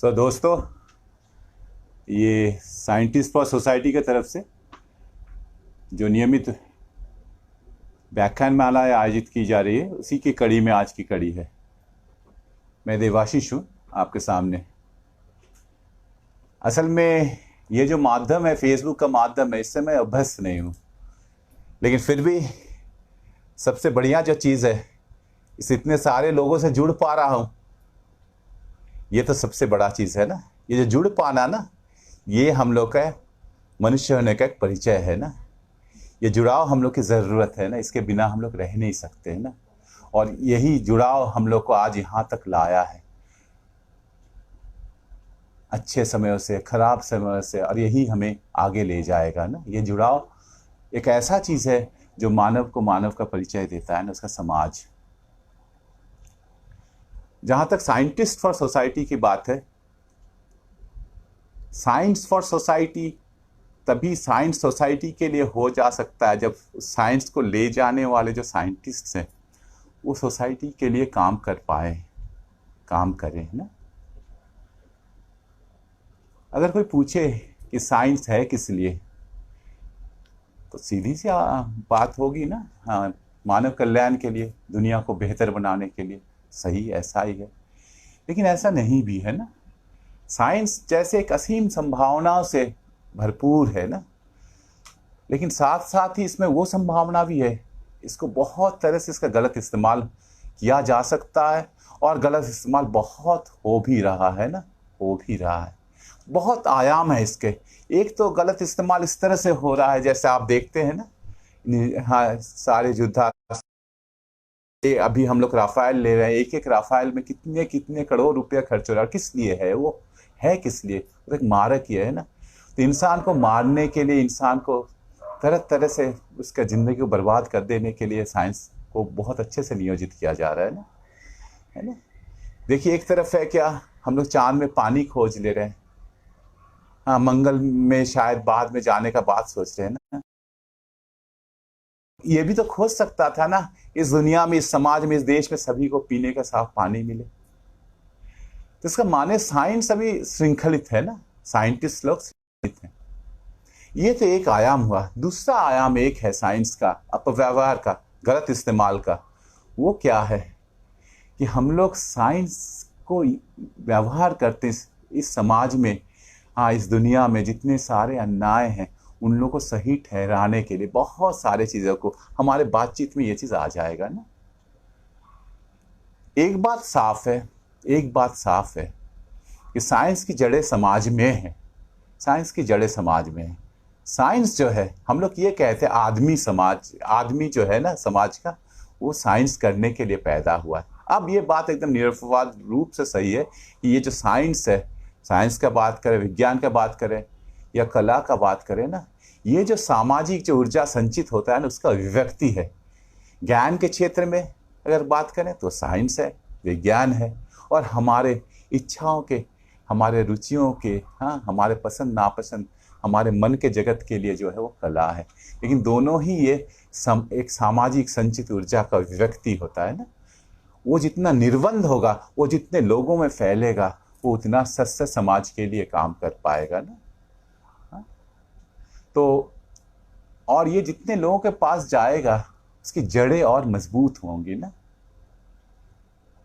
दोस्तों, ये scientist for society की तरफ से जो नियमित व्याख्यान माला आयोजित की जा रही है, उसी की कड़ी में आज की कड़ी है। मैं देवाशीष हूँ आपके सामने। असल में ये जो माध्यम है, फेसबुक का माध्यम है, इससे मैं अभ्यस्त नहीं हूँ, लेकिन फिर भी सबसे बढ़िया जो चीज़ है, इस इतने सारे लोगों से जुड़ पा रहा हूँ, ये तो सबसे बड़ा चीज़ है ना। ये जो जुड़ पाना ना, ये हम लोग का मनुष्य होने का एक परिचय है ना। ये जुड़ाव हम लोग की ज़रूरत है ना, इसके बिना हम लोग रह नहीं सकते हैं ना। और यही जुड़ाव हम लोग को आज यहाँ तक लाया है, अच्छे समयों से, खराब समयों से, और यही हमें आगे ले जाएगा ना। ये जुड़ाव एक ऐसा चीज़ है जो मानव को मानव का परिचय देता है ना, उसका समाज। जहाँ तक साइंटिस्ट फॉर सोसाइटी की बात है, साइंस फॉर सोसाइटी तभी साइंस सोसाइटी के लिए हो जा सकता है जब साइंस को ले जाने वाले जो साइंटिस्ट हैं वो सोसाइटी के लिए काम कर पाए, काम करें ना। अगर कोई पूछे कि साइंस है किस लिए, तो सीधी सी बात होगी ना, हाँ, मानव कल्याण के लिए, दुनिया को बेहतर बनाने के लिए। सही, ऐसा ही है, लेकिन ऐसा नहीं भी है ना। साइंस जैसे एक असीम संभावनाओं से भरपूर है ना, लेकिन साथ साथ ही इसमें वो संभावना भी है, इसको बहुत तरह से इसका गलत इस्तेमाल किया जा सकता है, और गलत इस्तेमाल बहुत हो भी रहा है ना, हो भी रहा है। बहुत आयाम है इसके। एक तो गलत इस्तेमाल इस तरह से हो रहा है, जैसे आप देखते हैं ना, हाँ, सारे युद्धास्त्र, अभी हम लोग राफेल ले रहे हैं, एक एक राफेल में कितने कितने करोड़ रुपया खर्च हो रहा है। किस लिए है वो? है किस लिए? वो एक मारक ही है ना। तो इंसान को मारने के लिए, इंसान को तरह तरह से उसका ज़िंदगी को बर्बाद कर देने के लिए साइंस को बहुत अच्छे से नियोजित किया जा रहा है ना, है ना। देखिए, एक तरफ है क्या, हम लोग चांद में पानी खोज ले रहे हैं, हाँ, मंगल में शायद बाद में जाने का बात सोच रहे हैं ना। ये भी तो खोज सकता था ना, इस दुनिया में, इस समाज में, इस देश में सभी को पीने का साफ पानी मिले। तो इसका माने साइंस अभी श्रृंखलित है ना, साइंटिस्ट लोग श्रृंखलित हैं। ये तो एक आयाम हुआ। दूसरा आयाम एक है साइंस का अपव्यवहार का, गलत इस्तेमाल का। वो क्या है कि हम लोग साइंस को व्यवहार करते इस समाज में, हाँ, इस दुनिया में जितने सारे अन्याय हैं उन लोगों को सही ठहराने के लिए बहुत सारे चीज़ों को, हमारे बातचीत में ये चीज़ आ जाएगा ना। एक बात साफ है, एक बात साफ है कि साइंस की जड़ें समाज में है, साइंस की जड़ें समाज में है। साइंस जो है, हम लोग ये कहते हैं आदमी समाज, आदमी जो है ना समाज का, वो साइंस करने के लिए पैदा हुआ है। अब ये बात एकदम निरपवाद रूप से सही है कि ये जो साइंस है, साइंस का बात करें, विज्ञान का बात करें या कला का बात करें ना, ये जो सामाजिक जो ऊर्जा संचित होता है ना, उसका अभिव्यक्ति है। ज्ञान के क्षेत्र में अगर बात करें तो साइंस है, विज्ञान है, और हमारे इच्छाओं के, हमारे रुचियों के, हाँ, हमारे पसंद नापसंद, हमारे मन के जगत के लिए जो है वो कला है। लेकिन दोनों ही ये एक सामाजिक संचित ऊर्जा का अभिव्यक्ति होता है ना। वो जितना निर्बंध होगा, वो जितने लोगों में फैलेगा, वो उतना सच्चे समाज के लिए काम कर पाएगा ना। हाँ? तो और ये जितने लोगों के पास जाएगा, उसकी जड़ें और मजबूत होंगी ना।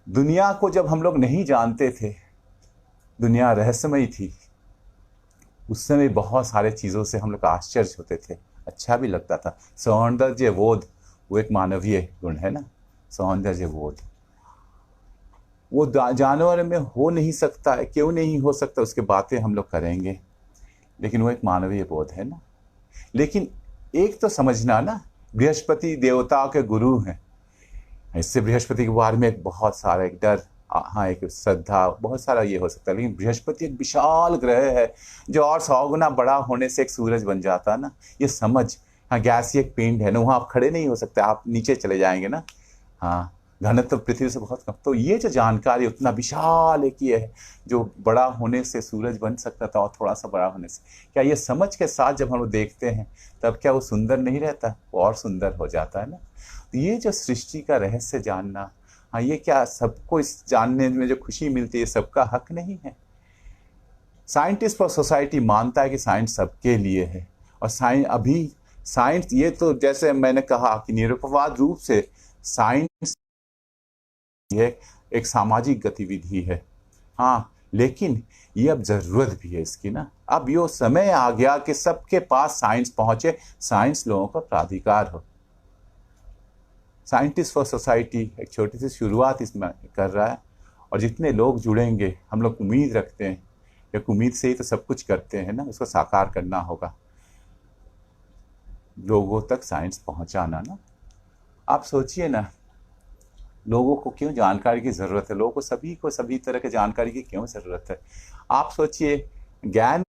दुनिया को जब हम लोग नहीं जानते थे, दुनिया रहस्यमयी थी, उस समय बहुत सारे चीज़ों से हम लोग आश्चर्य होते थे, अच्छा भी लगता था। सौंदर्य बोध, वो एक मानवीय गुण है ना, सौंदर्य बोध। वो जानवर में हो नहीं सकता है, क्यों नहीं हो सकता, उसके बातें हम लोग करेंगे, लेकिन वो एक मानवीय बोध है ना। लेकिन एक तो समझना ना, बृहस्पति देवताओं के गुरु हैं, इससे बृहस्पति के बारे में एक बहुत सारा एक डर, हाँ, एक श्रद्धा, बहुत सारा ये हो सकता है। लेकिन बृहस्पति एक विशाल ग्रह है जो और 100 गुना बड़ा होने से एक सूरज बन जाता है ना, ये समझ। हाँ, गैसीय एक पिंड है ना, वहाँ आप खड़े नहीं हो सकते, आप नीचे चले जाएंगे ना। हाँ, घनत्व पृथ्वी से बहुत कम। तो ये जो जानकारी उतना विशाल एक ये है, जो बड़ा होने से सूरज बन सकता था और थोड़ा सा बड़ा होने से, क्या ये समझ के साथ जब हम लोग देखते हैं, तब क्या वो सुंदर नहीं रहता, वो और सुंदर हो जाता है ना। तो ये जो सृष्टि का रहस्य जानना, हाँ, ये क्या सबको इस जानने में जो खुशी मिलती है, सबका हक नहीं है? साइंटिस्ट फॉर सोसाइटी मानता है कि साइंस सबके लिए है, और साइंस ये तो जैसे मैंने कहा कि निरुपवाद रूप से साइंस ये एक सामाजिक गतिविधि है। हाँ, लेकिन ये अब जरूरत भी है इसकी ना। अब यो समय आ गया कि सबके पास साइंस पहुंचे, साइंस लोगों का प्राधिकार हो। साइंटिस्ट फॉर सोसाइटी एक छोटी सी शुरुआत इसमें कर रहा है, और जितने लोग जुड़ेंगे, हम लोग उम्मीद रखते हैं, एक उम्मीद से ही तो सब कुछ करते हैं ना, उसको साकार करना होगा, लोगों तक साइंस पहुंचाना ना। आप सोचिए ना, लोगों को क्यों जानकारी की जरूरत है, लोगों को सभी तरह की जानकारी की क्यों जरूरत है। आप सोचिए, ज्ञान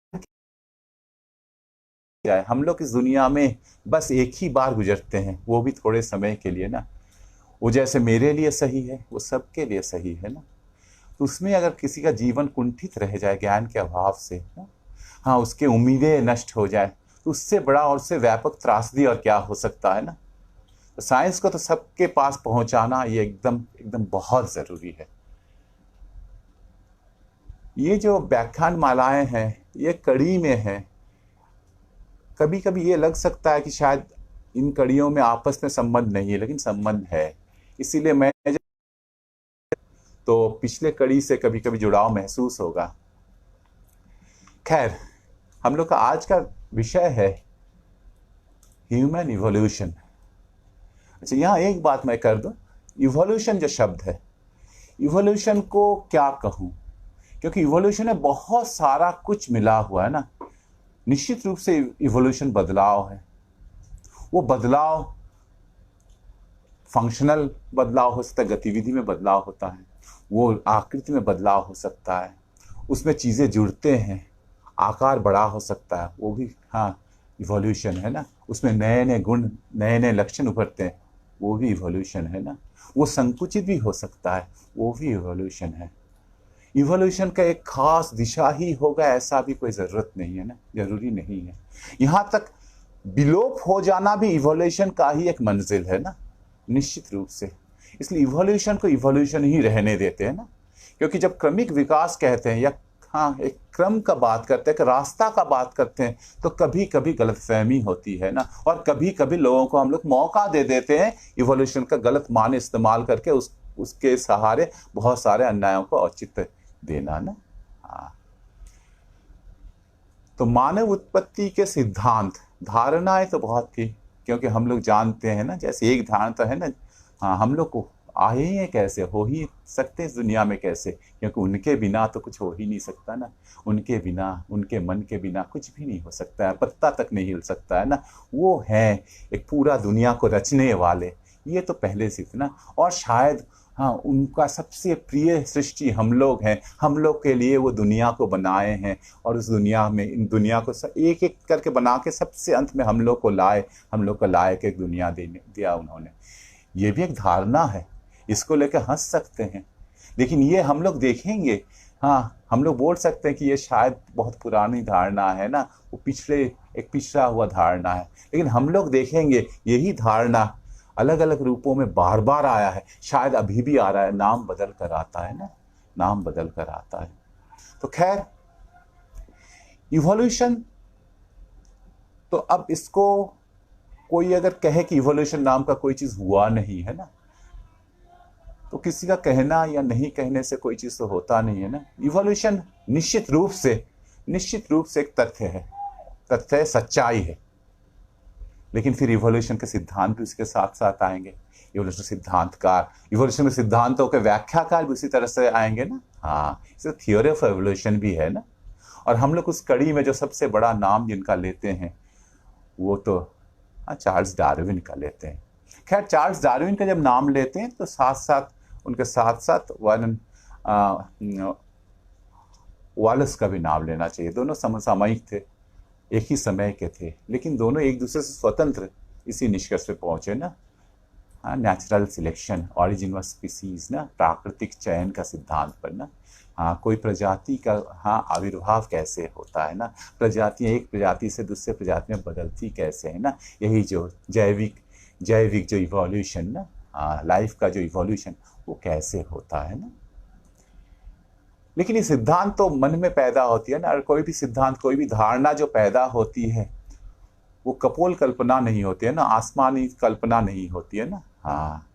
क्या है, हम लोग इस दुनिया में बस एक ही बार गुजरते हैं, वो भी थोड़े समय के लिए ना। वो जैसे मेरे लिए सही है, वो सबके लिए सही है ना। तो उसमें अगर किसी का जीवन कुंठित रह जाए ज्ञान के अभाव से ना, हाँ, उसके उम्मीदें नष्ट हो जाए, तो उससे बड़ा और उससे व्यापक त्रासदी और क्या हो सकता है ना। तो साइंस को तो सबके पास पहुंचाना ये एकदम एकदम बहुत जरूरी है। ये जो व्याख्यान मालाएं हैं, ये कड़ी में है। कभी कभी ये लग सकता है कि शायद इन कड़ियों में आपस में संबंध नहीं है, लेकिन संबंध है। इसीलिए मैं तो पिछले कड़ी से कभी कभी जुड़ाव महसूस होगा। खैर, हम लोग का आज का विषय है ह्यूमन इवोल्यूशन। अच्छा, यहाँ एक बात मैं कर दूं, इवोल्यूशन जो शब्द है, इवोल्यूशन को क्या कहूं, क्योंकि इवोल्यूशन में बहुत सारा कुछ मिला हुआ है ना। निश्चित रूप से इवोल्यूशन बदलाव है। वो बदलाव फंक्शनल बदलाव हो सकता है, गतिविधि में बदलाव होता है, वो आकृति में बदलाव हो सकता है, उसमें चीज़ें जुड़ते हैं, आकार बड़ा हो सकता है, वो भी हाँ इवोल्यूशन है ना। उसमें नए नए गुण, नए नए लक्षण उभरते हैं, वो भी इवोल्यूशन है ना। वो संकुचित भी हो सकता है, वो भी इवोल्यूशन है। इवोल्यूशन का एक खास दिशा ही होगा ऐसा भी कोई ज़रूरत नहीं है ना, जरूरी नहीं है। यहाँ तक विलोप हो जाना भी इवोल्यूशन का ही एक मंजिल है ना, निश्चित रूप से। इसलिए इवोल्यूशन को इवोल्यूशन ही रहने देते हैं ना। क्योंकि जब क्रमिक विकास कहते हैं या हाँ एक क्रम का बात करते हैं, एक रास्ता का बात करते हैं, तो कभी कभी गलतफहमी होती है ना, और कभी कभी लोगों को हम लोग मौका दे देते हैं इवोल्यूशन का गलत मान इस्तेमाल करके उसके सहारे बहुत सारे अन्यायों को औचित्य देना ना। हाँ, तो मानव उत्पत्ति के सिद्धांत, धारणाएं तो बहुत थी, क्योंकि हम लोग जानते हैं ना, जैसे एक धारणा तो है ना, हाँ हम लोग को आए ही हैं कैसे, हो ही सकते इस दुनिया में कैसे, क्योंकि उनके बिना तो कुछ हो ही नहीं सकता ना। उनके बिना, उनके मन के बिना कुछ भी नहीं हो सकता है, पत्ता तक नहीं हिल सकता है ना। वो है एक पूरा दुनिया को रचने वाले, ये तो पहले से थे ना। और शायद हाँ उनका सबसे प्रिय सृष्टि हम लोग हैं, हम लोग के लिए वो दुनिया को बनाए हैं, और उस दुनिया में, इन दुनिया को एक एक करके बना के सबसे अंत में हम लोग को लाए, हम लोग को लायक एक दुनिया दिया उन्होंने। ये भी एक धारणा है, इसको लेकर हंस सकते हैं, लेकिन ये हम लोग देखेंगे, हाँ हम लोग बोल सकते हैं कि ये शायद बहुत पुरानी धारणा है ना, वो एक पिछड़ा हुआ धारणा है, लेकिन हम लोग देखेंगे यही धारणा अलग अलग रूपों में बार बार आया है, शायद अभी भी आ रहा है, नाम बदल कर आता है ना, नाम बदल कर आता है। तो खैर, इवोल्यूशन तो अब इसको कोई अगर कहे कि इवोल्यूशन नाम का कोई चीज हुआ नहीं है ना, तो किसी का कहना या नहीं कहने से कोई चीज तो होता नहीं है ना। इवोल्यूशन निश्चित रूप से एक तथ्य है, सच्चाई है। लेकिन फिर इवोल्यूशन के सिद्धांत भी उसके साथ साथ आएंगे। इवोल्यूशन सिद्धांतकार, इवोल्यूशन के सिद्धांतों के व्याख्याकार भी उसी तरह से आएंगे ना। हाँ, इसे थियोरी ऑफ एवोल्यूशन भी है ना। और हम लोग उस कड़ी में जो सबसे बड़ा नाम जिनका लेते हैं, वो तो चार्ल्स डार्विन का लेते हैं। खैर, चार्ल्स डार्विन का जब नाम लेते हैं तो उनके साथ साथ वालस का भी नाम लेना चाहिए। दोनों समसामयिक थे, एक ही समय के थे, लेकिन दोनों एक दूसरे से स्वतंत्र इसी निष्कर्ष पे पहुंचे ना। हाँ, natural selection, origin of species ना, प्राकृतिक चयन का सिद्धांत पर ना। हाँ, कोई प्रजाति का हाँ आविर्भाव कैसे होता है ना, प्रजातियां एक प्रजाति से दूसरे प्रजाति में बदलती कैसे है ना, यही जो जैविक जो इवोल्यूशन ना, हाँ लाइफ का जो इवोल्यूशन, वो कैसे होता है ना। लेकिन ये सिद्धांत तो मन में पैदा होती है ना, और कोई भी सिद्धांत, कोई भी धारणा जो पैदा होती है वो कपोल कल्पना नहीं होती है ना, आसमानी कल्पना नहीं होती है ना। हाँ,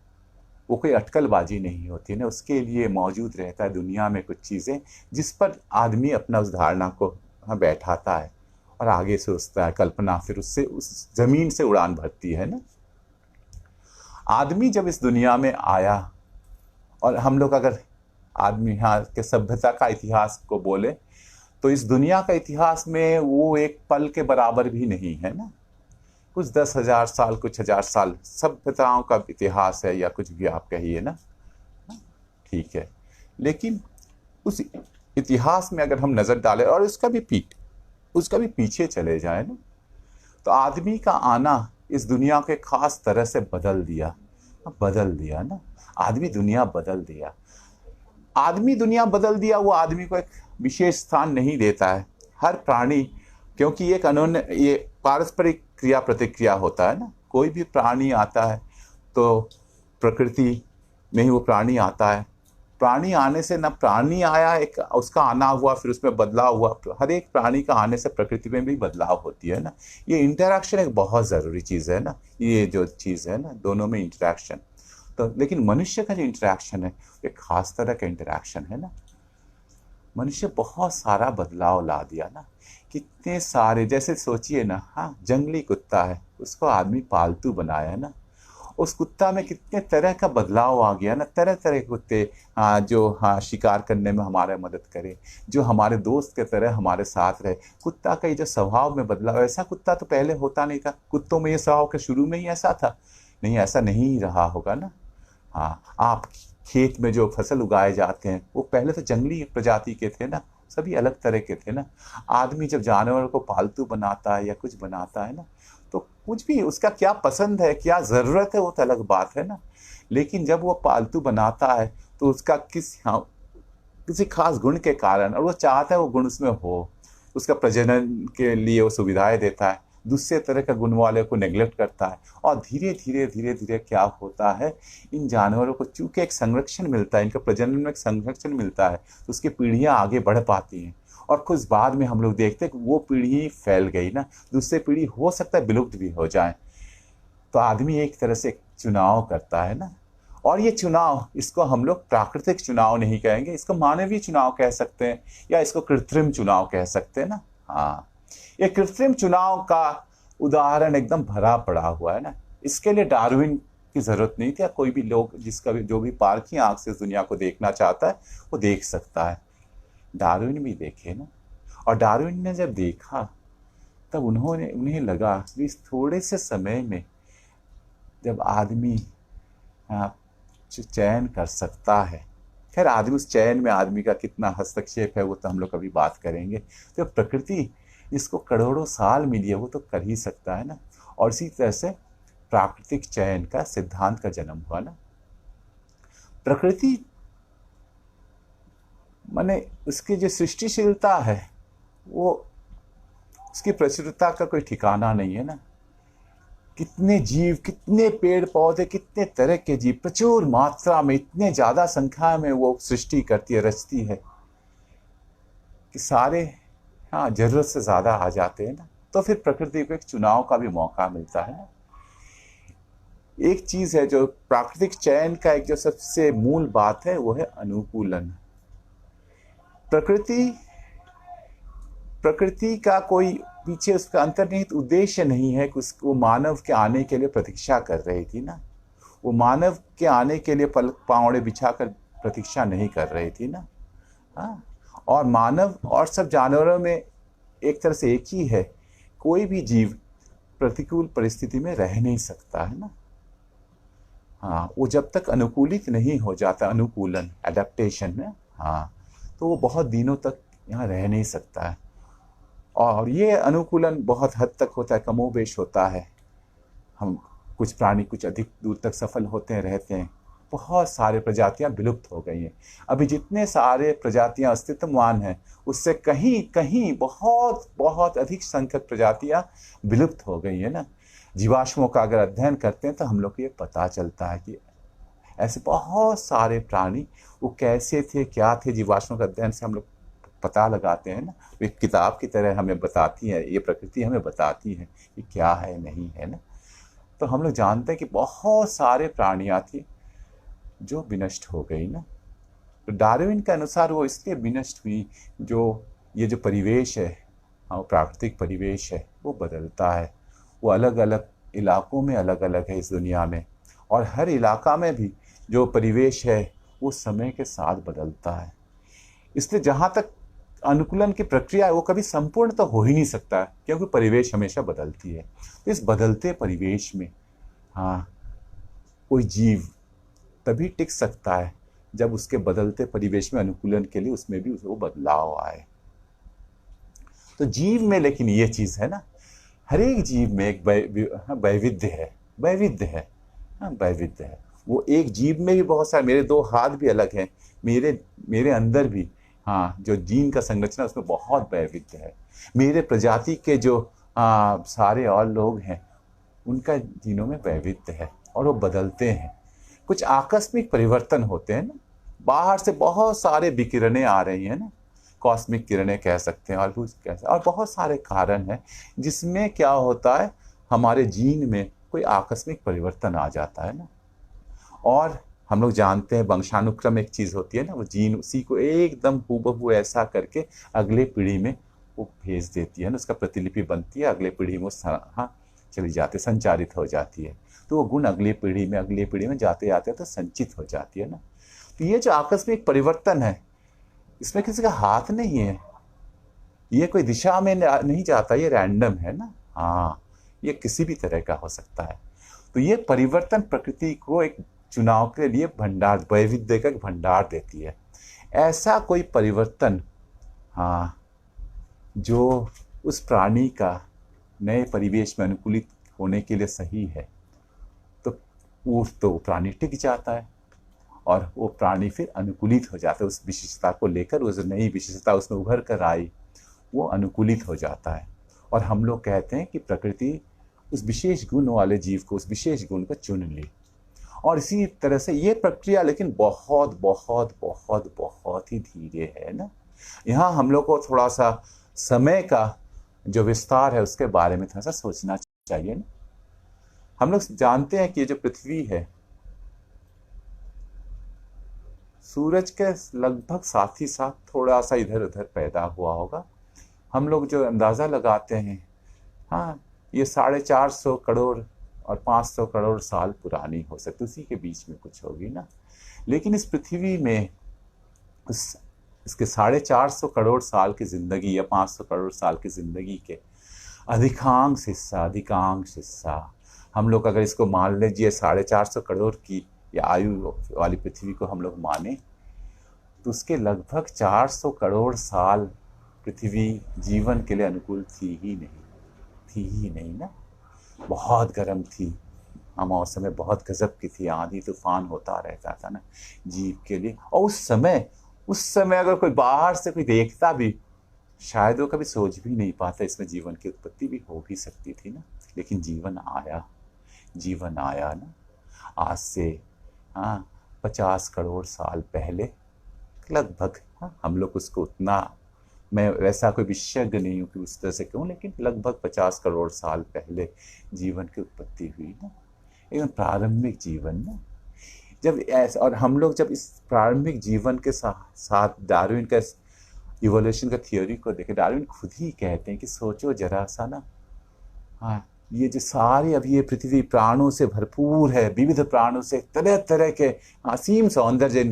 वो कोई अटकलबाजी नहीं होती है ना, उसके लिए मौजूद रहता है दुनिया में कुछ चीज़ें जिस पर आदमी अपना उस धारणा को बैठाता है और आगे सोचता है, कल्पना फिर उससे उस जमीन से उड़ान भरती है ना। आदमी जब इस दुनिया में आया, और हम लोग अगर आदमी यहाँ के सभ्यता का इतिहास को बोले तो इस दुनिया का इतिहास में वो एक पल के बराबर भी नहीं है ना। कुछ 10,000 साल, कुछ 1,000 साल सभ्यताओं का इतिहास है, या कुछ भी आप कहिए ना, ठीक है। लेकिन उस इतिहास में अगर हम नजर डालें और उसका भी पीछे चले जाए ना, तो आदमी का आना इस दुनिया के खास तरह से बदल दिया ना। आदमी दुनिया बदल दिया। वो आदमी को एक विशेष स्थान नहीं देता है। हर प्राणी, क्योंकि एक अनन्य, ये पारस्परिक क्रिया प्रतिक्रिया होता है ना। कोई भी प्राणी आता है तो प्रकृति में ही वो प्राणी आता है। प्राणी आने से ना प्राणी आया, एक उसका आना हुआ, फिर उसमें बदलाव हुआ। हर एक प्राणी का आने से प्रकृति में भी बदलाव होती है ना। ये इंटरैक्शन एक बहुत ज़रूरी चीज़ है ना, ये जो चीज़ है ना, दोनों में इंटरैक्शन। तो लेकिन मनुष्य का जो इंटरैक्शन है एक खास तरह का इंटरैक्शन है ना। मनुष्य बहुत सारा बदलाव ला दिया ना, कितने सारे, जैसे सोचिए ना, हाँ, जंगली कुत्ता है, उसको आदमी पालतू बनाया है ना। उस कुत्ता में कितने तरह का बदलाव आ गया ना, तरह तरह के कुत्ते, हाँ, जो हाँ शिकार करने में हमारा मदद करे, जो हमारे दोस्त के तरह हमारे साथ रहे। कुत्ता का ये जो स्वभाव में बदलाव, ऐसा कुत्ता तो पहले होता नहीं था। कुत्तों में ये स्वभाव के शुरू में ही ऐसा था नहीं, ऐसा नहीं रहा होगा ना। हाँ, आप खेत में जो फसल उगाए जाते हैं वो पहले तो जंगली प्रजाति के थे ना, सभी अलग तरह के थे ना। आदमी जब जानवर को पालतू बनाता है या कुछ बनाता है ना, तो कुछ भी उसका क्या पसंद है, क्या ज़रूरत है, वो तो अलग बात है ना। लेकिन जब वो पालतू बनाता है तो उसका किसी खास गुण के कारण, और वो चाहता है वो गुण उसमें हो, उसका प्रजनन के लिए वो सुविधाएं देता है, दूसरे तरह का गुण वाले को नेग्लेक्ट करता है। और धीरे धीरे क्या होता है, इन जानवरों को चूंकि एक संरक्षण मिलता है, इनका प्रजनन में एक संरक्षण मिलता है, तो उसकी पीढ़ियां आगे बढ़ पाती हैं। और कुछ बाद में हम लोग देखते हैं कि वो पीढ़ी फैल गई ना, दूसरी पीढ़ी हो सकता है विलुप्त भी हो जाए। तो आदमी एक तरह से चुनाव करता है ना। और ये चुनाव, इसको हम लोग प्राकृतिक चुनाव नहीं कहेंगे, इसको मानवीय चुनाव कह सकते हैं, या इसको कृत्रिम चुनाव कह सकते हैं ना। हाँ, ये कृत्रिम चुनाव का उदाहरण एकदम भरा पड़ा हुआ है ना। इसके लिए डार्विन की जरूरत नहीं थी। कोई भी लोग, जिसका भी जो भी पारखी आंख से इस दुनिया को देखना चाहता है वो देख सकता है। डार्विन भी देखे ना, और डार्विन ने जब देखा तब उन्हें लगा कि इस थोड़े से समय में जब आदमी चयन कर सकता है, खैर आदमी उस चयन में आदमी का कितना हस्तक्षेप है वो तो हम लोग कभी बात करेंगे। तो प्रकृति जिसको करोड़ों साल मिली है वो तो कर ही सकता है ना। और इसी तरह से प्राकृतिक चयन का सिद्धांत का जन्म हुआ ना। प्रकृति माने उसकी जो सृष्टिशीलता है, वो उसकी प्रचुरता का कोई ठिकाना नहीं है ना। कितने जीव, कितने पेड़ पौधे, कितने तरह के जीव प्रचुर मात्रा में, इतने ज्यादा संख्या में वो सृष्टि करती है, रचती है कि सारे, हाँ, जरूरत से ज्यादा आ जाते हैं ना। तो फिर प्रकृति को एक चुनाव का भी मौका मिलता है ना। एक चीज है जो प्राकृतिक चयन का एक जो सबसे मूल बात है वो है अनुकूलन। प्रकृति का कोई पीछे उसका अंतर्निहित उद्देश्य नहीं है कि उसको मानव के आने के लिए प्रतीक्षा कर रही थी ना। वो मानव के आने के लिए पलक पावड़े बिछाकर प्रतीक्षा नहीं कर रही थी ना। हाँ, और मानव और सब जानवरों में एक तरह से एक ही है, कोई भी जीव प्रतिकूल परिस्थिति में रह नहीं सकता है ना। हाँ, वो जब तक अनुकूलित नहीं हो जाता, अनुकूलन, एडेप्टेशन में, हाँ, तो वो बहुत दिनों तक यहाँ रह नहीं सकता है। और ये अनुकूलन बहुत हद तक होता है, कमोबेश होता है। हम कुछ प्राणी कुछ अधिक दूर तक सफल होते हैं, रहते हैं। बहुत सारे प्रजातियां विलुप्त हो गई हैं। अभी जितने सारे प्रजातियां अस्तित्वमान हैं उससे कहीं कहीं बहुत बहुत अधिक संख्यक प्रजातियां विलुप्त हो गई है ना। जीवाश्मों का अगर अध्ययन करते हैं तो हम लोग को ये पता चलता है कि ऐसे बहुत सारे प्राणी, वो कैसे थे, क्या थे, जीवाश्मों का अध्ययन से हम लोग पता लगाते हैं ना। एक किताब की तरह हमें बताती है, ये प्रकृति हमें बताती है कि क्या है नहीं है ना। तो हम लोग जानते हैं कि बहुत सारे प्राणियाँ थी जो विनष्ट हो गई ना। तो डार्विन के अनुसार वो इसलिए विनष्ट हुई, जो ये जो परिवेश है, हाँ, प्राकृतिक परिवेश है, वो बदलता है। वो अलग अलग इलाकों में अलग अलग है इस दुनिया में, और हर इलाका में भी जो परिवेश है वो समय के साथ बदलता है। इसलिए जहाँ तक अनुकूलन की प्रक्रिया है, वो कभी संपूर्ण तो हो ही नहीं सकता, क्योंकि परिवेश हमेशा बदलती है। तो इस बदलते परिवेश में, हाँ, कोई जीव तभी टिक सकता है जब उसके बदलते परिवेश में अनुकूलन के लिए उसमें भी वो बदलाव आए। तो जीव में लेकिन ये चीज है ना, हर एक जीव में एक वैविध्य है, वैविध्य है, हाँ, वैविध्य है। वो एक जीव में भी बहुत सारे, मेरे दो हाथ भी अलग हैं, मेरे मेरे अंदर भी, हाँ, जो जीन का संरचना उसमें बहुत वैविध्य है। मेरे प्रजाति के जो सारे और लोग हैं, उनका जीनों में वैविध्य है, और वो बदलते हैं। कुछ आकस्मिक परिवर्तन होते हैं ना, बाहर से बहुत सारे विकिरणें आ रही हैं ना, कॉस्मिक किरणें कह सकते हैं, और कुछ कैसे, और बहुत सारे कारण हैं जिसमें क्या होता है, हमारे जीन में कोई आकस्मिक परिवर्तन आ जाता है ना। और हम लोग जानते हैं वंशानुक्रम एक चीज होती है ना, वो जीन उसी को एकदम हूबहू ऐसा करके अगले पीढ़ी में वो भेज देती है ना, उसका प्रतिलिपि बनती है, अगले पीढ़ी में हाँ चली जाती है, संचारित हो जाती है। तो वो गुण अगली पीढ़ी में जाते जाते तो संचित हो जाती है ना। तो ये जो आकस्मिक परिवर्तन है, इसमें किसी का हाथ नहीं है, ये कोई दिशा में नहीं जाता, ये रैंडम है ना। हाँ, ये किसी भी तरह का हो सकता है। तो ये परिवर्तन प्रकृति को एक चुनाव के लिए भंडार, वैविध्य का भंडार देती है। ऐसा कोई परिवर्तन, हाँ, जो उस प्राणी का नए परिवेश में अनुकूलित होने के लिए सही है, तो प्राणी टिक जाता है, और वो प्राणी फिर अनुकूलित हो जाता है उस विशेषता को लेकर, उस नई विशेषता उसमें उभर कर आई, वो अनुकूलित हो जाता है। और हम लोग कहते हैं कि प्रकृति उस विशेष गुण वाले जीव को, उस विशेष गुण को चुन ली। और इसी तरह से ये प्रक्रिया लेकिन बहुत बहुत बहुत बहुत ही धीरे है ना। यहाँ हम लोग को थोड़ा सा समय का जो विस्तार है उसके बारे में थोड़ा सा सोचना चाहिए ना। हम लोग जानते हैं कि ये जो पृथ्वी है, सूरज के लगभग साथ ही साथ थोड़ा सा इधर उधर पैदा हुआ होगा। हम लोग जो अंदाज़ा लगाते हैं, हाँ, ये 450 करोड़ और 500 करोड़ साल पुरानी हो सकती, उसी के बीच में कुछ होगी ना। लेकिन इस पृथ्वी में इसके 450 करोड़ साल की ज़िंदगी या 500 करोड़ साल की ज़िंदगी के अधिकांश हिस्सा हम लोग अगर इसको मान लीजिए 450 करोड़ की या आयु वाली पृथ्वी को हम लोग माने, तो उसके लगभग 400 करोड़ साल पृथ्वी जीवन के लिए अनुकूल थी ही नहीं ना। बहुत गर्म थी, मौसम में बहुत गजब की थी, आंधी तूफान होता रहता था ना जीव के लिए। और उस समय अगर कोई बाहर से कोई देखता भी, शायद वो कभी सोच भी नहीं पाता इसमें जीवन की उत्पत्ति भी हो भी सकती थी ना। लेकिन जीवन आया ना, आज से 50 करोड़ साल पहले लगभग। हम लोग उसको उतना, मैं वैसा कोई विशेषज्ञ नहीं हूँ कि उस तरह से कहूँ, लेकिन लगभग 50 करोड़ साल पहले जीवन की उत्पत्ति हुई ना, एकदम प्रारंभिक जीवन ना। जब ऐसा, और हम लोग जब इस प्रारंभिक जीवन के साथ डार्विन का इवोल्यूशन का थियोरी को देखें, डार्विन खुद ही कहते हैं कि सोचो जरा सा ना, हाँ, ये जो सारी अभी ये पृथ्वी प्राणों से भरपूर है, विविध प्राणों से, तरह तरह के असीम सौंदर्य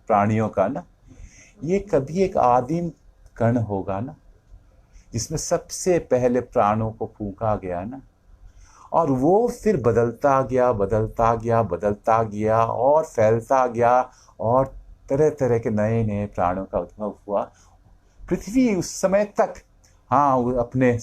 प्राणियों का ना, ये कभी एक आदिम कण होगा ना, जिसमें सबसे पहले प्राणों को फूंका गया ना, और वो फिर बदलता गया और फैलता गया, और तरह तरह के नए नए प्राणों का उद्भव हुआ। पृथ्वी उस समय तक, हाँ, अपने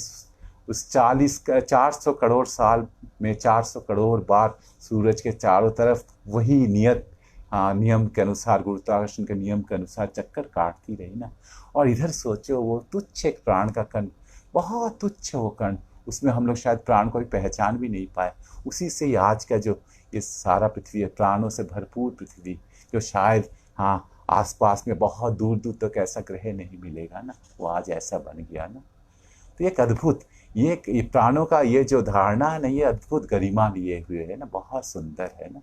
उस 400 करोड़ साल में 400 करोड़ बार सूरज के चारों तरफ वही नियम के अनुसार, गुरुत्वाकर्षण के नियम के अनुसार चक्कर काटती रही ना। और इधर सोचो, वो तुच्छ एक प्राण का कण, बहुत तुच्छ वो कण, उसमें हम लोग शायद प्राण को भी पहचान भी नहीं पाए। उसी से ही आज का जो ये सारा पृथ्वी है, प्राणों से भरपूर पृथ्वी, जो शायद हाँ आसपास में बहुत दूर दूर तक ऐसा ग्रह नहीं मिलेगा ना, वो आज ऐसा बन गया ना। तो एक अद्भुत ये प्राणों का ये जो धारणा है ना, ये अद्भुत गरिमा लिए हुए है ना, बहुत सुंदर है ना।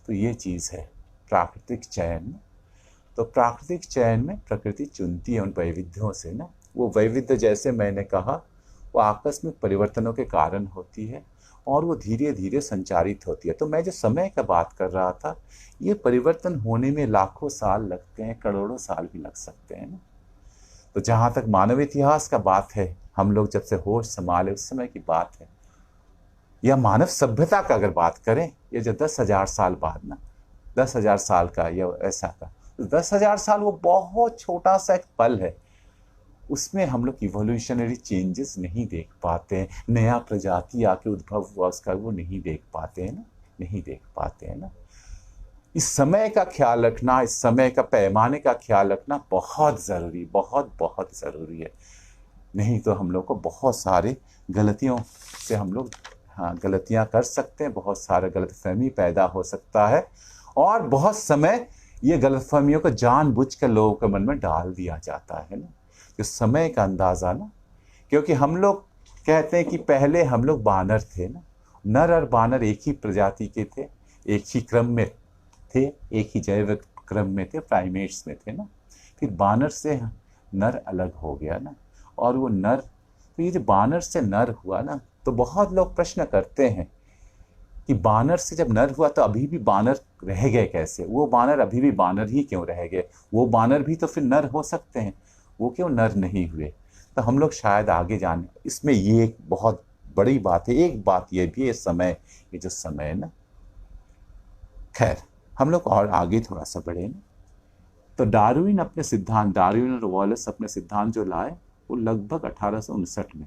तो ये चीज़ है प्राकृतिक चयन। तो प्राकृतिक चयन में प्रकृति चुनती है उन वैविध्यों से ना। वो वैविध्य जैसे मैंने कहा वो आकस्मिक परिवर्तनों के कारण होती है और वो धीरे धीरे संचारित होती है। तो मैं जो समय का बात कर रहा था, ये परिवर्तन होने में लाखों साल लगते हैं, करोड़ों साल भी लग सकते हैं ना। तो जहाँ तक मानव इतिहास का बात है, हम लोग जब से होश संभाले उस समय की बात है, या मानव सभ्यता का अगर बात करें, ये जो 10,000 साल बाद ना, 10,000 साल का या ऐसा का, तो 10,000 साल वो बहुत छोटा सा एक पल है। उसमें हम लोग इवोल्यूशनरी चेंजेस नहीं देख पाते हैं, नया प्रजाति आके उद्भव हुआ उसका वो नहीं देख पाते हैं ना, नहीं देख पाते हैं ना। इस समय का ख्याल रखना, इस समय का पैमाने का ख्याल रखना बहुत ज़रूरी, बहुत बहुत ज़रूरी है। नहीं तो हम लोग को बहुत सारे गलतियों से हम लोग हाँ गलतियां कर सकते हैं, बहुत सारा गलतफहमी पैदा हो सकता है और बहुत समय ये गलतफहमियों को जानबूझकर लोगों के मन में डाल दिया जाता है ना। तो समय का अंदाज़ा ना, क्योंकि हम लोग कहते हैं कि पहले हम लोग बानर थे ना, नर और बानर एक ही प्रजाति के थे, एक ही क्रम में थे, एक ही जैव क्रम में थे, प्राइमेट्स में थे ना। फिर बानर से नर अलग हो गया ना, और वो नर, तो ये जो बानर से नर हुआ ना, तो बहुत लोग प्रश्न करते हैं कि बानर से जब नर हुआ तो अभी भी बानर रह गए कैसे, वो बानर अभी भी बानर ही क्यों रह गए, वो बानर भी तो फिर नर हो सकते हैं, वो क्यों नर नहीं हुए। तो हम लोग शायद आगे जाने, इसमें ये एक बहुत बड़ी बात है। एक बात ये भी है, समय, ये जो समय है ना, खैर हम लोग और आगे थोड़ा सा बढ़े ना, तो डार्विन अपने सिद्धांत, डार्विन और वॉलेस अपने सिद्धांत जो लाए वो लगभग 1859 में।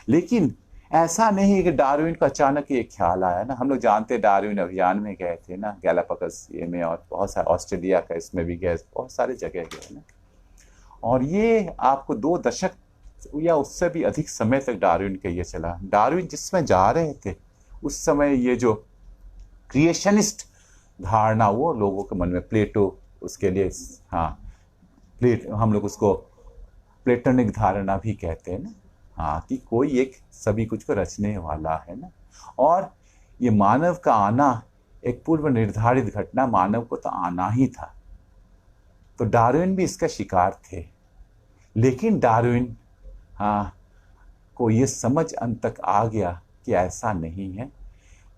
लेकिन ऐसा नहीं कि डार्विन को अचानक ये ख्याल आया ना। हम लोग जानते हैं डार्विन अभियान में गए थे ना, गैलापागोस ये में, और बहुत सारे ऑस्ट्रेलिया का इसमें भी गए, बहुत सारे जगह गए ना। और ये आपको 2 दशक या उससे भी अधिक समय तक डार्विन का ये चला। डार्विन जिसमें जा रहे थे उस समय ये जो क्रिएशनिस्ट धारणा वो लोगों के मन में, प्लेटो उसके लिए हाँ हम लोग उसको प्लेटोनिक धारणा भी कहते हैं ना, हाँ कि कोई एक सभी कुछ को रचने वाला है ना। और ये मानव का आना एक पूर्व निर्धारित घटना, मानव को तो आना ही था। तो डार्विन भी इसका शिकार थे। लेकिन डार्विन को ये समझ अंत तक आ गया कि ऐसा नहीं है,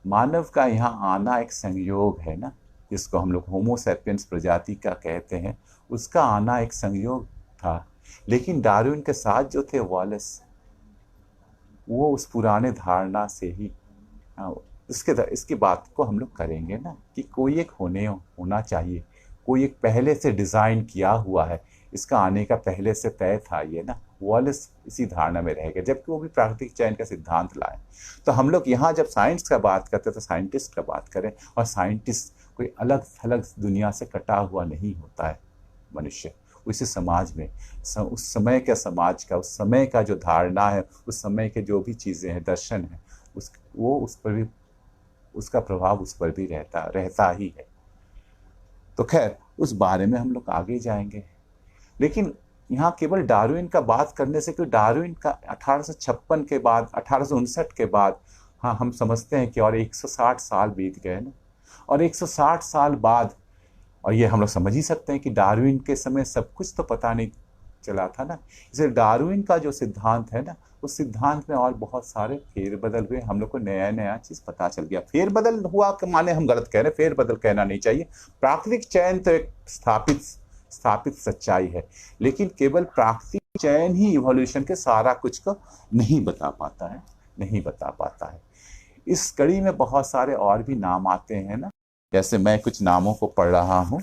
मानव का यहाँ आना एक संयोग है ना, जिसको हम लोग होमो सैपियंस प्रजाति का कहते हैं, उसका आना एक संयोग था। लेकिन डार्विन के साथ जो थे वॉलेस, वो उस पुराने धारणा से ही इसकी बात को हम लोग करेंगे ना कि कोई एक होना चाहिए, कोई एक पहले से डिज़ाइन किया हुआ है, इसका आने का पहले से तय था ये ना। वॉलेस इसी धारणा में रह गए, जबकि वो भी प्राकृतिक चयन का सिद्धांत लाए। तो हम लोग यहाँ जब साइंस का बात करते तो साइंटिस्ट का बात करें, और साइंटिस्ट कोई अलग थलग दुनिया से कटा हुआ नहीं होता है मनुष्य। उसी समाज में उस समय के समाज का, उस समय का जो धारणा है, उस समय के जो भी चीज़ें हैं, दर्शन है, उस पर भी उसका प्रभाव उस पर भी रहता ही है। तो खैर उस बारे में हम लोग आगे जाएंगे। लेकिन यहाँ केवल डार्विन का बात करने से, क्योंकि डार्विन का 1856 के बाद, 1859 के बाद हम समझते हैं कि और 160 साल बीत गए ना। और 160 साल बाद, और ये हम लोग समझ ही सकते हैं कि डार्विन के समय सब कुछ तो पता नहीं चला था ना। इसलिए डार्विन का जो सिद्धांत है ना, उस सिद्धांत में और बहुत सारे फेरबदल हुए, हम लोग को नया नया चीज़ पता चल गया। फेरबदल हुआ के माने हम गलत कह रहे हैं, फेरबदल कहना नहीं चाहिए। प्राकृतिक चयन तो एक स्थापित सच्चाई है, लेकिन केवल प्राकृतिक चयन ही इवोल्यूशन के सारा कुछ को नहीं बता पाता है। इस कड़ी में बहुत सारे और भी नाम आते हैं ना, जैसे मैं कुछ नामों को पढ़ रहा हूं।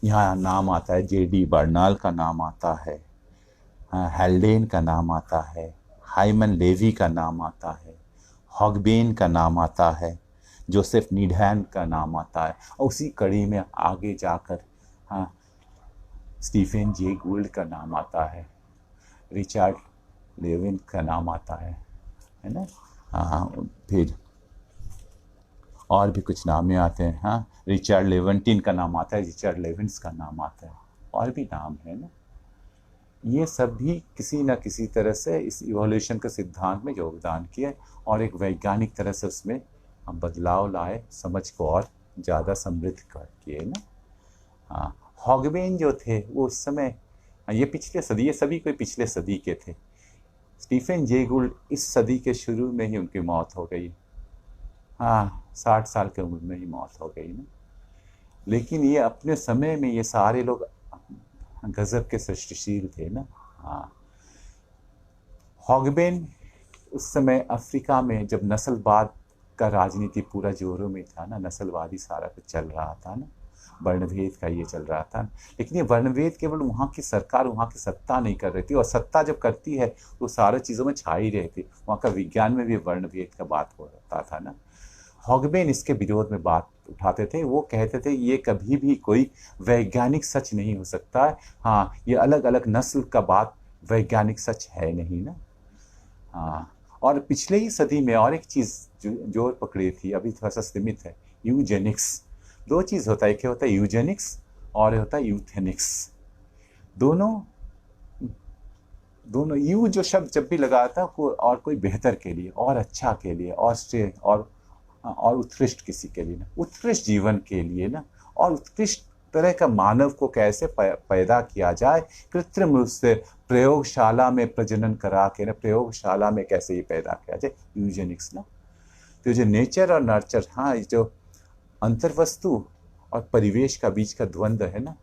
यहाँ नाम आता है, J.D. बर्नाल का नाम आता है, हेल्डेन का नाम आता है, हाइमन लेवी का नाम आता है, हॉगबेन का नाम आता है, जोसेफ नीडहैम का नाम आता है, और उसी कड़ी में आगे जाकर हाँ स्टीफन जे गोल्ड का नाम आता है, रिचर्ड लेविन का नाम आता है ना। हाँ फिर और भी कुछ नाम आते हैं, हाँ रिचर्ड लेवेंटिन का नाम आता है, रिचर्ड लेविन्स का नाम आता है, और भी नाम है ना। ये सब भी किसी न किसी तरह से इस इवोल्यूशन के सिद्धांत में योगदान किए और एक वैज्ञानिक तरह से उसमें हम बदलाव लाए, समझ को और ज़्यादा समृद्ध कर किए ना। हाँ हॉगबेन जो थे वो उस समय, ये पिछले सदी, ये सभी कोई पिछले सदी के थे। स्टीफन जे गोल्ड इस सदी के शुरू में ही उनकी मौत हो गई, हाँ 60 साल की उम्र में ही मौत हो गई ना। लेकिन ये अपने समय में ये सारे लोग गजब के सृष्टिशील थे ना। हाँ हॉगबेन उस समय अफ्रीका में जब नस्लवाद का राजनीति पूरा जोरों में था ना, नस्लवादी सारा कुछ चल रहा था ना, वर्णभेद का ये चल रहा था। लेकिन ये वर्णभेद केवल वहाँ की सरकार, वहाँ की सत्ता नहीं कर रही थी, और सत्ता जब करती है तो सारी चीज़ों में छा ही रही थी। वहाँ का विज्ञान में भी वर्णभेद का बात हो रहा था ना। हॉगबेन इसके विरोध में बात उठाते थे, वो कहते थे ये कभी भी कोई वैज्ञानिक सच नहीं हो सकता है। हाँ ये अलग अलग नस्ल का बात वैज्ञानिक सच है नहीं ना। हाँ और पिछले ही सदी में और एक चीज़ जोर पकड़ी थी, अभी थोड़ा सा सीमित है, यूजेनिक्स। दो चीज़ होता है, एक होता है यूजेनिक्स और होता है यूथेनिक्स। दोनों यू जो शब्द जब भी लगाता और कोई बेहतर के लिए और अच्छा के लिए और श्रेय और उत्कृष्ट किसी के लिए ना, उत्कृष्ट जीवन के लिए ना, और उत्कृष्ट तरह का मानव को कैसे पैदा किया जाए कृत्रिम रूप से, प्रयोगशाला में प्रजनन करा के ना, प्रयोगशाला में कैसे ये पैदा किया जाए, यूजेनिक्स ना। तो जो नेचर और नर्चर, हाँ जो अंतर्वस्तु और परिवेश का बीच का द्वंद्व है ना,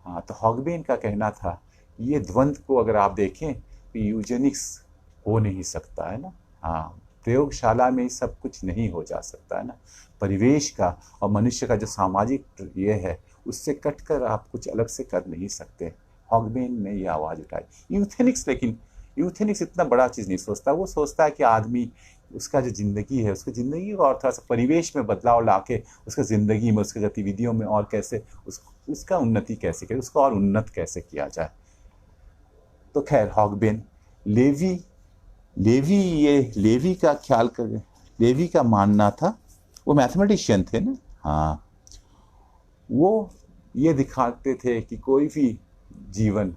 हाँ तो हॉगबेन का कहना था ये द्वंद्व को अगर आप देखें तो यूजेनिक्स हो नहीं सकता है ना। हाँ प्रयोगशाला में सब कुछ नहीं हो जा सकता है ना। परिवेश का और मनुष्य का जो सामाजिक ये है उससे कटकर आप कुछ अलग से कर नहीं सकते। हॉगबेन ने ये आवाज़ उठाई। यूथेनिक्स, लेकिन यूथेनिक्स इतना बड़ा चीज़ नहीं सोचता, वो सोचता है कि आदमी उसका जो ज़िंदगी है, उसकी ज़िंदगी को और थोड़ा सा परिवेश में बदलाव लाके उसका ज़िंदगी में, उसकी गतिविधियों में और कैसे उसका उन्नति कैसे करे, उसको और उन्नत कैसे किया जाए। तो खैर हॉगबेन, लेवी का ख्याल कर, लेवी का मानना था, वो मैथमेटिशियन थे ना। हाँ वो ये दिखाते थे कि कोई भी जीवन,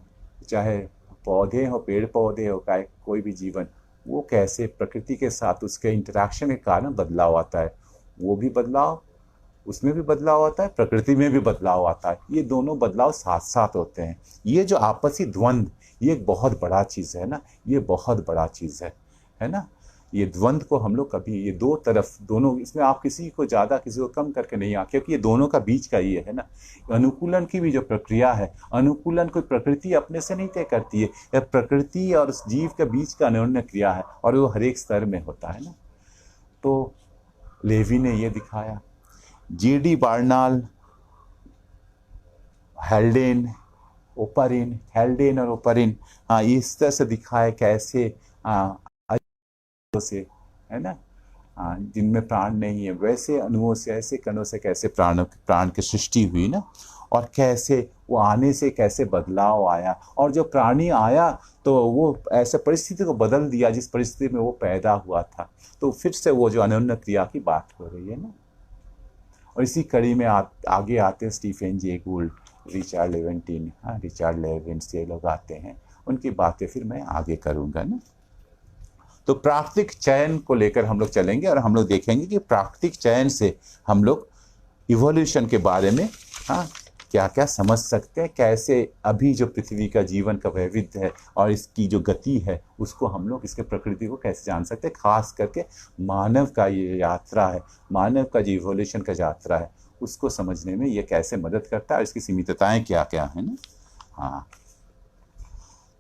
चाहे पौधे हो, पेड़ पौधे हो, कोई भी जीवन, वो कैसे प्रकृति के साथ उसके इंटरेक्शन के कारण बदलाव आता है। वो भी बदलाव, उसमें भी बदलाव आता है, प्रकृति में भी बदलाव आता है। ये दोनों बदलाव साथ साथ होते हैं। ये जो आपसी द्वंद्व, ये एक बहुत बड़ा चीज़ है ना, ये बहुत बड़ा चीज़ है ना। ये द्वंद्व को हम लोग कभी, ये दो तरफ, दोनों, इसमें आप किसी को ज़्यादा किसी को कम करके नहीं आ, क्योंकि ये दोनों का बीच का ये है ना। अनुकूलन की भी जो प्रक्रिया है, अनुकूलन कोई प्रकृति अपने से नहीं तय करती है, यह प्रकृति और उस जीव के बीच का अन्योन्य क्रिया है, और वो हर एक स्तर में होता है ना। तो लेवी ने ये दिखाया, जी.डी. बार्नाल, हेल्डेन और ओपरिन, हाँ इस तरह से दिखाए कैसे से, है ना, जिनमें प्राण नहीं है, वैसे अणुओं से, ऐसे कणों से कैसे प्राण की सृष्टि हुई ना, और कैसे वो आने से कैसे बदलाव आया, और जो प्राणी आया तो वो ऐसे परिस्थिति को बदल दिया जिस परिस्थिति में वो पैदा हुआ था। तो फिर से वो जो अन्योन्य क्रिया की बात हो रही है ना। और इसी कड़ी में आगे आते हैं स्टीफन जे गोल्ड, रिचर्ड लेवेंटिन, हाँ रिचर्ड लेविन्स, ये लोग आते हैं, उनकी बातें फिर मैं आगे करूँगा ना। तो प्राकृतिक चयन को लेकर हम लोग चलेंगे और हम लोग देखेंगे कि प्राकृतिक चयन से हम लोग इवोल्यूशन के बारे में हाँ क्या क्या समझ सकते हैं, कैसे अभी जो पृथ्वी का जीवन का वैविध्य है और इसकी जो गति है उसको हम लोग, इसके प्रकृति को कैसे जान सकते हैं। खास करके मानव का ये यात्रा है, मानव का जो इवोल्यूशन का यात्रा है उसको समझने में ये कैसे मदद करता है और इसकी सीमितताएं क्या क्या है ना। हाँ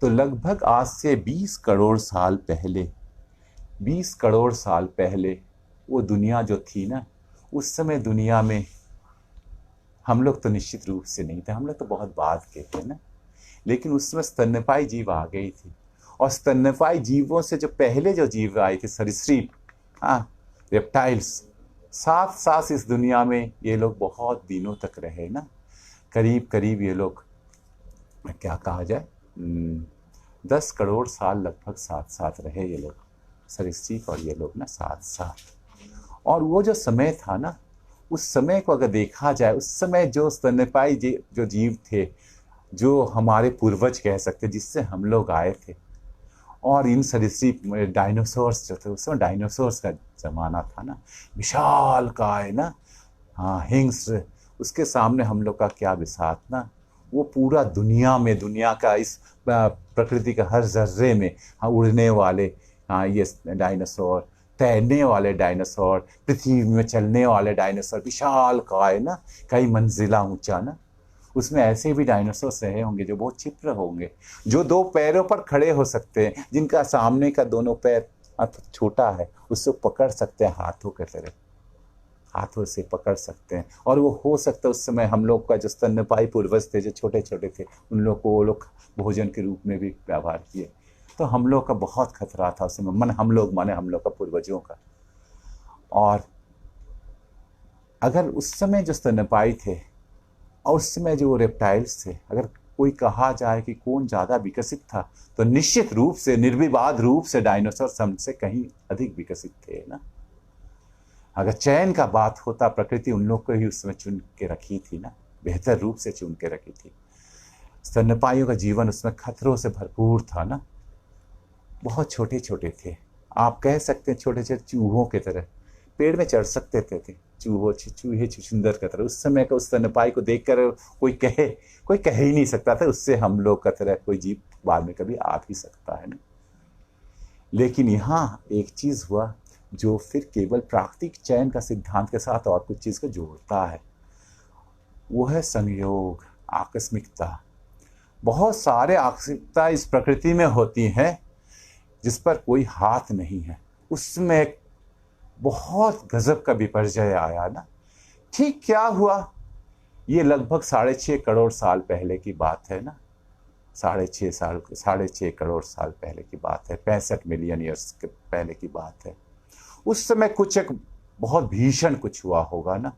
तो लगभग आज से 20 करोड़ साल पहले, 20 करोड़ साल पहले वो दुनिया जो थी ना, उस समय दुनिया में हम लोग तो निश्चित रूप से नहीं थे, हम लोग तो बहुत बाद के थे ना। लेकिन उस समय स्तन्यपायी जीव आ गई थी, और स्तन्यपायी जीवों से जो पहले जो जीव आए थे, सरीसृप, हाँ रेप्टाइल्स, साथ साथ इस दुनिया में ये लोग बहुत दिनों तक रहे ना, करीब करीब ये लोग क्या कहा जाए 10 करोड़ साल लगभग साथ साथ रहे ये लोग, सरीसृप और ये लोग ना साथ साथ। और वो जो समय था ना, उस समय को अगर देखा जाए, उस समय जो स्तनपायी जो जीव थे, जो हमारे पूर्वज कह सकते, जिससे हम लोग आए थे, और इन सरीसृप डायनासोर्स जो थे, उस समय डायनासोर्स का जमाना था ना, विशाल काय ना, हाँ हिंस्र, उसके सामने हम लोग का क्या बिसात ना। वो पूरा दुनिया में, दुनिया का इस प्रकृति का हर जर्रे में, हाँ उड़ने वाले, हाँ ये डायनासोर, तैरने वाले डायनासोर, पृथ्वी में चलने वाले डायनासोर, विशाल काय ना, कई मंजिला ऊंचा ना, उसमें ऐसे भी डायनासोर्स रहे होंगे जो बहुत क्षिप्र होंगे, जो 2 पैरों पर खड़े हो सकते हैं, जिनका सामने का दोनों पैर छोटा है, उससे पकड़ सकते हैं हाथों के तरह, हाथों से पकड़ सकते हैं। और वो हो सकता है उस समय हम लोग का जो स्तनपायी पूर्वज थे, जो छोटे छोटे थे, उन लोग को वो लोग भोजन के रूप में भी व्यवहार किए। तो हम लोग का बहुत खतरा था उस समय, हम लोग माने हम लोग का पूर्वजों का। और अगर उस समय जो स्तनपायी थे और उस समय जो रेप्टाइल्स थे, अगर कोई कहा जाए कि कौन ज़्यादा विकसित था, तो निश्चित रूप से, निर्विवाद रूप से डायनासोर हमसे कहीं अधिक विकसित थे ना। अगर चयन का बात होता, प्रकृति उन लोग को ही उस समय चुन के रखी थी ना, बेहतर रूप से चुन के रखी थी। स्तनपाइयों का जीवन उसमें खतरों से भरपूर था ना, बहुत छोटे छोटे थे, आप कह सकते हैं छोटे छोटे चूहों की तरह, पेड़ में चढ़ सकते थे चूहे छुछुंदर की तरह। उस समय का उस स्तनपाई को देखकर कोई कह ही नहीं सकता था उससे हम लोग का तरह कोई जीव बाद में कभी आ भी सकता है ना। लेकिन यहाँ एक चीज हुआ जो फिर केवल प्राकृतिक चयन का सिद्धांत के साथ और कुछ चीज को जोड़ता है, वो है संयोग, आकस्मिकता। बहुत सारे आकस्मिकता इस प्रकृति में होती हैं जिस पर कोई हाथ नहीं है। उसमें एक बहुत गजब का विपर्जय आया ना। ठीक क्या हुआ, ये लगभग 6.5 करोड़ साल पहले की बात है ना, 6.5 करोड़ साल पहले की बात है, 65 मिलियन ईयर्स के पहले की बात है। उस समय कुछ एक बहुत भीषण कुछ हुआ होगा ना।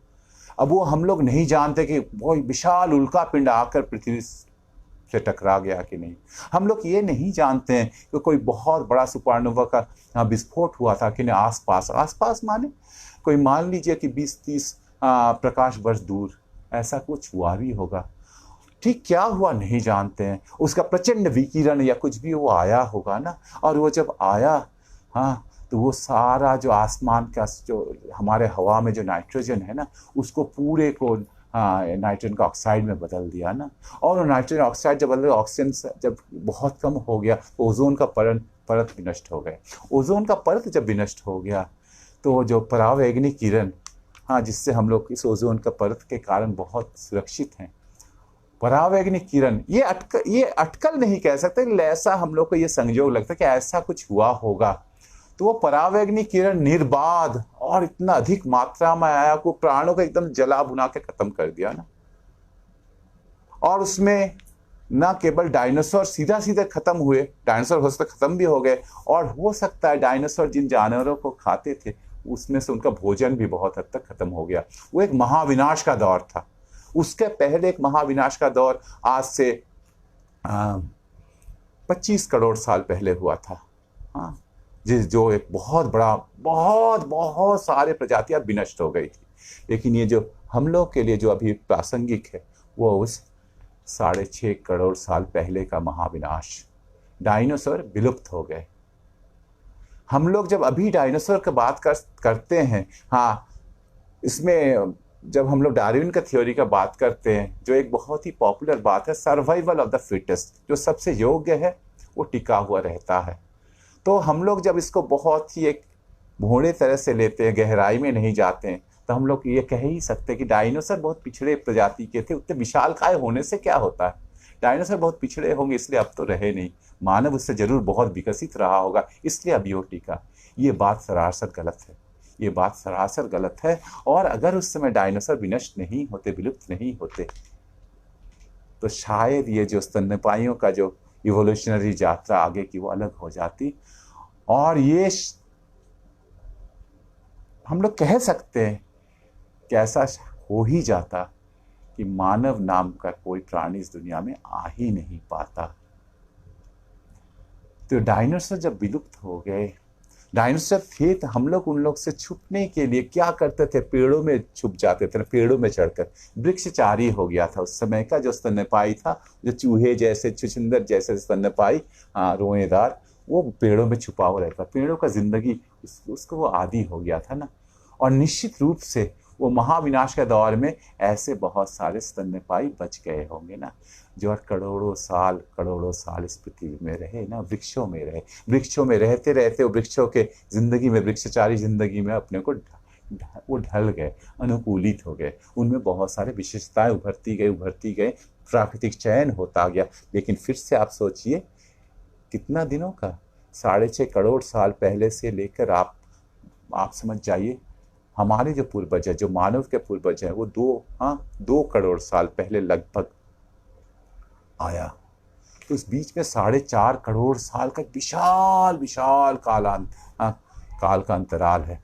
अब वो हम लोग नहीं जानते कि वो विशाल उल्का पिंड आकर पृथ्वी से टकरा गया कि नहीं। हम लोग ये नहीं जानते हैं कि कोई बहुत बड़ा सुपरनोवा का विस्फोट हुआ था कि नहीं आसपास माने कोई मान लीजिए कि 20-30 प्रकाश वर्ष दूर ऐसा कुछ हुआ भी होगा। ठीक क्या हुआ नहीं जानते हैं। उसका प्रचंड विकिरण या कुछ भी वो आया होगा ना, और वो जब आया, हाँ, तो वो सारा जो आसमान का जो हमारे हवा में जो नाइट्रोजन है ना, उसको पूरे को नाइट्रोजन का ऑक्साइड में बदल दिया ना। और नाइट्रोजन ऑक्साइड जब बदल, ऑक्सीजन जब बहुत कम हो गया तो ओजोन का परत भी नष्ट हो गए। ओजोन का परत जब भी नष्ट हो गया तो जो परावैंगनी किरण, हाँ, जिससे हम लोग इस ओजोन का परत के कारण बहुत सुरक्षित हैं, परावैंगनी किरण, ये अटकल नहीं कह सकते, ऐसा हम लोग को ये संयोग लगता है कि ऐसा कुछ हुआ होगा। तो वो परावैंगनी किरण निर्बाध और इतना अधिक मात्रा में आया को प्राणों को एकदम जला भुना के खत्म कर दिया ना। और उसमें ना केवल डायनासोर सीधा सीधा खत्म हुए, डायनासोर हो सकता खत्म भी हो गए, और हो सकता है डायनासोर जिन जानवरों को खाते थे उसमें से उनका भोजन भी बहुत हद तक खत्म हो गया। वो एक महाविनाश का दौर था। उसके पहले एक महाविनाश का दौर आज से 25 करोड़ साल पहले हुआ था, हाँ, जो एक बहुत बड़ा, बहुत सारे प्रजातियां विनष्ट हो गई थी। लेकिन ये जो हम लोग के लिए जो अभी प्रासंगिक है वो उस 6.5 करोड़ साल पहले का महाविनाश, डायनासोर विलुप्त हो गए। हम लोग जब अभी डायनासोर की बात करते हैं, हाँ, इसमें जब हम लोग डार्विन का थ्योरी का बात करते हैं, जो एक बहुत ही पॉपुलर बात है, सर्वाइवल ऑफ द फिटेस्ट, जो सबसे योग्य है वो टिका हुआ रहता है। तो हम लोग जब इसको बहुत ही एक भोले तरह से लेते हैं, गहराई में नहीं जाते हैं, तो हम लोग ये कह ही सकते हैं कि डायनासोर बहुत पिछड़े प्रजाति के थे। उतने विशालकाय होने से क्या होता है, डायनासोर बहुत पिछड़े होंगे इसलिए अब तो रहे नहीं, मानव उससे जरूर बहुत विकसित रहा होगा इसलिए अब ये टिका। ये बात सरासर गलत है, ये बात सरासर गलत है। और अगर उस समय डायनासोर विनष्ट नहीं होते, विलुप्त नहीं होते, तो शायद ये जो स्तनपाइयों का जो इवोल्यूशनरी यात्रा आगे की वो अलग हो जाती। और ये हम लोग कह सकते हैं कि ऐसा हो ही जाता कि मानव नाम का कोई प्राणी इस दुनिया में आ ही नहीं पाता। तो डायनासोर जब विलुप्त हो गए, डायनासोर थे तो हम लोग उन लोग से छुपने के लिए क्या करते थे, पेड़ों में छुप जाते थे, पेड़ों में चढ़कर। वृक्षचारी हो गया था उस समय का जो स्तन्यपायी था, जो चूहे जैसे, छुछुंदर जैसे स्तन्यपायी, रोएदार, वो पेड़ों में छुपा हुआ रहता। पेड़ों का जिंदगी उसको वो आदी हो गया था ना। और निश्चित रूप से वो महाविनाश के दौर में ऐसे बहुत सारे स्तन्यपायी बच गए होंगे ना, जो करोड़ों साल इस पृथ्वी में रहे ना, वृक्षों में रहे। वृक्षों में रहते रहते वो वृक्षों के जिंदगी में, वृक्षचारी जिंदगी में अपने को वो ढल गए, अनुकूलित हो गए। उनमें बहुत सारे विशेषताएं उभरती गई, प्राकृतिक चयन होता गया। लेकिन फिर से आप सोचिए, कितना दिनों का, 6.5 करोड़ साल पहले से लेकर आप समझ जाइए, हमारे जो पूर्वज है, जो मानव के पूर्वज है, वो 2 करोड़ साल पहले लगभग आया। तो उस बीच में 4.5 करोड़ साल का विशाल काल का अंतराल है।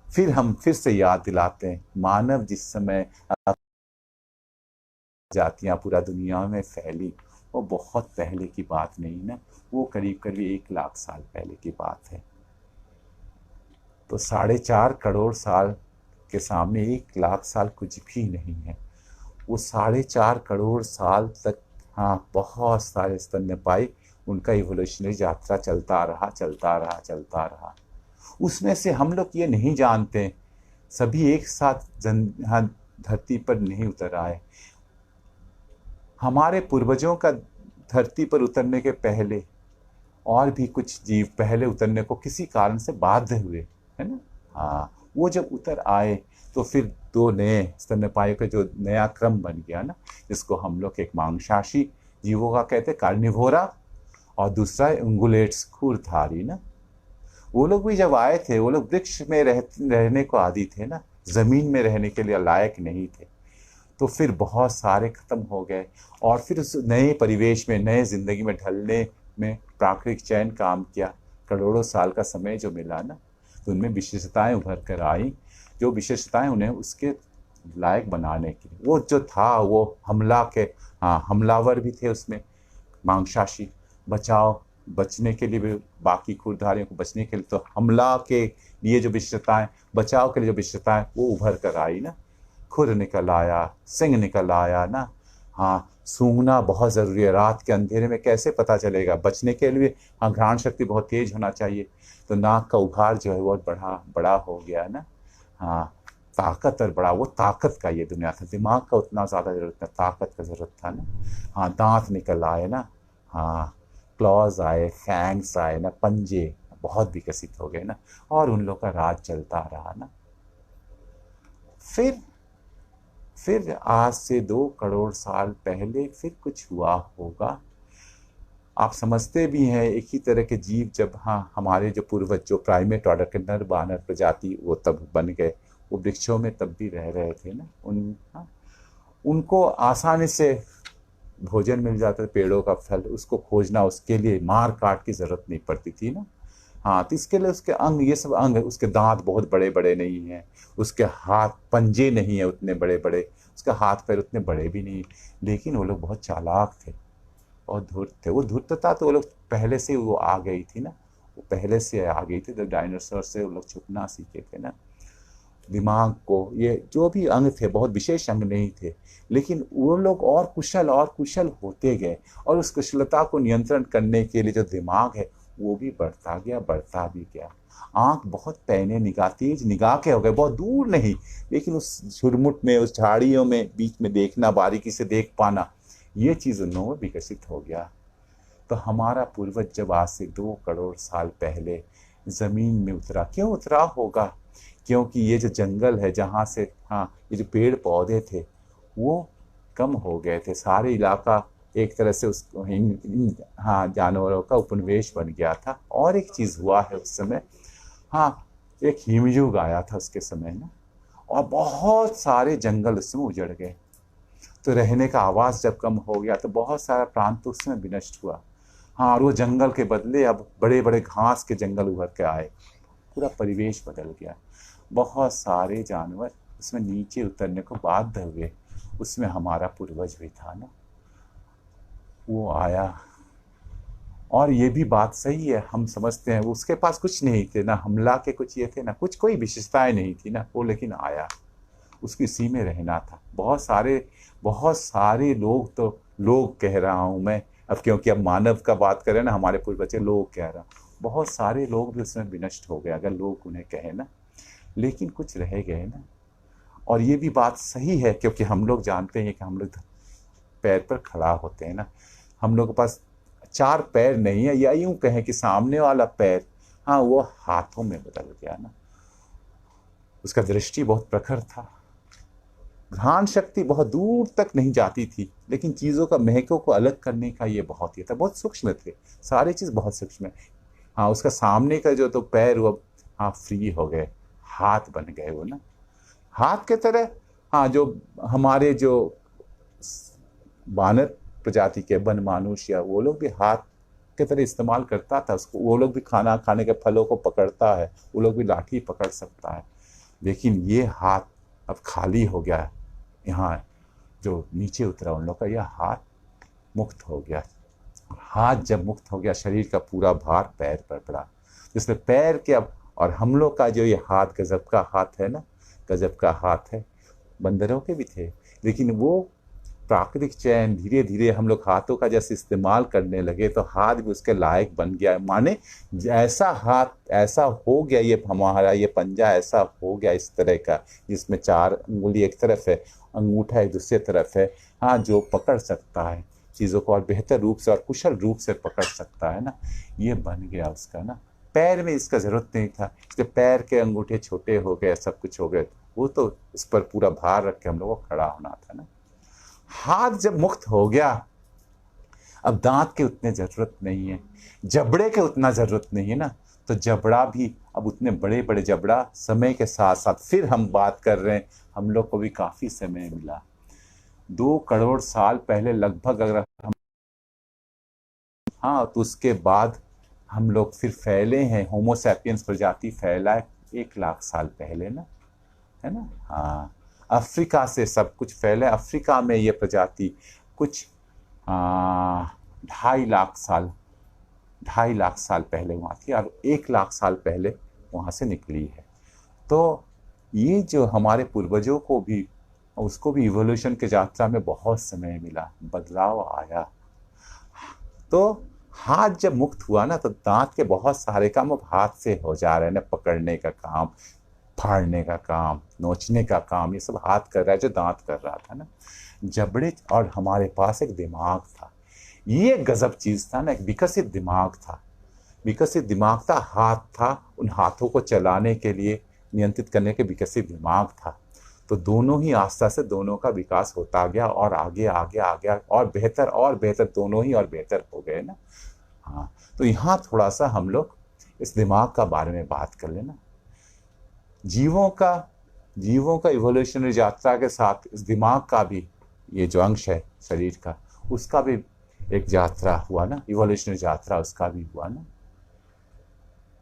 फिर हम फिर से याद दिलाते हैं, मानव जिस समय जातियां पूरा दुनिया में फैली, वो बहुत पहले की बात नहीं ना, वो करीब 1 लाख साल पहले की बात है। तो 4.5 करोड़ साल के सामने 1 लाख साल कुछ भी नहीं है। वो 4.5 करोड़ साल तक बहुत सारे स्तन्यपायी, उनका इवोल्यूशनरी यात्रा चलता रहा। उसमें से हम लोग ये नहीं जानते, सभी एक साथ धरती पर नहीं उतर आए। हमारे पूर्वजों का धरती पर उतरने के पहले और भी कुछ जीव पहले उतरने को किसी कारण से बाध्य हुए, है ना। वो जब उतर आए तो फिर 2 नए स्तन्यपायी का जो नया क्रम बन गया ना, जिसको हम लोग एक मांसाशी जीवों का कहते हैं, कार्निवोरा, और दूसरा उंगुलेट्स, खूरधारी ना। वो लोग भी जब आए थे, वो लोग वृक्ष में रहने को आदी थे ना, जमीन में रहने के लिए लायक नहीं थे। तो फिर बहुत सारे खत्म हो गए, और फिर उस नए परिवेश में, नए जिंदगी में ढलने में प्राकृतिक चयन काम किया। करोड़ों साल का समय जो मिला ना, तो उनमें विशेषताएं उभर कर आई, जो विशेषताएं उन्हें उसके लायक बनाने के लिए, वो जो था वो हमलावर भी थे उसमें, मांसाशी, बचने के लिए भी, बाकी खूरधारियों को बचने के लिए, तो हमला के लिए जो विशेषताएं, बचाव के लिए जो विशेषताएं, वो उभर कर आई ना। खुर निकल आया, सिंह निकल आया ना। सूंघना बहुत ज़रूरी है, रात के अंधेरे में कैसे पता चलेगा, बचने के लिए घ्राण शक्ति बहुत तेज होना चाहिए। तो नाक का उभार जो है वो बड़ा हो गया ना। ताकत और बड़ा, वो ताकत का ये दुनिया था, दिमाग का उतना ज़्यादा जरूरत था, ताकत का ज़रूरत था ना। दांत निकल आए ना, क्लॉज आए, फैंग्स आए ना, पंजे बहुत विकसित हो गए ना, और उन लोग का राज चलता रहा ना। फिर आज से 2 करोड़ साल पहले फिर कुछ हुआ होगा। आप समझते भी हैं, एक ही तरह के जीव जब हमारे जो पूर्वज, जो प्राइमेट ऑर्डर के नर बानर प्रजाति, वो तब बन गए, वो वृक्षों में तब भी रह रहे थे ना। उनको आसानी से भोजन मिल जाता था, पेड़ों का फल, उसको खोजना, उसके लिए मार काट की जरूरत नहीं पड़ती थी ना। तो इसके लिए उसके अंग, ये सब अंग, उसके दांत बहुत बड़े बड़े नहीं हैं, उसके हाथ पंजे नहीं है उतने बड़े बड़े, उसके हाथ पैर उतने बड़े भी नहीं। लेकिन वो लोग बहुत चालाक थे और धूर्त थे। वो धूर्तता तो वो लोग पहले से वो आ गई थी ना, वो पहले से आ गई थी, तो डायनासोर से वो लोग छुपना सीखे थे ना। दिमाग को, ये जो भी अंग थे, बहुत विशेष अंग नहीं थे, लेकिन वो लोग और कुशल होते गए, और उस कुशलता को नियंत्रण करने के लिए जो दिमाग है वो भी बढ़ता गया। आंख बहुत पैने, निगाह तेज निगाह के हो गए, बहुत दूर नहीं, लेकिन उस झुरमुट में, उस झाड़ियों में बीच में देखना, बारीकी से देख पाना, ये चीज उन्होंने विकसित हो गया। तो हमारा पूर्वज जब आज से 2 करोड़ साल पहले जमीन में उतरा, क्यों उतरा होगा? क्योंकि ये जो जंगल है, जहाँ से ये जो पेड़ पौधे थे वो कम हो गए थे, सारे इलाका एक तरह से उस जानवरों का उपनिवेश बन गया था। और एक चीज हुआ है उस समय, एक हिमयुग आया था उसके समय ना, और बहुत सारे जंगल उस समय उजड़ गए। तो रहने का आवास जब कम हो गया तो बहुत सारा प्रांत उस समय विनष्ट हुआ। और वो जंगल के बदले अब बड़े बड़े घास के जंगल उभर के आए, पूरा परिवेश बदल गया। बहुत सारे जानवर उसमें नीचे उतरने को बाध्य हुए। उसमें हमारा पूर्वज भी था ना, वो आया। और ये भी बात सही है, हम समझते हैं उसके पास कुछ नहीं थे ना, हमला के कुछ ये थे ना, कुछ कोई विशेषताएं नहीं थी ना वो, लेकिन आया। उसकी इसी में रहना था। बहुत सारे लोग, तो लोग कह रहा हूं मैं अब, क्योंकि अब मानव का बात करें ना, हमारे पूर्वज लोग कह रहा हूं, बहुत सारे लोग भी उसमें विनष्ट हो गए अगर लोग उन्हें कहे ना, लेकिन कुछ रह गए ना। और ये भी बात सही है, क्योंकि हम लोग जानते हैं कि हम लोग पैर पर खड़ा होते हैं ना, हम लोग के पास चार पैर नहीं है, या यूं कहें कि सामने वाला पैर, हाँ, वो हाथों में बदल गया ना। उसका दृष्टि बहुत प्रखर था, घ्राण शक्ति बहुत दूर तक नहीं जाती थी, लेकिन चीजों का महकों को अलग करने का ये बहुत ही था, बहुत सूक्ष्म थे, सारी चीज बहुत सूक्ष्म है। हाँ, उसका सामने का जो तो पैर वो, हाँ, फ्री हो गए, हाथ बन गए वो ना, हाथ के तरह। हाँ, जो हमारे जो बानर प्रजाति के वन मानुष या वो लोग भी हाथ के तरह इस्तेमाल करता था उसको, वो लोग भी खाना खाने के फलों को पकड़ता है, वो लोग भी लाठी पकड़ सकता है, लेकिन ये हाथ अब खाली हो गया। यहाँ जो नीचे उतरा उन लोग का यह हाथ मुक्त हो गया। हाथ जब मुक्त हो गया, शरीर का पूरा भार पैर पर पड़ा, जिसमें पैर के अब, और हम लोग का जो ये हाथ गजब का हाथ है ना, गजब का हाथ है। बंदरों के भी थे, लेकिन वो प्राकृतिक चयन, धीरे धीरे हम लोग हाथों का जैसे इस्तेमाल करने लगे तो हाथ भी उसके लायक बन गया, माने ऐसा हाथ ऐसा हो गया, ये हमारा ये पंजा ऐसा हो गया इस तरह का, जिसमें चार उंगली एक तरफ है, अंगूठा एक दूसरे तरफ है, हाँ, जो पकड़ सकता है चीज़ों को और बेहतर रूप से और कुशल रूप से पकड़ सकता है ना, ये बन गया उसका ना। पैर में इसका जरूरत नहीं था, इसके पैर के अंगूठे छोटे हो गए, सब कुछ हो गए, वो तो इस पर पूरा भार रख के हम लोग को खड़ा होना था ना। हाथ जब मुक्त हो गया, अब दांत के उतने जरूरत नहीं है, जबड़े के उतना जरूरत नहीं है ना, तो जबड़ा भी अब उतने बड़े बड़े जबड़ा समय के साथ साथ, फिर हम बात कर रहे हैं, हम लोग को भी काफी समय मिला। 2 करोड़ साल पहले लगभग अगर हम, हाँ, तो उसके बाद हम लोग फिर फैले हैं, होमोसैपियंस प्रजाति फैला है 1 लाख साल पहले ना, है ना। हाँ, अफ्रीका से सब कुछ फैला है। अफ्रीका में ये प्रजाति कुछ 2.5 लाख साल 2.5 लाख साल पहले वहाँ थी, और 1 लाख साल पहले वहाँ से निकली है। तो ये जो हमारे पूर्वजों को भी, उसको भी इवोल्यूशन के यात्रा में बहुत समय मिला, बदलाव आया। तो हाथ जब मुक्त हुआ ना, तो दांत के बहुत सारे काम अब हाथ से हो जा रहे हैं ना, पकड़ने का काम, फाड़ने का काम, नोचने का काम, ये सब हाथ कर रहा है जो दांत कर रहा था ना। जबड़े, और हमारे पास एक दिमाग था, ये गजब चीज था ना, एक विकसित दिमाग था, विकसित दिमाग था, हाथ था, उन हाथों को चलाने के लिए, नियंत्रित करने के विकसित दिमाग था। तो दोनों ही आस्था से दोनों का विकास होता गया, और आगे आगे आगे और बेहतर दोनों ही और बेहतर हो गए ना। हाँ, तो यहाँ थोड़ा सा हम लोग इस दिमाग का बारे में बात कर लेना। जीवों का इवोल्यूशनरी यात्रा के साथ इस दिमाग का भी, ये जो अंश है शरीर का, उसका भी एक यात्रा हुआ ना, इवोल्यूशनरी यात्रा उसका भी हुआ ना,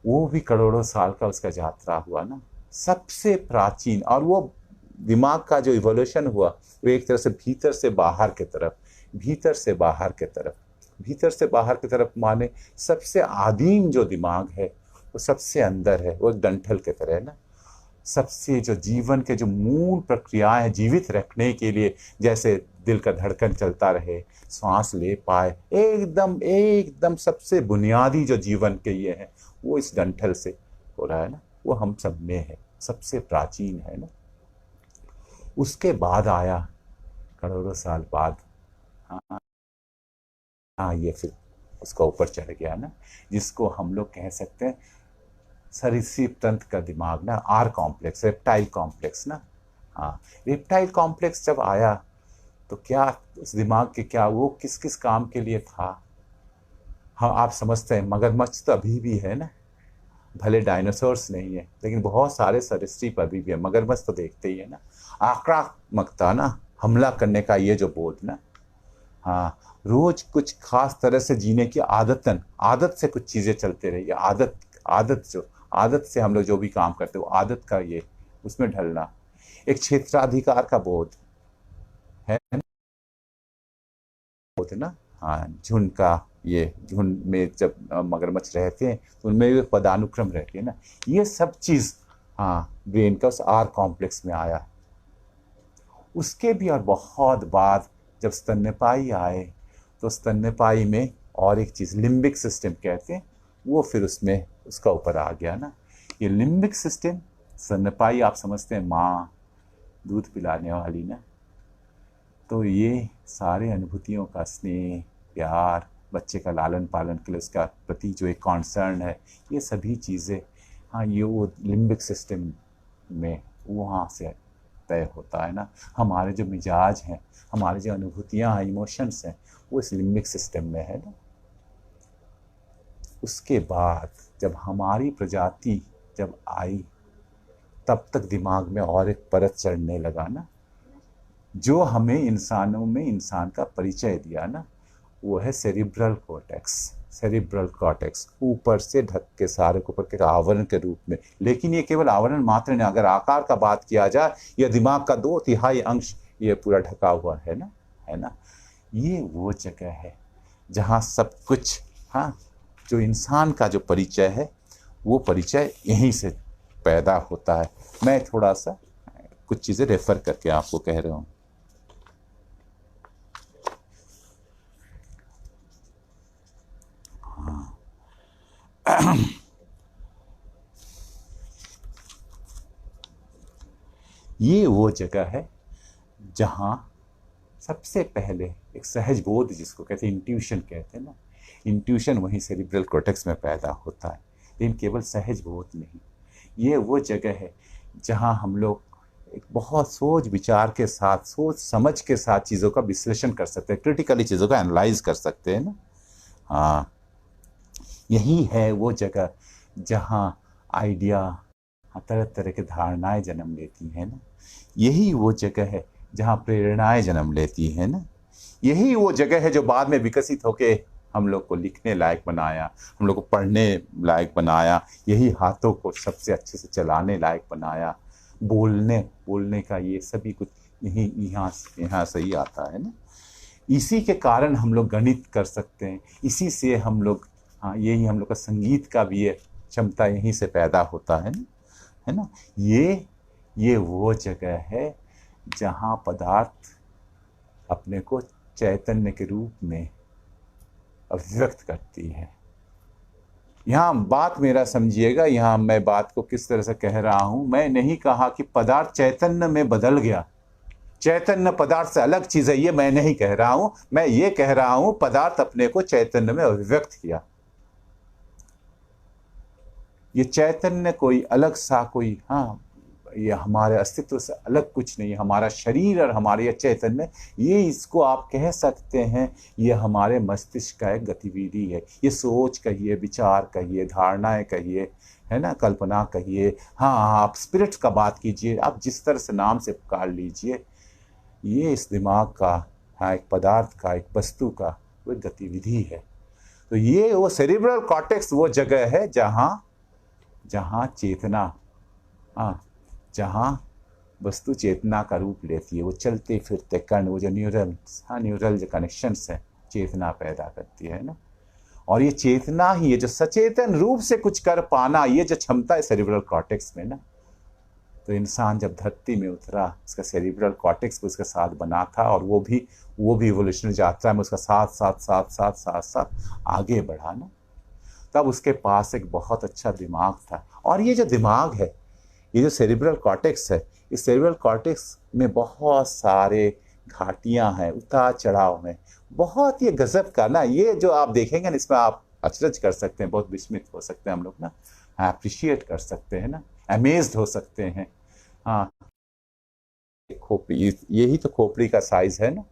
वो भी करोड़ों साल का उसका यात्रा हुआ ना, सबसे प्राचीन। और वो दिमाग का जो इवोल्यूशन हुआ, वो एक तरह से भीतर से बाहर की तरफ, भीतर से बाहर की तरफ, भीतर से बाहर की तरफ, माने सबसे आदिम जो दिमाग है वो सबसे अंदर है, वो डंठल की तरह है ना। सबसे जो जीवन के जो मूल प्रक्रियाएं हैं जीवित रखने के लिए, जैसे दिल का धड़कन चलता रहे, सांस ले पाए, एकदम एकदम सबसे बुनियादी जो जीवन के ये है, वो इस डंठल से हो रहा है ना, वो हम सब में है, सबसे प्राचीन है ना। उसके बाद आया करोड़ों साल बाद, हाँ, हाँ, ये फिर उसका ऊपर चढ़ गया ना, जिसको हम लोग कह सकते हैं सरीसृप तंत्र का दिमाग ना, आर कॉम्प्लेक्स, रेप्टाइल कॉम्प्लेक्स ना। हाँ, रेप्टाइल कॉम्प्लेक्स जब आया तो क्या उस दिमाग के, क्या वो किस किस काम के लिए था। हाँ, आप समझते हैं मगरमच्छ तो अभी भी है ना, भले डायनासोर्स नहीं है, लेकिन बहुत सारे सरीसृप अभी भी है। मगरमच्छ तो देखते ही है ना, आक्रामकता ना, हमला करने का ये जो बोध ना। हाँ, रोज कुछ खास तरह से जीने की आदत से कुछ चीजें चलते रही, आदत, जो आदत से हम लोग जो भी काम करते हैं, वो आदत का ये उसमें ढलना, एक क्षेत्राधिकार का बोध है ना। हाँ, झुंड का, ये झुंड में जब मगरमच्छ रहते हैं तो उनमें भी पदानुक्रम रहती है ना, ये सब चीज हाँ ब्रेन का उस आर कॉम्प्लेक्स में आया। उसके भी और बहुत बाद जब स्तन्यपायी आए तो स्तन्यपायी में और एक चीज लिम्बिक सिस्टम कहते हैं, वो फिर उसमें उसका ऊपर आ गया ना। ये लिम्बिक सिस्टम, स्तन्यपायी आप समझते हैं माँ दूध पिलाने वाली ना, तो ये सारे अनुभूतियों का स्नेह प्यार, बच्चे का लालन पालन के लिए उसका प्रति जो एक कॉन्सर्न है, ये सभी चीज़ें हाँ ये वो लिम्बिक सिस्टम में वहाँ से तय होता है ना। हमारे जो मिजाज हैं, हमारे जो अनुभूतियाँ हैं, इमोशंस हैं, वो इस लिम्बिक सिस्टम में है ना। उसके बाद जब हमारी प्रजाति जब आई तब तक दिमाग में और एक परत चढ़ने लगा ना, जो हमें इंसानों में इंसान का परिचय दिया ना, वो है सेरिब्रल कॉर्टेक्स। सेरिब्रल कॉर्टेक्स ऊपर से ढक के सारे को ऊपर के आवरण के रूप में, लेकिन ये केवल आवरण मात्र नहीं, अगर आकार का बात किया जाए यह दिमाग का 2/3 अंश ये पूरा ढका हुआ है ना, है ना। ये वो जगह है जहाँ सब कुछ हाँ जो इंसान का जो परिचय है वो परिचय यहीं से पैदा होता है। मैं थोड़ा सा कुछ चीज़ें रेफर करके आपको कह रहा हूँ। ये वो जगह है जहाँ सबसे पहले एक सहज बोध, जिसको कहते हैं इंट्यूशन कहते हैं ना, इंट्यूशन वहीं सेरिब्रल कॉर्टेक्स में पैदा होता है। लेकिन केवल सहज बोध नहीं, ये वो जगह है जहाँ हम लोग एक बहुत सोच विचार के साथ, सोच समझ के साथ चीज़ों का विश्लेषण कर सकते हैं, क्रिटिकली चीज़ों का एनालाइज कर सकते हैं ना। हाँ, यही है वो जगह जहाँ आइडिया, तरह तरह की धारणाएं जन्म लेती हैं ना। यही वो जगह है जहाँ प्रेरणाएं जन्म लेती हैं ना। यही वो जगह है जो बाद में विकसित होके हम लोग को लिखने लायक बनाया, हम लोग को पढ़ने लायक बनाया, यही हाथों को सबसे अच्छे से चलाने लायक बनाया, बोलने का ये सभी कुछ यही यहाँ से ही आता है ना। इसी के कारण हम लोग गणित कर सकते हैं, इसी से हम लोग हाँ यही हम लोग का संगीत का भी ये क्षमता यहीं से पैदा होता है ना, है ना। ये वो जगह है जहाँ पदार्थ अपने को चैतन्य के रूप में अभिव्यक्त करती है। यहाँ बात मेरा समझिएगा, यहाँ मैं बात को किस तरह से कह रहा हूँ। मैं नहीं कहा कि पदार्थ चैतन्य में बदल गया, चैतन्य पदार्थ से अलग चीज है, ये मैं नहीं कह रहा हूँ। मैं ये कह रहा हूँ पदार्थ अपने को चैतन्य में अभिव्यक्त किया। ये चैतन्य कोई अलग सा कोई हाँ ये हमारे अस्तित्व से अलग कुछ नहीं, हमारा शरीर और हमारे ये चैतन्य, ये इसको आप कह सकते हैं ये हमारे मस्तिष्क का एक गतिविधि है। ये सोच कहिए, विचार कहिए, धारणाएं कहिए, है ना, कल्पना कहिए, हाँ आप स्पिरिट का बात कीजिए, आप जिस तरह से नाम से पुकार लीजिए, ये इस दिमाग का हाँ एक पदार्थ का, एक वस्तु का वो गतिविधि है। तो ये वो सेरिब्रल कॉर्टेक्स वो जगह है जहाँ चेतना जहाँ वस्तु चेतना का रूप लेती है, वो चलते फिरते कण, वो जो न्यूरल जो कनेक्शंस हैं चेतना पैदा करती है ना। और ये चेतना ही है जो सचेतन रूप से कुछ कर पाना, ये जो क्षमता है सेरिब्रल कॉर्टेक्स में ना। तो इंसान जब धरती में उतरा, उसका सेरिब्रल कॉर्टेक्स उसके साथ बना था, और वो भी इवोल्यूशनरी यात्रा में उसका साथ आगे बढ़ा ना। तब उसके पास एक बहुत अच्छा दिमाग था। और ये जो दिमाग है, ये जो सेरिब्रल कॉर्टेक्स है, इस सेरिब्रल कॉर्टेक्स में बहुत सारे घाटियां हैं, उतार चढ़ाव हैं, बहुत ये गजब का ना। ये जो आप देखेंगे ना, इसमें आप अचरज कर सकते हैं, बहुत विस्मित हो सकते हैं हम लोग ना, अप्रिशिएट कर सकते हैं ना, अमेज्ड हो सकते हैं। हाँ, खोपड़ी, यही तो खोपड़ी का साइज है ना।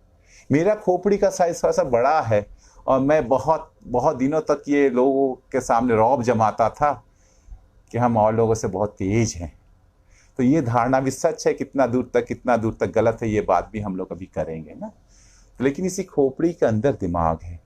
मेरा खोपड़ी का साइज थोड़ा सा बड़ा है, और मैं बहुत बहुत दिनों तक ये लोगों के सामने रौब जमाता था कि हम और लोगों से बहुत तेज हैं। तो ये धारणा भी सच है, कितना दूर तक गलत है, ये बात भी हम लोग अभी करेंगे ना। लेकिन इसी खोपड़ी के अंदर दिमाग है,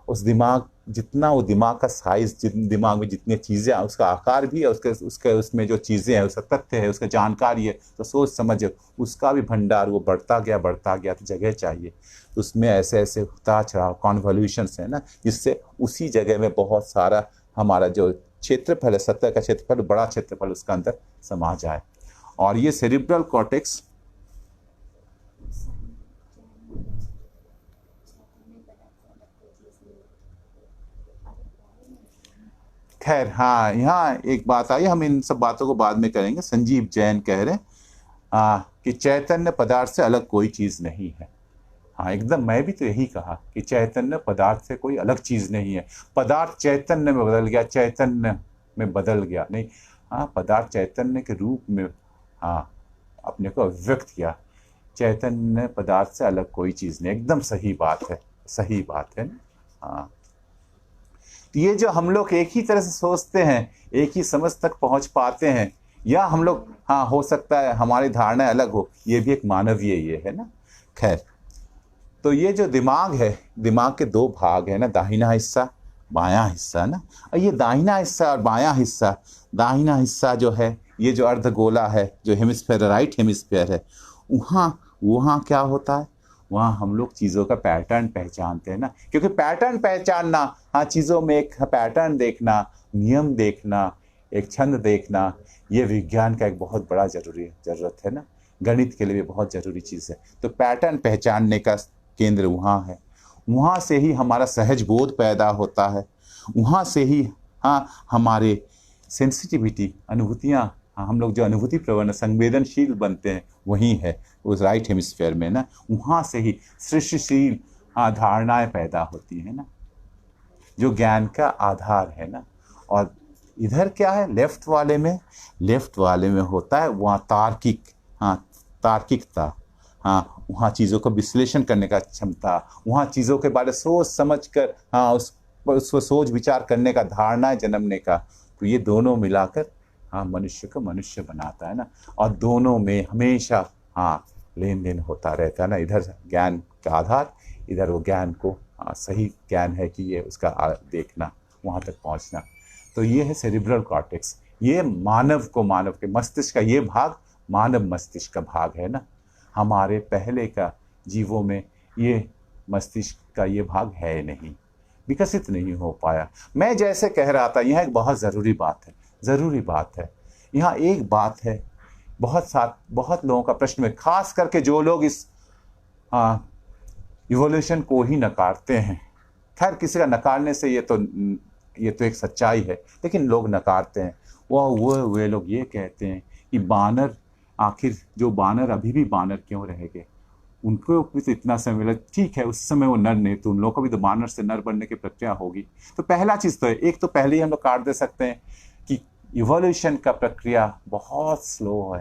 उस दिमाग जितना वो दिमाग का साइज, दिमाग में जितनी चीजें, उसका आकार भी है, उसके उसके उसमें जो चीजें हैं, उसका तथ्य है, उसका जानकारी है, तो सोच समझ उसका भी भंडार वो बढ़ता गया, तो जगह चाहिए। तो उसमें ऐसे ऐसे उतार चढ़ाव, कॉन्वोल्यूशंस है ना, जिससे उसी जगह में बहुत सारा हमारा जो क्षेत्रफल है, सतह का क्षेत्रफल, बड़ा क्षेत्रफल उसका अंदर समा जाए। और ये सेरिब्रल कॉर्टेक्स खैर, हाँ, यहाँ एक बात आई, हम इन सब बातों को बाद में करेंगे। संजीव जैन कह रहे कि चैतन्य पदार्थ से अलग कोई चीज नहीं है। हाँ, एकदम, मैं भी तो यही कहा कि चैतन्य पदार्थ से कोई अलग चीज नहीं है। पदार्थ चैतन्य में बदल गया, चैतन्य में बदल गया नहीं। हाँ, पदार्थ चैतन्य के रूप में, हाँ, अपने को अभिव्यक्त किया। चैतन्य पदार्थ से अलग कोई चीज नहीं, एकदम सही बात है, सही बात है ना। हाँ, तो ये जो हम लोग एक ही तरह से सोचते हैं, एक ही समझ तक पहुंच पाते हैं, या हम लोग, हाँ, हो सकता है हमारी धारणाएं अलग हो, ये भी एक मानवीय ये है ना। खैर, तो ये जो दिमाग है, दिमाग के दो भाग है ना, दाहिना हिस्सा, बायां हिस्सा ना। और ये दाहिना हिस्सा और बायां हिस्सा, दाहिना हिस्सा जो है, ये जो अर्धगोला है, जो हेमिस्फेयर, राइट हेमिस्फेयर है, वहाँ वहाँ क्या होता है, वहाँ हम लोग चीज़ों का पैटर्न पहचानते हैं ना। क्योंकि पैटर्न पहचानना, हाँ, चीज़ों में एक पैटर्न देखना, नियम देखना, एक छंद देखना, ये विज्ञान का एक बहुत बड़ा ज़रूरत है ना। गणित के लिए भी बहुत ज़रूरी चीज़ है। तो पैटर्न पहचानने का केंद्र वहाँ है। वहाँ से ही हमारा सहज बोध पैदा होता है। वहाँ से ही, हाँ, हमारे सेंसिटिविटी, अनुभूतियाँ, हाँ, हम लोग जो अनुभूति प्रवण, संवेदनशील बनते हैं, वही है उस राइट हेमिस्फेयर में ना। वहाँ से ही सृष्टिशील, हाँ, धारणाएं पैदा होती हैं ना, जो ज्ञान का आधार है ना। और इधर क्या है, लेफ्ट वाले में होता है वहाँ तार्किक, हाँ, तार्किकता, हाँ, वहाँ चीज़ों को विश्लेषण करने का क्षमता, वहाँ चीज़ों के बारे में सोच समझ कर, हाँ, उसको सोच विचार करने का, धारणाएं जन्मने का। तो ये दोनों मिलाकर, हाँ, मनुष्य को मनुष्य बनाता है ना। और दोनों में हमेशा, हाँ, लेन देन होता रहता है ना। इधर ज्ञान का आधार, इधर वो ज्ञान को, हाँ, सही ज्ञान है कि ये उसका देखना, वहाँ तक पहुँचना। तो ये है सेरिब्रल कॉर्टेक्स। ये मानव के मस्तिष्क का ये भाग, मानव मस्तिष्क का भाग है ना। हमारे पहले का जीवों में ये मस्तिष्क का ये भाग है नहीं, विकसित नहीं हो पाया। मैं जैसे कह रहा था, यह एक बहुत ज़रूरी बात है। यहाँ एक बात है, बहुत लोगों का प्रश्न है, खास करके जो लोग इस इवोल्यूशन को ही नकारते हैं। खैर, किसी का नकारने से ये तो एक सच्चाई है, लेकिन लोग नकारते हैं। वे लोग ये कहते हैं कि बानर, आखिर जो बानर अभी भी बानर क्यों रह गए, उनको भी तो इतना समय मिला। ठीक है, उस समय वो नर नहीं, तो उन लोगों को भी तो बानर से नर बनने की प्रक्रिया होगी। तो पहला चीज़ तो है, एक तो पहले ही हम लोग काट दे सकते हैं कि इवोल्यूशन का प्रक्रिया बहुत स्लो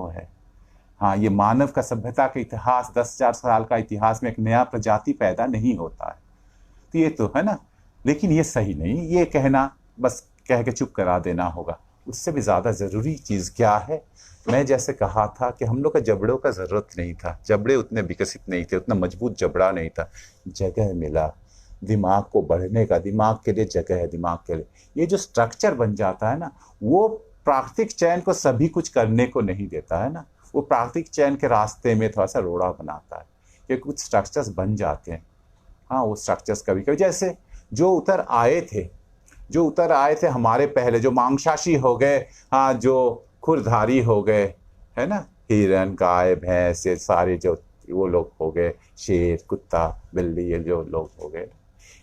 है। हाँ, ये मानव का सभ्यता का इतिहास, 10,000 साल का इतिहास में एक नया प्रजाति पैदा नहीं होता है। तो ये तो है ना, लेकिन ये सही नहीं, ये कहना बस कह के चुप करा देना होगा। उससे भी ज़्यादा ज़रूरी चीज़ क्या है, मैं जैसे कहा था कि हम लोग का जबड़ों का ज़रूरत नहीं था, जबड़े उतने विकसित नहीं थे, उतना मजबूत जबड़ा नहीं था। जगह मिला दिमाग को बढ़ने का, दिमाग के लिए जगह है, दिमाग के लिए ये जो स्ट्रक्चर बन जाता है ना, वो प्राकृतिक चयन को सभी कुछ करने को नहीं देता है ना। वो प्राकृतिक चयन के रास्ते में थोड़ा सा रोड़ा बनाता है कि कुछ स्ट्रक्चर्स बन जाते हैं। हाँ, वो स्ट्रक्चर्स कभी कभी, जैसे जो उतर आए थे हमारे पहले, जो मांसाशी हो गए, हाँ, जो खुरधारी हो गए, है ना, हिरन, गाय, भैंस, ये सारे जो वो लोग हो गए, शेर, कुत्ता, बिल्ली, ये जो लोग हो गए,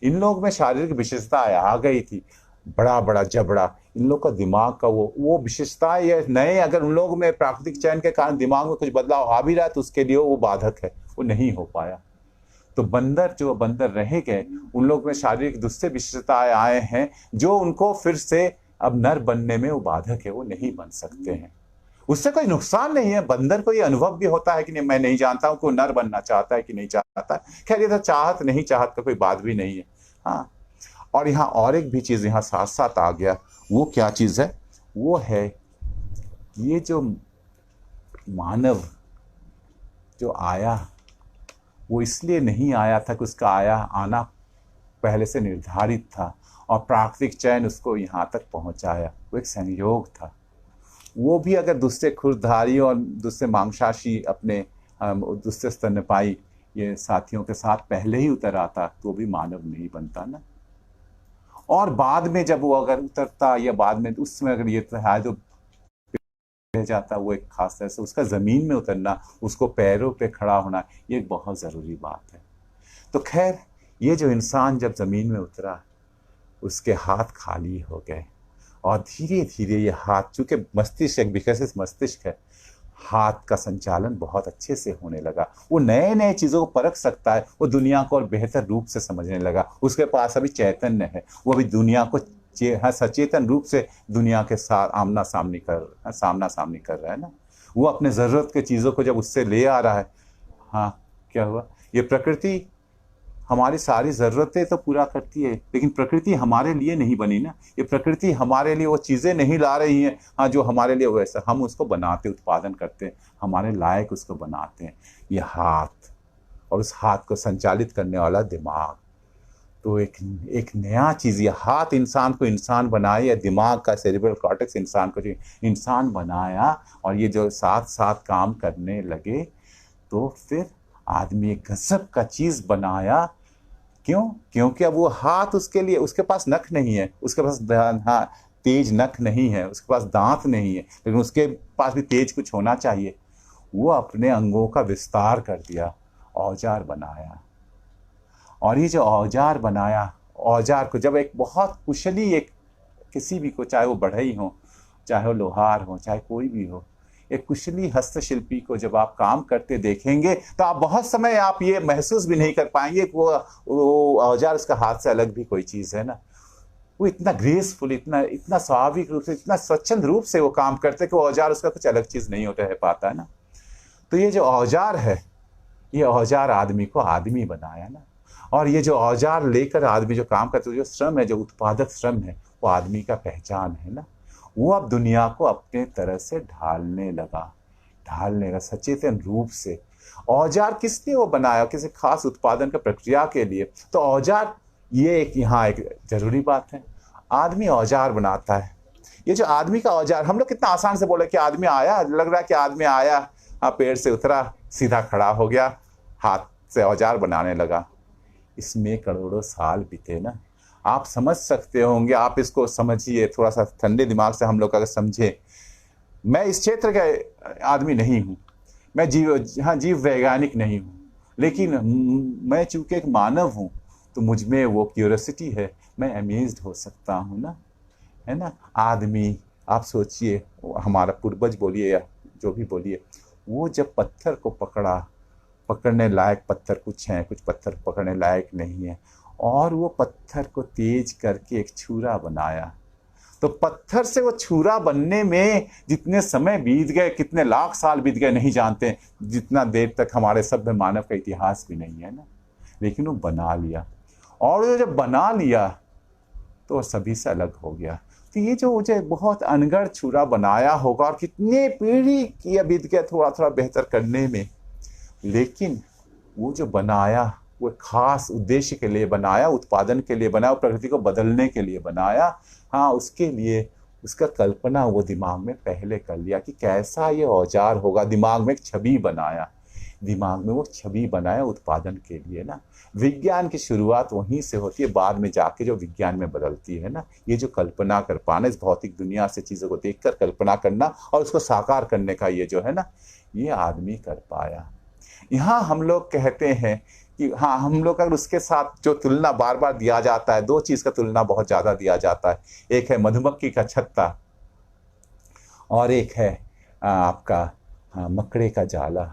इन लोग में शारीरिक विशेषताएं आ गई थी, बड़ा बड़ा जबड़ा, इन लोग का दिमाग का वो विशेषताएं, ये नए, अगर उन लोग में प्राकृतिक चयन के कारण दिमाग में कुछ बदलाव आ भी रहा है, तो उसके लिए वो बाधक है, वो नहीं हो पाया। तो बंदर रह गए, उन लोग में शारीरिक दूसरे विशेषताएं आए हैं, जो उनको फिर से अब नर बनने में वो बाधक है, वो नहीं बन सकते हैं। उससे कोई नुकसान नहीं है, बंदर को ये अनुभव भी होता है कि नहीं, मैं नहीं जानता हूं कि वो नर बनना चाहता है कि नहीं चाहता है। खैर, ये तो चाहत नहीं चाहत का कोई बात भी नहीं है। हाँ, और यहाँ और एक भी चीज यहाँ साथ साथ आ गया, वो क्या चीज है, वो है ये जो मानव जो आया, वो इसलिए नहीं आया था कि उसका आना पहले से निर्धारित था और प्राकृतिक चयन उसको यहाँ तक पहुँचाया। वो एक संयोग था। वो भी अगर दूसरे खुरधारी और दूसरे मांसाशी अपने दूसरे स्तनपाई ये साथियों के साथ पहले ही उतर आता तो भी मानव नहीं बनता ना। और बाद में जब वो अगर उतरता या बाद में उस समय अगर ये है तो रह जाता, वो एक खास तरह से उसका जमीन में उतरना, उसको पैरों पे खड़ा होना, ये एक बहुत जरूरी बात है। तो खैर ये जो इंसान जब जमीन में उतरा उसके हाथ खाली हो गए और धीरे धीरे ये हाथ, चूंकि मस्तिष्क एक विकसित मस्तिष्क है, हाथ का संचालन बहुत अच्छे से होने लगा। वो नए नए चीज़ों को परख सकता है, वो दुनिया को और बेहतर रूप से समझने लगा। उसके पास अभी चैतन्य है, वो अभी दुनिया को सचेतन रूप से दुनिया के साथ सामना सामनी कर रहा है ना। वो अपने ज़रूरत के चीज़ों को जब उससे ले आ रहा है, हाँ क्या हुआ, ये प्रकृति हमारी सारी ज़रूरतें तो पूरा करती है, लेकिन प्रकृति हमारे लिए नहीं बनी ना। ये प्रकृति हमारे लिए वो चीज़ें नहीं ला रही हैं, हाँ, जो हमारे लिए वैसा हम उसको बनाते, उत्पादन करते हैं, हमारे लायक उसको बनाते हैं। ये हाथ और उस हाथ को संचालित करने वाला दिमाग, तो एक नया चीज़, ये हाथ इंसान को इंसान बनाया, या दिमाग का सेरिब्रल कॉर्टेक्स इंसान को जो इंसान बनाया, और ये जो साथ साथ काम करने लगे तो फिर आदमी एक गजब का चीज़ बनाया। क्यों? क्योंकि अब वो हाथ उसके लिए, उसके पास नख नहीं है, उसके पास हाँ तेज नख नहीं है, उसके पास दांत नहीं है, लेकिन उसके पास भी तेज कुछ होना चाहिए। वो अपने अंगों का विस्तार कर दिया, औजार बनाया। और ये जो औजार बनाया, औजार को जब एक बहुत कुशली एक किसी भी को, चाहे वो बढ़ई हो, चाहे वो लोहार हो, चाहे कोई भी हो, एक कुशली हस्तशिल्पी को जब आप काम करते देखेंगे तो आप बहुत समय आप ये महसूस भी नहीं कर पाएंगे कि वो औजार उसका हाथ से अलग भी कोई चीज़ है ना। वो इतना ग्रेसफुल, इतना स्वाभाविक रूप से, इतना स्वच्छंद रूप से वो काम करते कि वो औजार उसका कुछ अलग चीज़ नहीं होता है पाता है ना। तो ये जो औजार है, ये औजार आदमी को आदमी बनाया ना। और ये जो औजार लेकर आदमी जो काम करते, जो श्रम है, जो उत्पादक श्रम है, वो आदमी का पहचान है ना। वो अब दुनिया को अपने तरह से ढालने लगा सचेतन रूप से। औजार किस लिए वो बनाया? किसी खास उत्पादन का प्रक्रिया के लिए। तो औजार, ये एक यहाँ एक जरूरी बात है, आदमी औजार बनाता है। ये जो आदमी का औजार, हम लोग कितना आसान से बोले कि आदमी आया, लग रहा है कि आदमी आया, पेड़ से उतरा, सीधा खड़ा हो गया, हाथ से औजार बनाने लगा। इसमें करोड़ों साल बीते ना। आप समझ सकते होंगे, आप इसको समझिए थोड़ा सा ठंडे दिमाग से, हम लोग अगर समझे। मैं इस क्षेत्र का आदमी नहीं हूँ, मैं जीव वैज्ञानिक नहीं हूँ, लेकिन मैं चूंकि एक मानव हूँ तो मुझ में वो क्यूरियोसिटी है, मैं अमेज्ड हो सकता हूँ ना, है ना। आदमी, आप सोचिए, हमारा पूर्वज बोलिए या जो भी बोलिए, वो जब पत्थर को पकड़ने लायक पत्थर कुछ हैं, कुछ पत्थर पकड़ने लायक नहीं है, और वो पत्थर को तेज करके एक छुरा बनाया। तो पत्थर से वो छुरा बनने में जितने समय बीत गए, कितने लाख साल बीत गए नहीं जानते, जितना देर तक हमारे सभ्य मानव का इतिहास भी नहीं है ना। लेकिन वो बना लिया, और वो जब बना लिया तो वो सभी से अलग हो गया। तो ये जो मुझे बहुत अनगढ़ छुरा बनाया होगा, और कितने पीढ़ी की बीत गया थोड़ा थोड़ा बेहतर करने में, लेकिन वो जो बनाया वो खास उद्देश्य के लिए बनाया, उत्पादन के लिए बनाया, प्रकृति को बदलने के लिए बनाया। हाँ, उसके लिए उसका कल्पना वो दिमाग में पहले कर लिया कि कैसा ये औजार होगा। दिमाग में एक छवि बनाया, दिमाग में वो छवि बनाया उत्पादन के लिए ना। विज्ञान की शुरुआत वहीं से होती है, बाद में जाके जो विज्ञान में बदलती है ना। ये जो कल्पना कर पाना, इस भौतिक दुनिया से चीज़ों को देखकर कल्पना करना और उसको साकार करने का ये जो है ना, ये आदमी कर पाया। यहाँ हम लोग कहते हैं कि हाँ, हम लोग अगर उसके साथ जो तुलना बार बार दिया जाता है, दो चीज़ का तुलना बहुत ज़्यादा दिया जाता है। एक है मधुमक्खी का छत्ता, और एक है आपका मकड़े का जाला।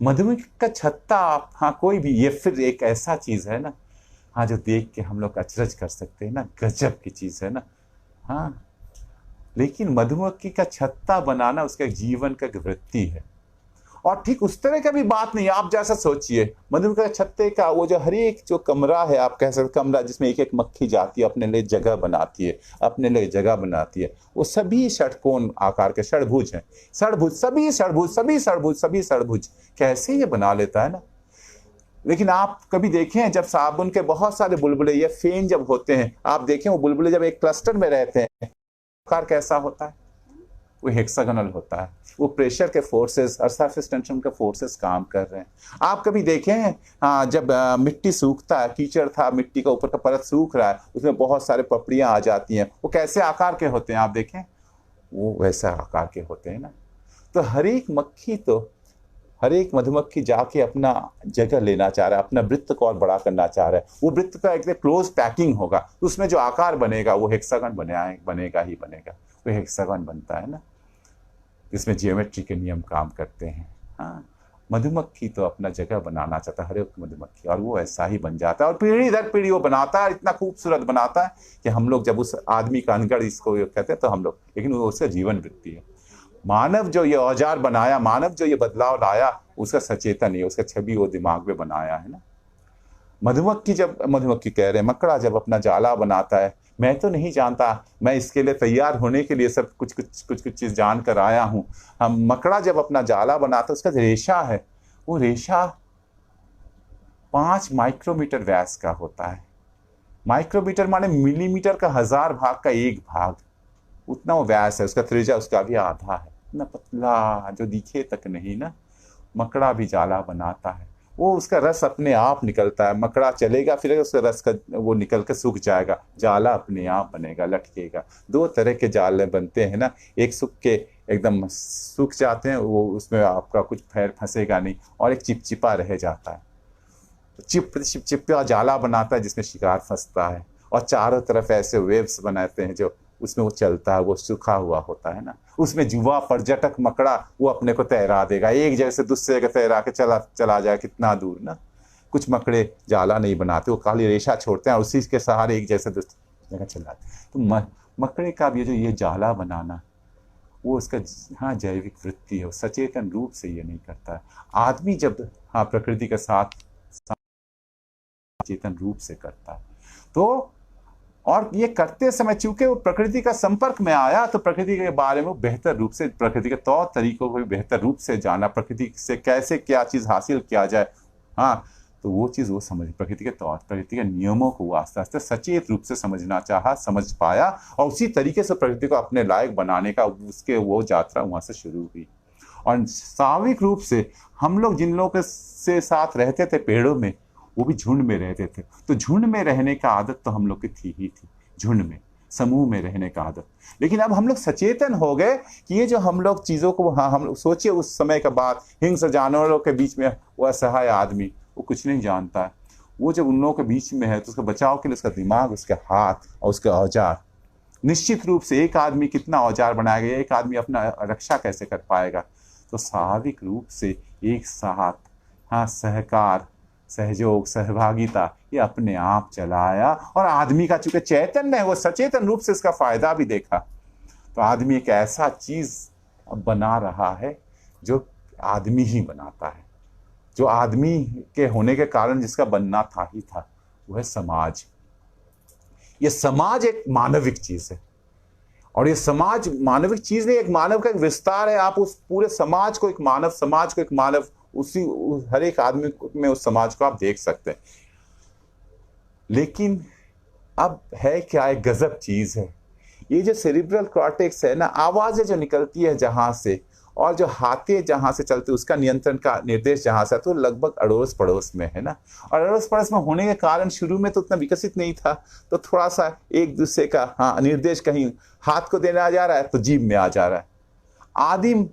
मधुमक्खी का छत्ता, हाँ कोई भी, ये फिर एक ऐसा चीज़ है ना, हाँ, जो देख के हम लोग अचरज कर सकते हैं ना, गजब की चीज़ है ना। हाँ, लेकिन मधुमक्खी का छत्ता बनाना उसके जीवन का एक वृत्ति है। और ठीक उस तरह का भी बात नहीं है। आप जैसा सोचिए, मधुमक्खी का छत्ते का वो जो हर एक जो कमरा है, आप कह सकते कमरा जिसमें एक एक मक्खी जाती है, अपने लिए जगह बनाती है, अपने लिए जगह बनाती है, वो सभी षटकोण आकार के षडभुज हैं। षडभुज, सभी षडभुज, सभी षडभुज, सभी षडभुज, कैसे ये बना लेता है ना। लेकिन आप कभी देखें जब साबुन के बहुत सारे बुलबुले या फेन जब होते हैं, आप देखें वो बुलबुले जब एक क्लस्टर में रहते हैं, आकार कैसा होता है? वो हेक्सागोनल होता है। वो प्रेशर के फोर्सेस और सरफेस टेंशन के फोर्सेस काम कर रहे हैं। आप कभी देखें जब मिट्टी सूखता है, कीचड़ था, मिट्टी का ऊपर का परत सूख रहा है, उसमें बहुत सारे पपड़ियां आ जाती हैं, वो कैसे आकार के होते हैं? आप देखें वो वैसा आकार के होते हैं ना। तो हर एक मधुमक्खी जाके अपना जगह लेना चाह रहा है, अपना वृत्त को और बड़ा करना चाह रहा है। वो वृत्त का एक क्लोज पैकिंग होगा, उसमें जो आकार बनेगा वो हेक्सागन बनेगा ही बनेगा। वो हेक्सागन बनता है ना, इसमें जियोमेट्री के नियम काम करते हैं। हाँ, मधुमक्खी तो अपना जगह बनाना चाहता है, हर एक मधुमक्खी, और वो ऐसा ही बन जाता है और पीढ़ी दर पीढ़ी वो बनाता है, इतना खूबसूरत बनाता है कि हम लोग जब उस आदमी का अनगढ़ इसको कहते हैं तो हम लोग, लेकिन वो उसका जीवन वृत्ति है। मानव जो ये औजार बनाया, मानव जो ये बदलाव लाया, उसका सचेतन है, उसका छवि वो दिमाग में बनाया है ना। मधुमक्खी कह रहे हैं, मकड़ा जब अपना जाला बनाता है, मैं तो नहीं जानता, मैं इसके लिए तैयार होने के लिए सब कुछ चीज जान कर आया हूं। हम मकड़ा जब अपना जाला बनाता है, उसका रेशा है, वो रेशा 5 माइक्रोमीटर व्यास का होता है। माइक्रोमीटर माने मिलीमीटर का 1000 भाग का 1 भाग, उतना वो व्यास है। उसका त्रिज्या उसका भी आधा है, इतना पतला जो दिखे तक नहीं ना। मकड़ा भी जाला बनाता है, वो उसका रस अपने आप निकलता है। मकड़ा चलेगा फिर उसका रस का वो निकल के सूख जाएगा, जाला अपने आप बनेगा, लटकेगा। 2 तरह के जाले बनते हैं ना, एक सूख के एकदम सूख जाते हैं, वो उसमें आपका कुछ पैर फंसेगा नहीं, और एक चिपचिपा रह जाता है। चिपचिपा जाला बनाता है जिसमें शिकार फंसता है, और चारों तरफ ऐसे वेव्स बनाते हैं जो उसमें वो चलता है, वो सूखा हुआ होता है ना। उसमें युवा पर्यटक मकड़ा वो अपने को तैरा देगा, एक जगह से दूसरे जगह तैरा के चला जाए कितना दूर ना। कुछ मकड़े जाला नहीं बनाते, वो खाली रेशा छोड़ते हैं और उसी के सहारे एक जैसे दूसरी जगह चलाते। तो मकड़े का भी ये जाला बनाना, वो उसका जैविक वृत्ति है, वो सचेतन रूप से ये नहीं करता है। आदमी जब प्रकृति के साथ चेतन रूप से करता है, तो और ये करते समय चूंकि वो प्रकृति का संपर्क में आया, तो प्रकृति के बारे में बेहतर रूप से, प्रकृति के तौर तरीकों को भी बेहतर रूप से जाना, प्रकृति से कैसे क्या चीज हासिल किया जाए, तो वो चीज वो समझ, प्रकृति के नियमों को वो आस्ते आस्ते सचेत रूप से समझना चाहा, समझ पाया, और उसी तरीके से प्रकृति को अपने लायक बनाने का उसके वो यात्रा वहां से शुरू हुई। और स्वाभाविक रूप से हम लोग जिन लोगों के से साथ रहते थे पेड़ों में, वो भी झुंड में रहते थे, तो झुंड में रहने का आदत तो हम लोग की थी, झुंड में, समूह में रहने का आदत। लेकिन अब हम लोग सचेतन हो गए कि ये जो हम लोग चीजों को, हम सोचिए उस समय का बात, हिंस्र जानवरों के बीच में वो असहाय आदमी, वो कुछ नहीं जानता है, वो जब उन लोगों के बीच में है तो उसका बचाव के लिए उसका दिमाग, उसके हाथ और उसके औजार, निश्चित रूप से एक आदमी कितना औजार बनाएगा, एक आदमी अपना रक्षा कैसे कर पाएगा। तो स्वाभाविक रूप से एक साथ सहकार, सहयोग, सहभागिता, ये अपने आप चलाया। और आदमी का चूंकि चैतन्य है, वो सचेतन रूप से इसका फायदा भी देखा, तो आदमी एक ऐसा चीज बना रहा है जो आदमी ही बनाता है, जो आदमी के होने के कारण जिसका बनना था ही था, वो है समाज। ये समाज एक मानविक चीज है, और ये समाज मानविक चीज नहीं, एक मानव का एक विस्तार है। आप उस पूरे समाज को एक मानव, समाज को एक मानव, उसी हर एक आदमी में उस समाज को आप देख सकते हैं। लेकिन अब है क्या, एक गजब चीज है ये जो सेरिब्रल कॉर्टेक्स है ना, आवाजें जो निकलती है जहां से, और जो हाथे जहां से चलते, उसका नियंत्रण का निर्देश जहां से, तो लगभग अड़ोस पड़ोस में है ना। और अड़ोस पड़ोस में होने के कारण शुरू में तो उतना विकसित नहीं था, तो थोड़ा सा एक दूसरे का निर्देश कहीं हाथ को देना जा रहा है तो जीभ में आ जा रहा है। आदिम,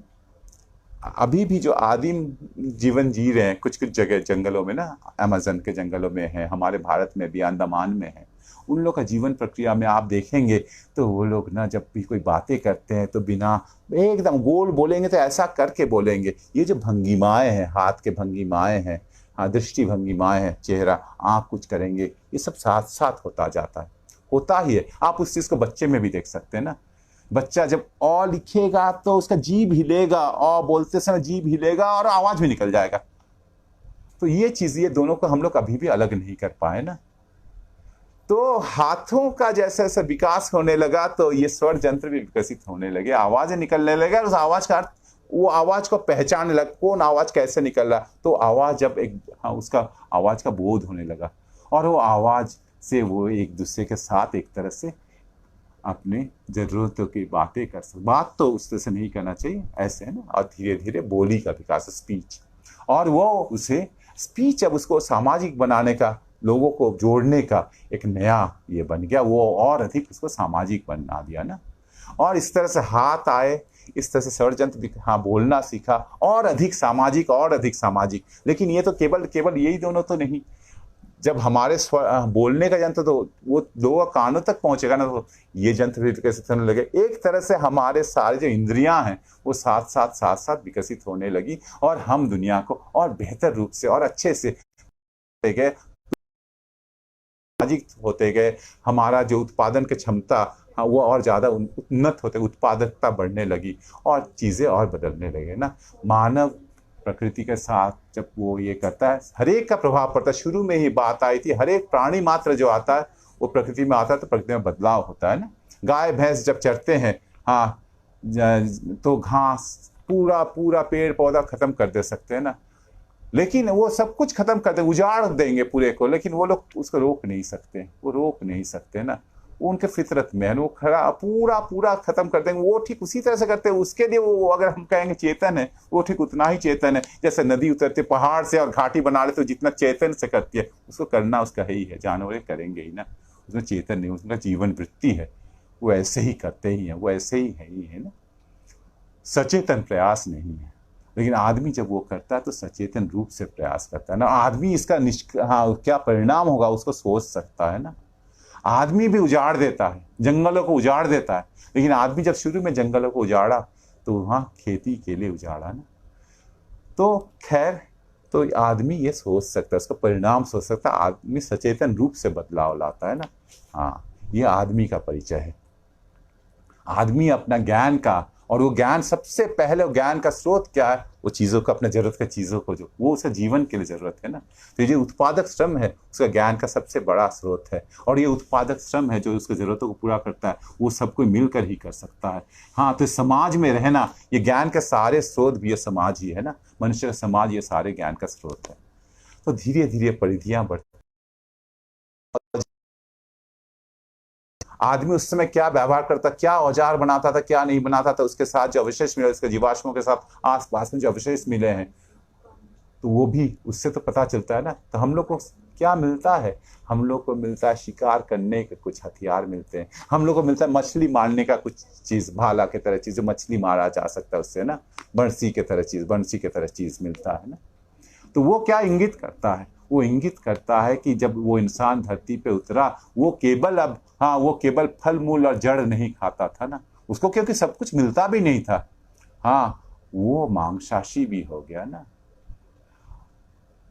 अभी भी जो आदिम जीवन जी रहे हैं कुछ जगह जंगलों में ना, अमेज़न के जंगलों में है, हमारे भारत में भी अंडमान में है, उन लोग का जीवन प्रक्रिया में आप देखेंगे तो वो लोग ना जब भी कोई बातें करते हैं तो बिना एकदम गोल बोलेंगे, तो ऐसा करके बोलेंगे। ये जो भंगिमाएं हैं, हाथ के भंगिमाएं हैं, दृष्टि भंगिमाएं हैं, चेहरा, आँख कुछ करेंगे, ये सब साथ साथ होता जाता है, होता ही है। आप उस चीज़ को बच्चे में भी देख सकते हैं ना, बच्चा जब अ लिखेगा तो उसका जीभ हिलेगा, अ बोलते समय जीभ हिलेगा और आवाज भी निकल जाएगा। तो ये चीज, ये दोनों को हम लोग अभी भी अलग नहीं कर पाए ना। तो हाथों का जैसे जैसे विकास होने लगा तो ये स्वर यंत्र भी विकसित होने लगे, आवाजें निकलने लगे, और उस आवाज का अर्थ वो आवाज को पहचानने लगा, कौन आवाज कैसे निकल रहा। तो आवाज जब एक, हाँ, उसका आवाज का बोध होने लगा, और वो आवाज से वो एक दूसरे के साथ एक तरह से अपने जरूरतों की बातें कर सकते। बात तो उस तरह से नहीं करना चाहिए, ऐसे है ना। और धीरे धीरे बोली का विकास, स्पीच, और वो उसे स्पीच अब उसको सामाजिक बनाने का, लोगों को जोड़ने का एक नया ये बन गया, वो और अधिक उसको सामाजिक बना दिया ना। और इस तरह से हाथ आए, इस तरह से षड्यंत्र भी, हाँ, बोलना सीखा, और अधिक सामाजिक, और अधिक सामाजिक। लेकिन ये तो केवल केवल यही दोनों तो नहीं, जब हमारे बोलने का यंत्र तो वो लोगों कानों तक पहुंचेगा ना, तो ये यंत्र भी विकसित होने लगे। एक तरह से हमारे सारे जो इंद्रियां हैं वो साथ साथ विकसित होने लगी, और हम दुनिया को और बेहतर रूप से और अच्छे से गए, सामाजिक होते गए। हमारा जो उत्पादन की क्षमता, हाँ, वो और ज्यादा उन्नत होते, उत्पादकता बढ़ने लगी, और चीजें और बदलने लगे ना। मानव प्रकृति के साथ जब वो ये करता है, हर एक का प्रभाव पड़ता है। शुरू में ही बात आई थी, हर एक प्राणी मात्र जो आता है वो प्रकृति में आता है, तो प्रकृति में बदलाव होता है ना। गाय भैंस जब चरते हैं, हाँ, तो घास पूरा पूरा पेड़ पौधा खत्म कर दे सकते हैं ना, लेकिन वो सब कुछ खत्म कर दे, उजाड़ देंगे पूरे को, लेकिन वो लोग उसको रोक नहीं सकते, वो रोक नहीं सकते ना। वो उनके फितरत में है, वो खड़ा पूरा पूरा खत्म कर देंगे। वो ठीक उसी तरह से करते हैं। उसके लिए वो, अगर हम कहेंगे चेतन है, वो ठीक उतना ही चेतन है। जैसे नदी उतरते पहाड़ से और घाटी बना ले, तो जितना चेतन से करती है, उसको करना उसका है ही है, जानवर करेंगे ही ना। उसमें चेतन नहीं, उसका जीवन वृत्ति है, वो ऐसे ही करते ही है, वो ऐसे ही है ना। सचेतन प्रयास नहीं है। लेकिन आदमी जब वो करता है तो सचेतन रूप से प्रयास करता है ना। आदमी इसका हाँ, क्या परिणाम होगा उसको सोच सकता है ना। आदमी भी उजाड़ देता है, जंगलों को उजाड़ देता है, लेकिन आदमी जब शुरू में जंगलों को उजाड़ा तो वहां खेती के लिए उजाड़ा ना। तो खैर, तो आदमी ये सोच सकता है, उसका परिणाम सोच सकता है। आदमी सचेतन रूप से बदलाव लाता है ना। हाँ, ये आदमी का परिचय है। आदमी अपना ज्ञान का, और वो ज्ञान सबसे पहले, ज्ञान का स्रोत क्या है, वो चीजों को, अपने जरूरत के चीजों को, जो वो उसे जीवन के लिए जरूरत है ना। तो ये उत्पादक श्रम है, उसका ज्ञान का सबसे बड़ा स्रोत है। और ये उत्पादक श्रम है जो उसकी जरूरतों को पूरा करता है, वो सब कोई मिलकर ही कर सकता है। हाँ, तो समाज में रहना, ये ज्ञान के सारे स्रोत भी ये समाज ही है ना। मनुष्य का समाज ये सारे ज्ञान का स्रोत है। तो धीरे धीरे परिधियां बढ़ती। आदमी उस समय क्या व्यवहार करता, क्या औजार बनाता था, क्या नहीं बनाता था, उसके साथ जो अवशेष मिले, उसके जीवाश्मों के साथ आसपास में जो अवशेष मिले हैं, तो वो भी उससे तो पता चलता है ना। तो हम लोग को क्या मिलता है? हम लोग को मिलता है शिकार करने के कुछ हथियार मिलते हैं। हम लोग को मिलता है मछली मारने का कुछ चीज, भाला के तरह चीज, मछली मारा जा सकता है उससे ना। बंसी के तरह चीज मिलता है ना। तो वो क्या इंगित करता है? वो इंगित करता है कि जब वो इंसान धरती पे उतरा, वो केवल अब, हाँ, वो केवल फल मूल और जड़ नहीं खाता था ना उसको, क्योंकि सब कुछ मिलता भी नहीं था। हाँ, वो मांसाशी भी हो गया ना।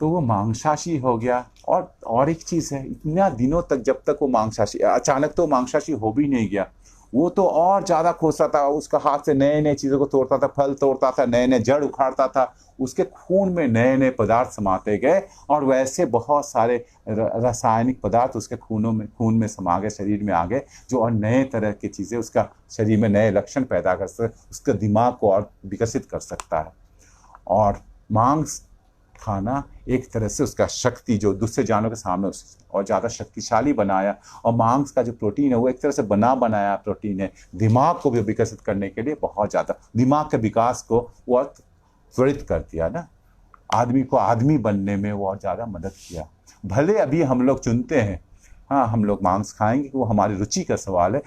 तो वो मांसाशी हो गया। और एक चीज है, इतना दिनों तक जब तक वो मांसाशी, अचानक तो मांसाशी हो भी नहीं गया। वो तो और ज्यादा खोजता था, उसका हाथ से नए नए चीजों को तोड़ता था, फल तोड़ता था, नए नए जड़ उखाड़ता था, उसके खून में नए नए पदार्थ समाते गए, और वैसे बहुत सारे रासायनिक पदार्थ उसके खून में समा गए, शरीर में आ गए, जो और नए तरह की चीजें उसका शरीर में नए लक्षण पैदा कर सकते, उसके दिमाग को और विकसित कर सकता है। और मांस खाना एक तरह से उसका शक्ति, जो दूसरे जानवरों के सामने और ज्यादा शक्तिशाली बनाया। और मांस का जो प्रोटीन है वो एक तरह से बनाया प्रोटीन है, दिमाग को भी विकसित करने के लिए बहुत ज्यादा, दिमाग के विकास को वो त्वरित कर दिया ना। आदमी को आदमी बनने में वो और ज्यादा मदद किया। भले अभी हम लोग चुनते हैं, हाँ, हम लोग मांस खाएंगे, वो हमारी रुचि का सवाल है।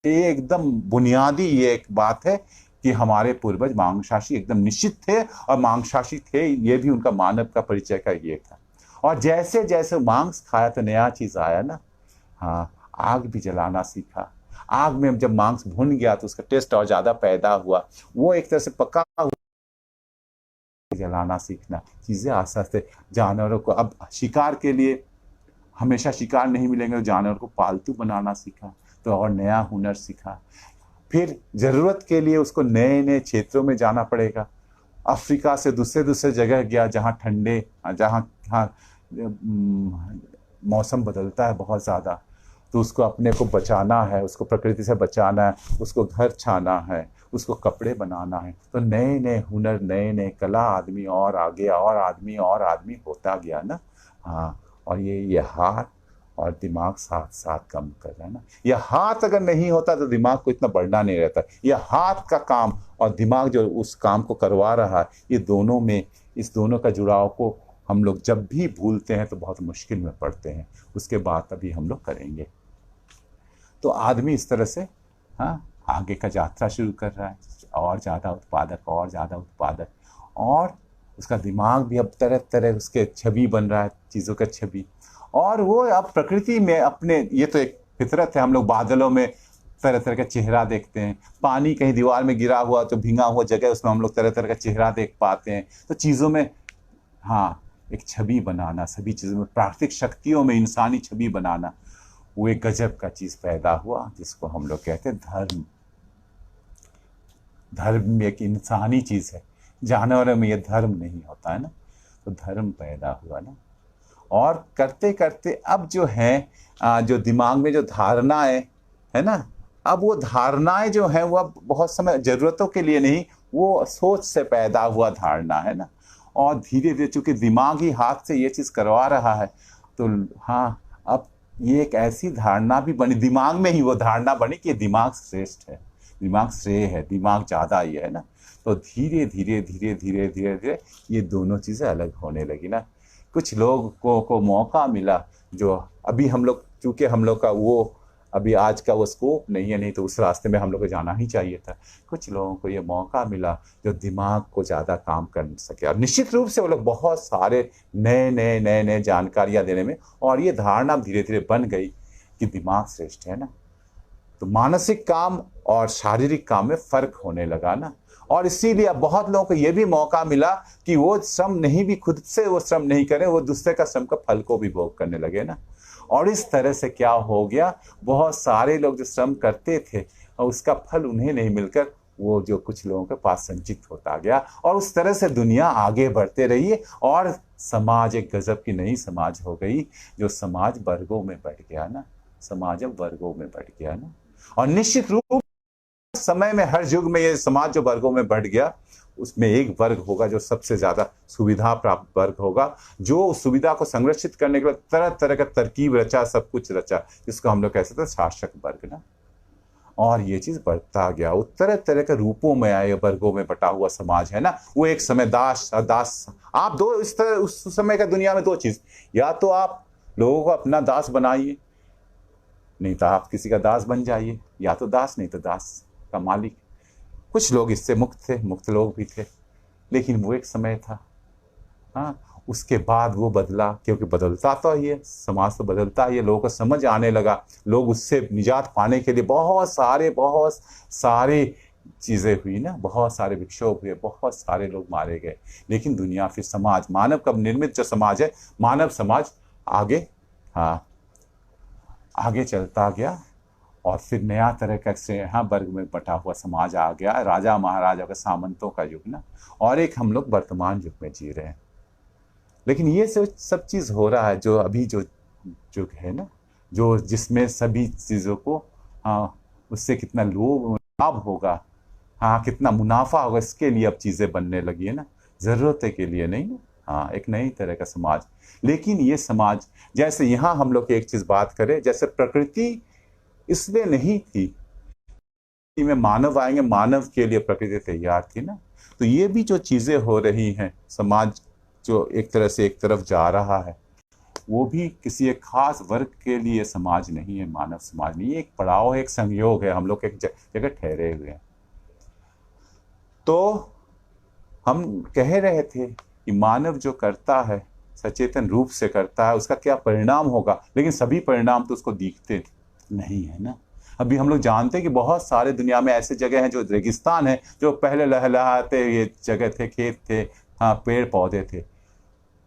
ये एकदम बुनियादी ये एक बात है कि हमारे पूर्वज मांसाशी एकदम निश्चित थे, और मांसाशी थे, ये भी उनका मानव का परिचय का ये था। और जैसे जैसे मांस खाया तो नया चीज आया ना। हाँ, आग भी जलाना सीखा। आग में जब मांस भुन गया तो उसका टेस्ट और ज्यादा पैदा हुआ। वो एक तरह से पका हुआ, जलाना सीखना, चीजें आस्ते आस्ते। जानवरों को अब शिकार के लिए हमेशा शिकार नहीं मिलेंगे, तो जानवर को पालतू बनाना सीखा, तो और नया हुनर सीखा। फिर जरूरत के लिए उसको नए नए क्षेत्रों में जाना पड़ेगा। अफ्रीका से दूसरे जगह गया जहाँ ठंडे, जहाँ मौसम बदलता है बहुत ज़्यादा, तो उसको अपने को बचाना है, उसको प्रकृति से बचाना है, उसको घर छाना है, उसको कपड़े बनाना है, तो नए नए हुनर, नए नए कला, आदमी और आगे और आदमी और आदमी होता गया ना। हाँ, और ये हाथ और दिमाग साथ साथ काम कर रहा है ना। यह हाथ अगर नहीं होता तो दिमाग को इतना बढ़ना नहीं रहता। यह हाथ का काम और दिमाग जो उस काम को करवा रहा है, ये दोनों में, इस दोनों का जुड़ाव को हम लोग जब भी भूलते हैं तो बहुत मुश्किल में पड़ते हैं। उसके बाद तभी हम लोग करेंगे। तो आदमी इस तरह से, हाँ, आगे का यात्रा शुरू कर रहा है, और ज़्यादा उत्पादक, और ज़्यादा उत्पादक, और उसका दिमाग भी अब तरह तरह उसके छवि बन रहा है, चीज़ों का छवि। और वो अब प्रकृति में अपने, ये तो एक फितरत है, हम लोग बादलों में तरह तरह का चेहरा देखते हैं, पानी कहीं दीवार में गिरा हुआ तो भींगा हुआ जगह, उसमें हम लोग तरह तरह का चेहरा देख पाते हैं। तो चीज़ों में, हाँ, एक छवि बनाना, सभी चीज़ों में, प्राकृतिक शक्तियों में इंसानी छवि बनाना, वो एक गजब का चीज़ पैदा हुआ, जिसको हम लोग कहते हैं धर्म। धर्म एक इंसानी चीज़ है, जानवरों में ये धर्म नहीं होता है ना। तो धर्म पैदा हुआ ना, और करते करते अब जो है, जो दिमाग में जो धारणाएं है ना, अब वो धारणाएं जो है वो अब बहुत समय ज़रूरतों के लिए नहीं, वो सोच से पैदा हुआ धारणा है ना। और धीरे धीरे चूंकि दिमाग ही हाथ से ये चीज़ करवा रहा है, तो हाँ, अब ये एक ऐसी धारणा भी बनी, दिमाग में ही वो धारणा बनी कि दिमाग श्रेष्ठ है, दिमाग श्रेय है, दिमाग ज़्यादा ही है ना। तो धीरे धीरे धीरे धीरे धीरे धीरे ये दोनों चीज़ें अलग होने लगी ना। कुछ लोगों को मौका मिला, जो अभी हम लोग, चूँकि हम लोग का वो अभी आज का वो स्कोप नहीं है, नहीं तो उस रास्ते में हम लोग को जाना ही चाहिए था। कुछ लोगों को ये मौका मिला जो दिमाग को ज़्यादा काम कर सके, और निश्चित रूप से वो लोग बहुत सारे नए नए नए नए जानकारियाँ देने में, और ये धारणा धीरे धीरे बन गई कि दिमाग श्रेष्ठ है ना। तो मानसिक काम और शारीरिक काम में फ़र्क होने लगा ना। और इसीलिए अब बहुत लोगों को ये भी मौका मिला कि वो श्रम नहीं, भी खुद से वो श्रम नहीं करें, वो दूसरे का श्रम का फल को भी भोग करने लगे ना। और इस तरह से क्या हो गया, बहुत सारे लोग जो श्रम करते थे और उसका फल उन्हें नहीं मिलकर वो जो कुछ लोगों के पास संचित होता गया, और उस तरह से दुनिया आगे बढ़ते रही, और समाज एक गजब की नई समाज हो गई, जो समाज वर्गों में बढ़ गया ना। समाज अब वर्गों में बढ़ गया ना। और निश्चित रूप समय में, हर युग में ये समाज जो वर्गों में बढ़ गया, उसमें एक वर्ग होगा जो सबसे ज्यादा सुविधा प्राप्त वर्ग होगा, जो सुविधा को संरक्षित करने के लिए तरह तरह का तरकीब रचा, सब कुछ रचा, जिसको हम लोग कह सकते हैं शासक वर्ग ना। और ये चीज बढ़ता गया, वो तरह तरह के रूपों में आए, वर्गों में बटा हुआ समाज है ना। वो एक समय दास, आप दो, इस तरह उस समय का दुनिया में दो चीज, या तो आप लोगों को अपना दास बनाइए, नहीं तो आप किसी का दास बन जाइए, या तो दास नहीं तो दास का मालिक। कुछ लोग इससे मुक्त थे, मुक्त लोग भी थे, लेकिन वो एक समय था। हाँ, उसके बाद वो बदला, क्योंकि बदलता तो ये समाज तो बदलता है, लोगों को समझ आने लगा, लोग उससे निजात पाने के लिए बहुत सारे चीज़ें हुई ना, बहुत सारे विक्षोभ हुए, बहुत सारे लोग मारे गए। लेकिन दुनिया फिर समाज, मानव का निर्मित जो समाज है, मानव समाज आगे, हाँ, आगे चलता गया, और फिर नया तरह का से यहाँ वर्ग में बटा हुआ समाज आ गया, राजा महाराजा का, सामंतों का युग ना। और एक हम लोग वर्तमान युग में जी रहे हैं। लेकिन ये सब चीज़ हो रहा है, जो अभी जो युग है ना, जो जिसमें सभी चीज़ों को, हाँ, उससे कितना लाभ होगा, हाँ, कितना मुनाफा होगा, इसके लिए अब चीज़ें बनने लगी है ना, ज़रूरत के लिए नहीं ना। हाँ, एक नई तरह का समाज। लेकिन ये समाज, जैसे यहाँ हम लोग एक चीज़ बात करें, जैसे प्रकृति इसलिए नहीं थी में मानव आएंगे, मानव के लिए प्रकृति तैयार थी ना। तो ये भी जो चीजें हो रही हैं, समाज जो एक तरह से एक तरफ जा रहा है, वो भी किसी एक खास वर्ग के लिए समाज नहीं है, मानव समाज नहीं, एक पड़ाव है, एक संयोग है, हम लोग एक जगह ठहरे हुए हैं। तो हम कह रहे थे कि मानव जो करता है, सचेतन रूप से करता है, उसका क्या परिणाम होगा, लेकिन सभी परिणाम तो उसको दिखते नहीं है ना। अभी हम लोग जानते हैं कि बहुत सारे दुनिया में ऐसे जगह हैं जो रेगिस्तान है, जो पहले लहलहाते ये जगह थे, खेत थे, हाँ, पेड़ पौधे थे।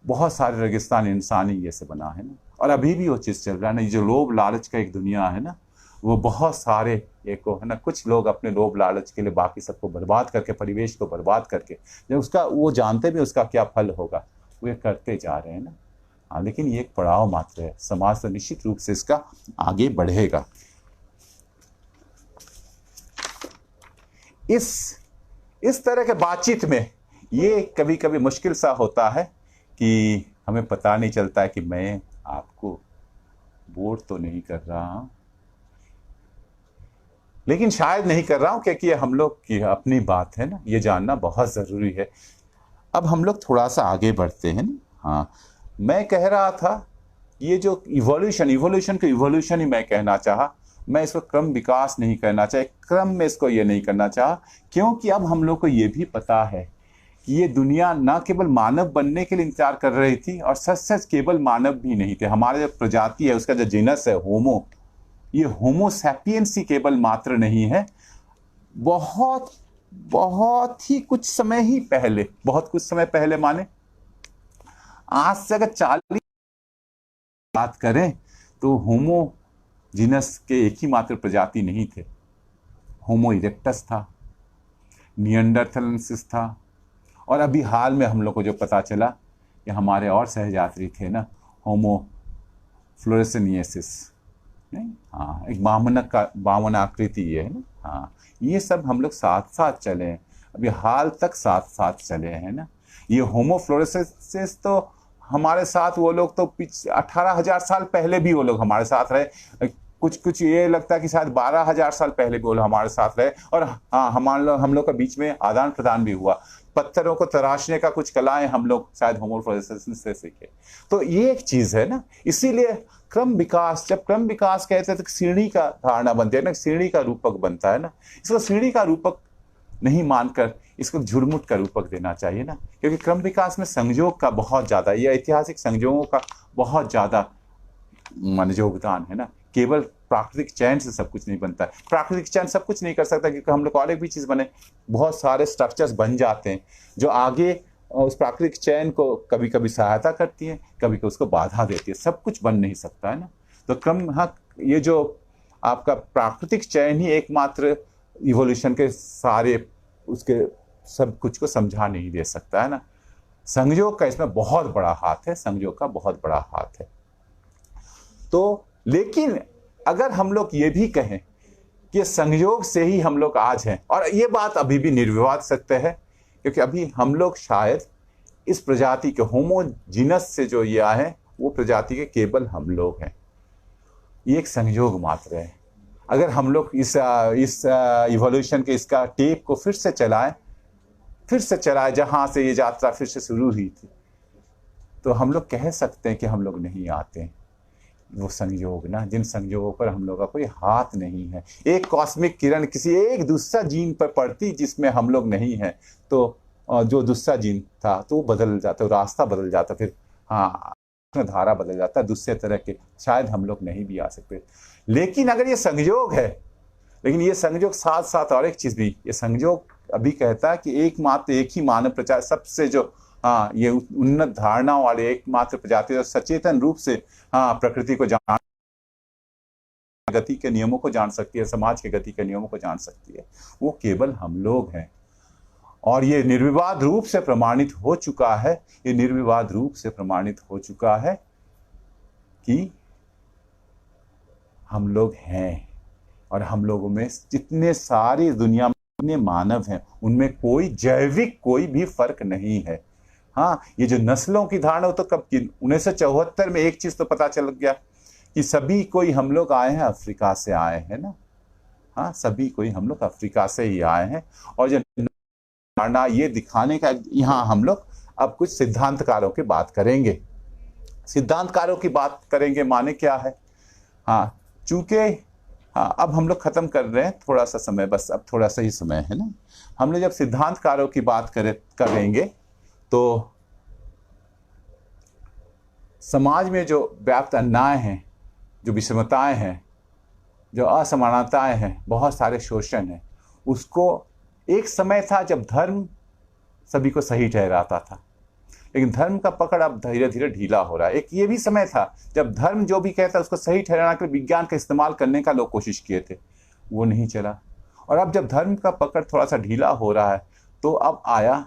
बहुत सारे रेगिस्तान इंसानी ये से बना है ना। और अभी भी वो चीज़ चल रहा है ना, ये जो लोभ लालच का एक दुनिया है ना, वो बहुत सारे एक है ना, कुछ लोग अपने लोभ लालच के लिए बाकी सबको बर्बाद करके, परिवेश को बर्बाद करके, जब उसका वो जानते भी उसका क्या फल होगा, वो ये करते जा रहे हैं ना। हाँ, लेकिन ये एक पड़ाव मात्र है, समाज तो निश्चित रूप से इसका आगे बढ़ेगा। इस इस तरह के बातचीत में ये कभी कभी मुश्किल सा होता है कि हमें पता नहीं चलता है कि मैं आपको बोर तो नहीं कर रहा हूं, लेकिन शायद नहीं कर रहा हूं, क्योंकि ये हम लोग की अपनी बात है ना, ये जानना बहुत जरूरी है। अब हम लोग थोड़ा सा आगे बढ़ते हैं ना। हाँ, मैं कह रहा था ये जो इवोल्यूशन को इवोल्यूशन ही मैं कहना चाहा, मैं इसको क्रम विकास नहीं कहना चाहे, क्रम में इसको ये नहीं करना चाहा, क्योंकि अब हम लोग को ये भी पता है कि ये दुनिया ना केवल मानव बनने के लिए इंतजार कर रही थी, और सच सच केवल मानव भी नहीं थे। हमारे जो प्रजाति है, उसका जो जीनस है होमो, ये होमो सैपियंस ही केवल मात्र नहीं है, बहुत बहुत ही कुछ समय ही पहले, बहुत कुछ समय पहले माने आज से अगर 40 बात करें तो होमो जीनस के एक ही मात्र प्रजाति नहीं थे। होमो इरेक्टस था, निएंडरथैलेंसिस था, और अभी हाल में हम लोग को जो पता चला कि हमारे और सहयात्री थे ना, होमो फ्लोरेसेनियसिस, नहीं, हाँ, एक बामन आकृति ये है ना। हाँ, ये सब हम लोग साथ साथ चले हैं, अभी हाल तक साथ साथ चले हैं ना। ये होमो फ्लोरेसेंसिस तो हमारे साथ, वो लोग तो 18,000 साल पहले भी वो लोग हमारे साथ रहे, कुछ ये लगता है कि शायद 12,000 साल पहले भी वो लोग हमारे साथ रहे। और हाँ, हम लोग के बीच में आदान प्रदान भी हुआ, पत्थरों को तराशने का कुछ कलाएं हम लोग शायद होमो फ्लोरेसेंसिस से सीखे। तो ये एक चीज है ना। इसीलिए क्रम विकास, जब क्रम विकास कहते हैं तो सीढ़ी का धारणा बनती है ना, सीढ़ी का रूपक बनता है ना। इसको सीढ़ी का रूपक नहीं मानकर इसको झुरमुट का रूपक देना चाहिए ना, क्योंकि क्रम विकास में संयोग का बहुत ज्यादा, ये ऐतिहासिक संयोगों का बहुत ज्यादा योगदान है ना। केवल प्राकृतिक चयन से सब कुछ नहीं बनता है, प्राकृतिक चयन सब कुछ नहीं कर सकता, क्योंकि हम लोग और एक भी चीज बने, बहुत सारे स्ट्रक्चर्स बन जाते हैं जो आगे उस प्राकृतिक चयन को कभी कभी सहायता करती है, कभी कभी उसको बाधा देती है, सब कुछ बन नहीं सकता है ना। तो क्रम, हाँ, ये जो आपका प्राकृतिक चयन ही एकमात्र इवोल्यूशन के सारे उसके सब कुछ को समझा नहीं दे सकता है ना। संयोग का इसमें बहुत बड़ा हाथ है, संयोग का बहुत बड़ा हाथ है। तो लेकिन अगर हम लोग ये भी कहें कि संयोग से ही हम लोग आज हैं, और ये बात अभी भी निर्विवाद सत्य है, क्योंकि अभी हम लोग शायद इस प्रजाति के होमो जीनस से जो ये आए हैं, वो प्रजाति के केवल हम लोग हैं। ये एक संयोग मात्र है। अगर हम लोग इस इवोल्यूशन के इसका टेप को फिर से चलाए जहां से ये यात्रा फिर से शुरू हुई थी, तो हम लोग कह सकते हैं कि हम लोग नहीं आते हैं। वो संयोग ना, जिन संयोगों पर हम लोग का कोई हाथ नहीं है, एक कॉस्मिक किरण किसी एक दूसरा जीन पर पड़ती जिसमें हम लोग नहीं हैं, तो जो दूसरा जीन था तो वो बदल जाता, रास्ता बदल जाता, फिर हाँ धारा बदल जाता, दूसरे तरह के शायद हम लोग नहीं भी आ सकते। लेकिन अगर ये संयोग है, लेकिन ये संयोग साथ साथ और एक चीज भी, ये संयोग अभी कहता है कि एकमात्र एक ही मानव प्रजाति, सबसे जो हाँ ये उन्नत धारणा वाले एकमात्र प्रजाति जो सचेतन रूप से हाँ प्रकृति को जान, गति के नियमों को जान सकती है, समाज के गति के नियमों को जान सकती है, वो केवल हम लोग हैं। और ये निर्विवाद रूप से प्रमाणित हो चुका है, ये निर्विवाद रूप से प्रमाणित हो चुका है कि हम लोग हैं, और हम लोगों में जितने सारी दुनिया में मानव हैं, उनमें कोई जैविक कोई भी फर्क नहीं है। हाँ, ये जो नस्लों की धारणा तो कब की, 1974 में एक चीज तो पता चल गया कि सभी कोई हम लोग आए हैं अफ्रीका से आए हैं ना। हाँ, सभी कोई हम लोग अफ्रीका से ही आए हैं। और जो धारणा ये दिखाने का, यहाँ हम लोग अब कुछ सिद्धांतकारों की बात करेंगे। सिद्धांतकारों की बात करेंगे माने क्या है, हाँ, चूंकि हाँ अब हम लोग खत्म कर रहे हैं, थोड़ा सा समय, बस अब थोड़ा सा ही समय है ना। हम लोग जब सिद्धांतकारों की बात करेंगे तो समाज में जो व्याप्त अन्याय हैं, जो विषमताएं हैं, जो असमानताएं हैं, बहुत सारे शोषण हैं, उसको एक समय था जब धर्म सभी को सही ठहराता था, लेकिन धर्म का पकड़ अब धीरे धीरे ढीला हो रहा है। एक ये भी समय था जब धर्म जो भी कहता है उसको सही ठहराने के लिए विज्ञान का इस्तेमाल करने का लोग कोशिश किए थे, वो नहीं चला। और अब जब धर्म का पकड़ थोड़ा सा ढीला हो रहा है, तो अब आया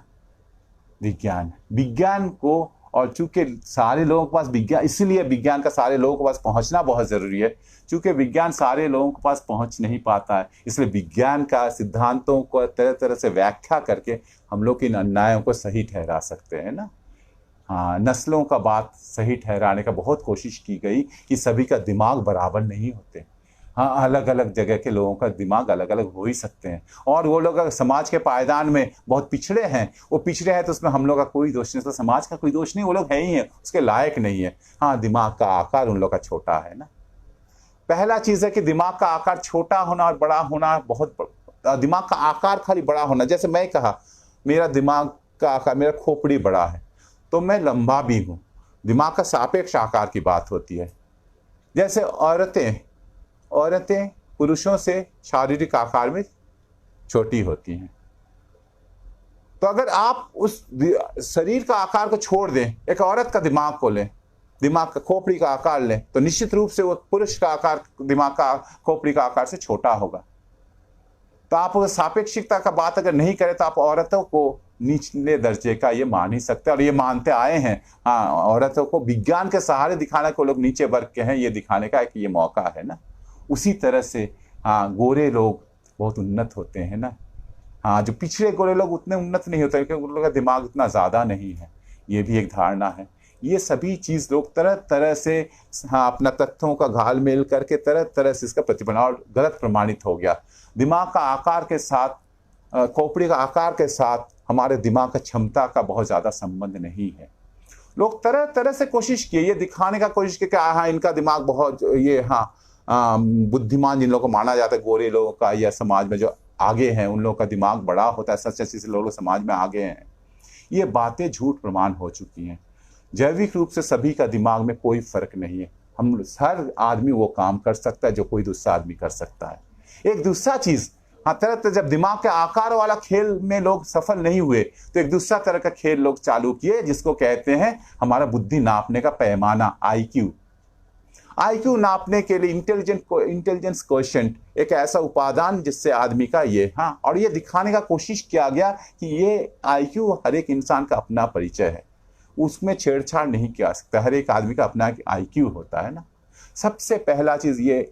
विज्ञान। विज्ञान को और चूंकि सारे लोगों के पास विज्ञान, इसीलिए विज्ञान का सारे लोगों के पास पहुंचना बहुत जरूरी है। चूंकि विज्ञान सारे लोगों के पास पहुंच नहीं पाता है, इसलिए विज्ञान का सिद्धांतों को तरह तरह से व्याख्या करके हम लोग इन अन्यायों को सही ठहरा सकते हैं ना। हाँ, नस्लों का बात सही ठहराने का बहुत कोशिश की गई कि सभी का दिमाग बराबर नहीं होते। हाँ, अलग अलग जगह के लोगों का दिमाग अलग अलग हो ही सकते हैं, और वो लोग अगर समाज के पायदान में बहुत पिछड़े हैं, वो पिछड़े हैं तो उसमें हम लोग का कोई दोष नहीं, तो समाज का कोई दोष नहीं, वो लोग है ही हैं, उसके लायक नहीं है। हाँ, दिमाग का आकार उन लोग का छोटा है ना। पहला चीज है कि दिमाग का आकार छोटा होना और बड़ा होना दिमाग का आकार खाली बड़ा होना, जैसे मैं कहा मेरा दिमाग का आकार, मेरा खोपड़ी बड़ा है तो मैं लंबा भी हूं, दिमाग का सापेक्ष आकार की बात होती है। जैसे औरतें पुरुषों से शारीरिक आकार में छोटी होती हैं, तो अगर आप उस शरीर का आकार को छोड़ दें, एक औरत का दिमाग को लें, दिमाग का खोपड़ी का आकार लें, तो निश्चित रूप से वो पुरुष का आकार दिमाग का खोपड़ी का आकार से छोटा होगा। तो आप अगर सापेक्षिकता का बात अगर नहीं करें तो आप औरतों को निचले दर्जे का ये मान ही सकते हैं, और ये मानते आए हैं। हाँ, औरतों को विज्ञान के सहारे दिखाना को लोग नीचे वर्ग के हैं, ये दिखाने का एक ये मौका है ना। उसी तरह से हाँ, गोरे लोग बहुत उन्नत होते हैं ना। हाँ, जो पिछड़े गोरे लोग उतने उन्नत नहीं होते क्योंकि उन लोगों का दिमाग इतना ज़्यादा नहीं है, ये भी एक धारणा है। ये सभी चीज़ लोग तरह तरह से हाँ अपना तथ्यों का घाल मेल करके तरह तरह से इसका प्रतिबंध और गलत प्रमाणित हो गया। दिमाग का आकार के साथ, खोपड़ी का आकार के साथ हमारे दिमाग का क्षमता का बहुत ज़्यादा संबंध नहीं है। लोग तरह तरह से कोशिश किए, ये दिखाने का कोशिश किया कि हाँ इनका दिमाग बहुत ये हाँ बुद्धिमान जिन लोगों को माना जाता है गोरे लोगों का, या समाज में जो आगे हैं उन लोगों का दिमाग बड़ा होता है, सच सच से लोग समाज में आगे हैं। ये बातें झूठ प्रमाण हो चुकी हैं। जैविक रूप से सभी का दिमाग में कोई फर्क नहीं है, हम हर आदमी वो काम कर सकता है जो कोई दूसरा आदमी कर सकता है। एक दूसरा चीज हाँ, तरह तरह जब दिमाग के आकार वाला खेल में लोग सफल नहीं हुए तो एक दूसरा तरह का खेल लोग चालू किए, जिसको कहते हैं हमारा बुद्धि नापने का पैमाना, आईक्यू। आईक्यू नापने के लिए इंटेलिजेंस क्वोशिएंट एक ऐसा उपादान जिससे आदमी का ये हाँ, और ये दिखाने का कोशिश किया गया कि ये आईक्यू हर एक इंसान का अपना परिचय है, उसमें छेड़छाड़ नहीं किया सकता, हर एक आदमी का अपना आईक्यू होता है ना। सबसे पहला चीज ये,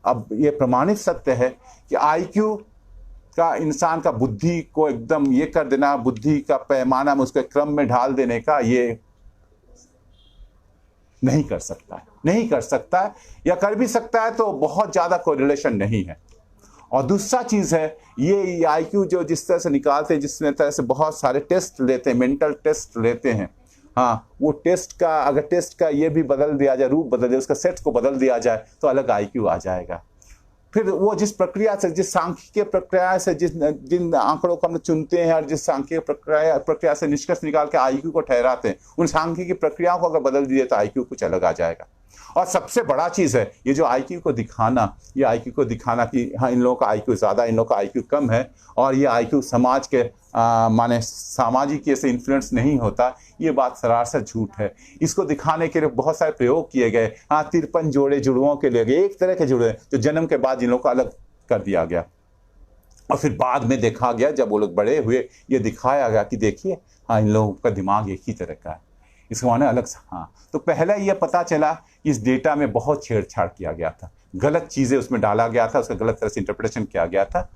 अब ये प्रमाणित सत्य है कि आईक्यू का इंसान का बुद्धि को एकदम ये कर देना, बुद्धि का पैमाना में उसके क्रम में ढाल देने का ये नहीं कर सकता है, नहीं कर सकता है, या कर भी सकता है तो बहुत ज्यादा कोरिलेशन नहीं है। और दूसरा चीज है ये आईक्यू जो जिस तरह से निकालते हैं, जिस तरह से बहुत सारे टेस्ट लेते हैं, मेंटल टेस्ट लेते हैं, हाँ वो टेस्ट का अगर टेस्ट का ये भी बदल दिया जाए, रूप बदल दिया, उसका सेट को बदल दिया जाए तो अलग आईक्यू आ जाएगा। फिर वो जिस प्रक्रिया से, जिस सांख्यिकीय प्रक्रिया से, जिन आंकड़ों को हम चुनते हैं और जिस सांख्यिकीय प्रक्रिया से निष्कर्ष निकाल के आईक्यू को ठहराते हैं, उन सांख्यिकीय प्रक्रियाओं को अगर बदल दिए तो आईक्यू कुछ अलग आ जाएगा। और सबसे बड़ा चीज है ये जो आईक्यू को दिखाना, ये आईक्यू को दिखाना कि हाँ इन लोगों का आईक्यू ज्यादा, इन लोगों का आईक्यू कम है, और ये आईक्यू समाज के माने सामाजिक से इन्फ्लुएंस नहीं होता, ये बात सरासर झूठ है। इसको दिखाने के लिए बहुत सारे प्रयोग किए गए। हाँ, 53 जोड़े जुड़वों के लिए गए, एक तरह के जुड़वे जो जन्म के बाद इन लोगों को अलग कर दिया गया, और फिर बाद में देखा गया जब वो लोग बड़े हुए, ये दिखाया गया कि देखिए हाँ इन लोगों का दिमाग एक ही तरह का है, इसको माने अलग। हाँ, तो पहला ये पता चला कि इस डेटा में बहुत छेड़छाड़ किया गया था, गलत चीजें उसमें डाला गया था, उसका गलत तरह से इंटरप्रिटेशन किया गया था।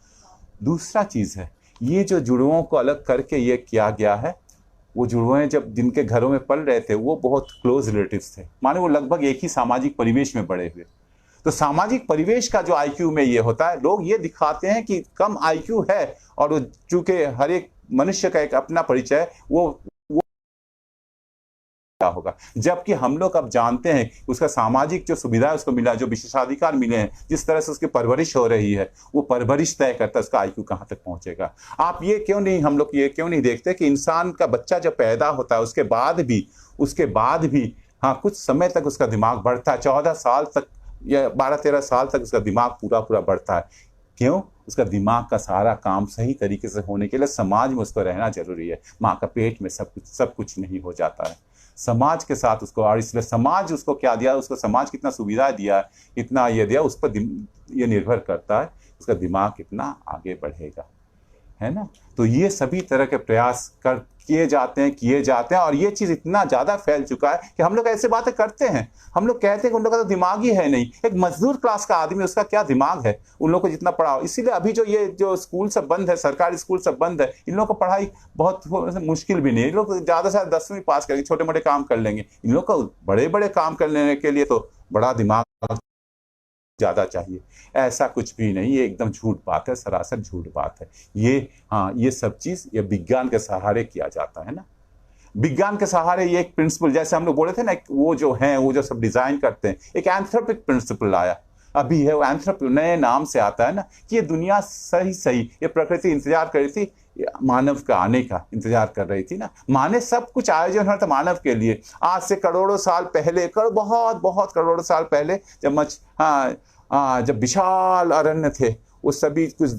दूसरा चीज है ये जो जुड़वों को अलग करके ये किया गया है, वो जुड़वे जब जिनके घरों में पल रहे थे वो बहुत क्लोज रिलेटिव्स थे, माने वो लगभग एक ही सामाजिक परिवेश में बड़े हुए। तो सामाजिक परिवेश का जो आईक्यू में ये होता है, लोग ये दिखाते हैं कि कम आईक्यू है, और चूंकि हर एक मनुष्य का एक अपना परिचय है, वो होगा। जबकि हम लोग अब जानते हैं कि उसका सामाजिक जो सुविधा उसको मिला, जो विशेषाधिकार मिले हैं, जिस तरह से उसकी परवरिश हो रही है, वो परवरिश तय करता है उसका आईक्यू कहां तक पहुंचेगा। आप ये क्यों नहीं, हम लोग ये क्यों नहीं देखते कि इंसान का बच्चा जब पैदा होता है उसके बाद भी हाँ कुछ समय तक उसका दिमाग बढ़ता है, 14 साल तक या 12-13 साल तक उसका दिमाग पूरा बढ़ता है। क्यों? उसका दिमाग का सारा काम सही तरीके से होने के लिए समाज में उसको रहना जरूरी है। माँ का पेट में सब कुछ नहीं हो जाता है, समाज के साथ उसको, और इसलिए समाज उसको क्या दिया, उसको समाज कितना सुविधा दिया, कितना ये दिया, उस पर ये निर्भर करता है उसका दिमाग कितना आगे बढ़ेगा, है ना। तो ये सभी तरह के प्रयास कर किए जाते हैं और ये चीज इतना ज्यादा फैल चुका है कि हम लोग ऐसे बातें करते हैं, हम लोग कहते हैं कि उन लोग का तो दिमाग ही है नहीं। एक मजदूर क्लास का आदमी, उसका क्या दिमाग है उन लोग को जितना पढ़ाओ। इसीलिए अभी जो ये जो स्कूल सब बंद है, सरकारी स्कूल सब बंद है, इन लोगों को पढ़ाई बहुत मुश्किल भी नहीं है। इन लोग ज्यादा से ज्यादा 10वीं पास करेंगे, छोटे मोटे काम कर लेंगे। इन लोग को बड़े बड़े काम करने के लिए तो बड़ा दिमाग ज्यादा चाहिए। ऐसा कुछ भी नहीं, ये एकदम झूठ बात है, सरासर झूठ बात है ये। हाँ, ये सब चीज ये विज्ञान के सहारे किया जाता है ना। विज्ञान के सहारे ये एक प्रिंसिपल, जैसे हम लोग बोले थे ना, वो जो है वो जो सब डिजाइन करते हैं, एक एंथ्रोपिक प्रिंसिपल आया अभी है। वो एंथ्रोपिक नए नाम से आता है ना, कि ये दुनिया सही सही, ये प्रकृति इंतजार कर रही थी, मानव का आने का इंतजार कर रही थी ना। माने सब कुछ आयोजन हो रहा था मानव के लिए। आज से करोड़ों साल पहले, बहुत बहुत करोड़ों साल पहले, जब विशाल अरण्य थे, वो सभी कुछ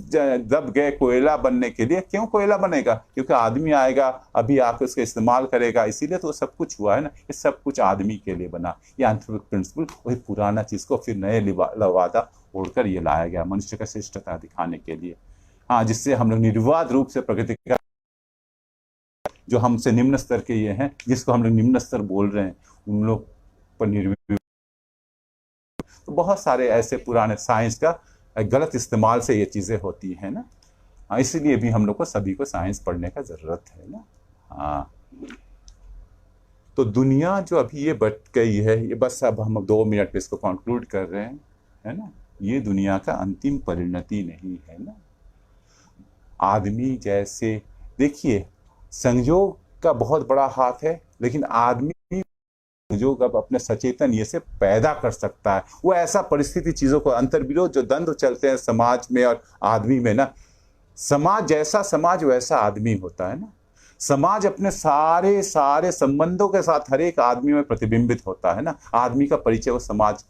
दब गए कोयला बनने के लिए। क्यों कोयला बनेगा? क्योंकि आदमी आएगा, अभी आके उसका इस्तेमाल करेगा, इसीलिए तो सब कुछ हुआ है ना। ये सब कुछ आदमी के लिए बना। ये एंथ्रोपिक प्रिंसिपल, वही पुराना चीज को फिर नए लवादा ओढ़कर ये लाया गया मनुष्य का श्रेष्ठता दिखाने के लिए। हाँ, जिससे हम लोग निर्विवाद रूप से प्रकृति का, जो हमसे निम्न स्तर के ये हैं, जिसको हम लोग निम्न स्तर बोल रहे हैं, उन लोग पर निर्विवाद। तो बहुत सारे ऐसे पुराने साइंस का गलत इस्तेमाल से ये चीजें होती हैं ना। हाँ, इसीलिए भी हम लोग को सभी को साइंस पढ़ने का जरूरत है ना। हाँ, तो दुनिया जो अभी ये बढ़ गई है, ये बस अब हम 2 मिनट पे इसको कंक्लूड कर रहे हैं, है ना। ये दुनिया का अंतिम परिणति नहीं है ना। आदमी जैसे, देखिए, संयोग का बहुत बड़ा हाथ है, लेकिन आदमी जो अब अपने सचेतन ये से पैदा कर सकता है। वो ऐसा परिस्थिति, चीजों को, अंतर्विरोध जो द्वंद्व चलते हैं समाज में और आदमी में ना, समाज जैसा समाज वैसा आदमी होता है ना। समाज अपने सारे सारे संबंधों के साथ हर एक आदमी में प्रतिबिंबित होता है ना। आदमी का परिचय वो समाज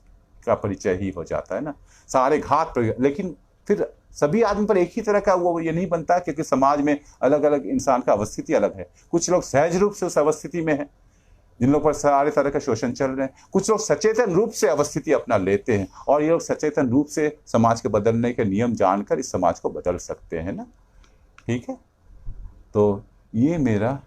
का परिचय ही हो जाता है ना। सारे घात लेकिन फिर सभी आदमी पर एक ही तरह का वो ये नहीं बनता, क्योंकि समाज में अलग अलग इंसान का अवस्थिति अलग है। कुछ लोग सहज रूप से उस अवस्थिति में है, जिन लोगों पर सारे तरह का शोषण चल रहे हैं। कुछ लोग सचेतन रूप से अवस्थिति अपना लेते हैं, और ये लोग सचेतन रूप से समाज के बदलने के नियम जानकर इस समाज को बदल सकते हैं ना। ठीक है, तो ये मेरा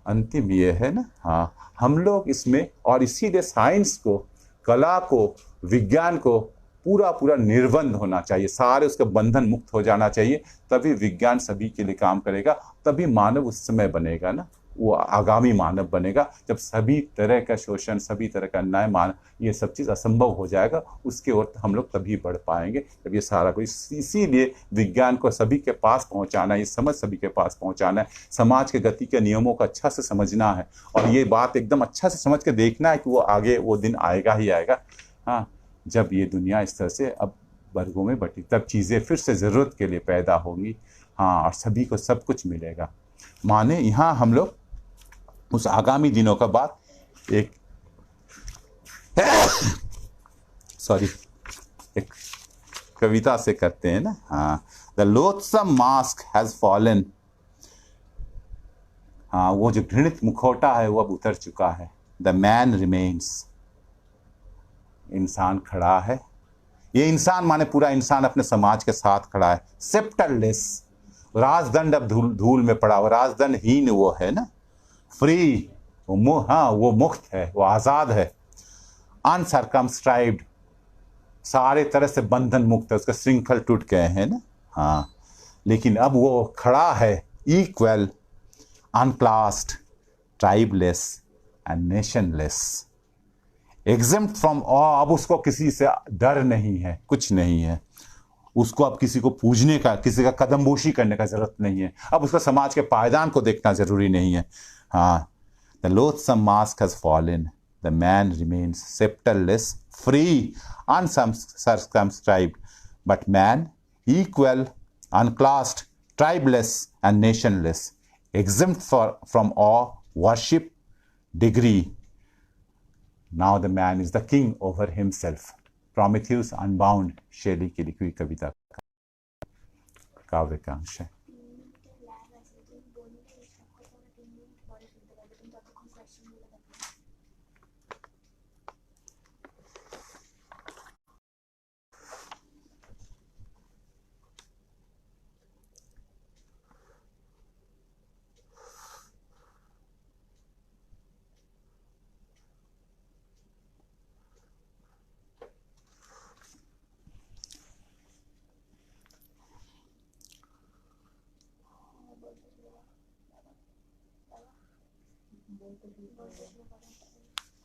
अंतिम ये है ना। हाँ, हम लोग इसमें, और इसीलिए साइंस को, कला को, विज्ञान को पूरा पूरा निर्बंध होना चाहिए, सारे उसके बंधन मुक्त हो जाना चाहिए। तभी विज्ञान सभी के लिए काम करेगा, तभी मानव उस समय बनेगा ना, वो आगामी मानव बनेगा, जब सभी तरह का शोषण, सभी तरह का अन्याय, ये सब चीज असंभव हो जाएगा। उसके ओर हम लोग तभी बढ़ पाएंगे, जब ये सारा कुछ। इसीलिए विज्ञान को सभी के पास पहुंचाना, ये समझ सभी के पास पहुंचाना है, समाज के गति के नियमों को अच्छा से समझना है, और ये बात एकदम अच्छा से समझ के देखना है कि वो आगे वो दिन आएगा ही आएगा। हाँ, जब ये दुनिया इस तरह से अब वर्गों में बटी, तब चीजें फिर से जरूरत के लिए पैदा होंगी। हाँ, और सभी को सब कुछ मिलेगा। माने यहाँ हम लोग उस आगामी दिनों का बात एक सॉरी एक कविता से करते हैं ना। हाँ, द लोथसम मास्क हैज फॉलन। हाँ, वो जो घृणित मुखौटा है वो अब उतर चुका है। The man remains. इंसान खड़ा है। ये इंसान माने पूरा इंसान अपने समाज के साथ खड़ा है। सेप्टरलेस, राजदंड अब धूल में पड़ा हुआ, राजदंडहीन वो है ना। फ्री, हाँ, वो मुक्त है, वो आजाद है। अनसर्कमस्क्राइब्ड, सारे तरह से बंधन मुक्त है, उसके श्रृंखल टूट गए हैं ना। हाँ, लेकिन अब वो खड़ा है equal, unclassed, tribeless and nationless, exempt from all. अब उसको किसी से डर नहीं है, कुछ नहीं है। उसको अब किसी को पूजने का, किसी का कदमबोशी करने का जरूरत नहीं है। अब उसका समाज के पायदान को देखना जरूरी नहीं है। हाँ, the loathsome mask has fallen, the man remains scepterless, free, uncircumscribed, but man, equal, unclassed, tribeless, and nationless, exempt from awe, worship, degree. Now the man is the king over himself. Prometheus Unbound, शेली की लिखी हुई कविता, काव्य का अंश है।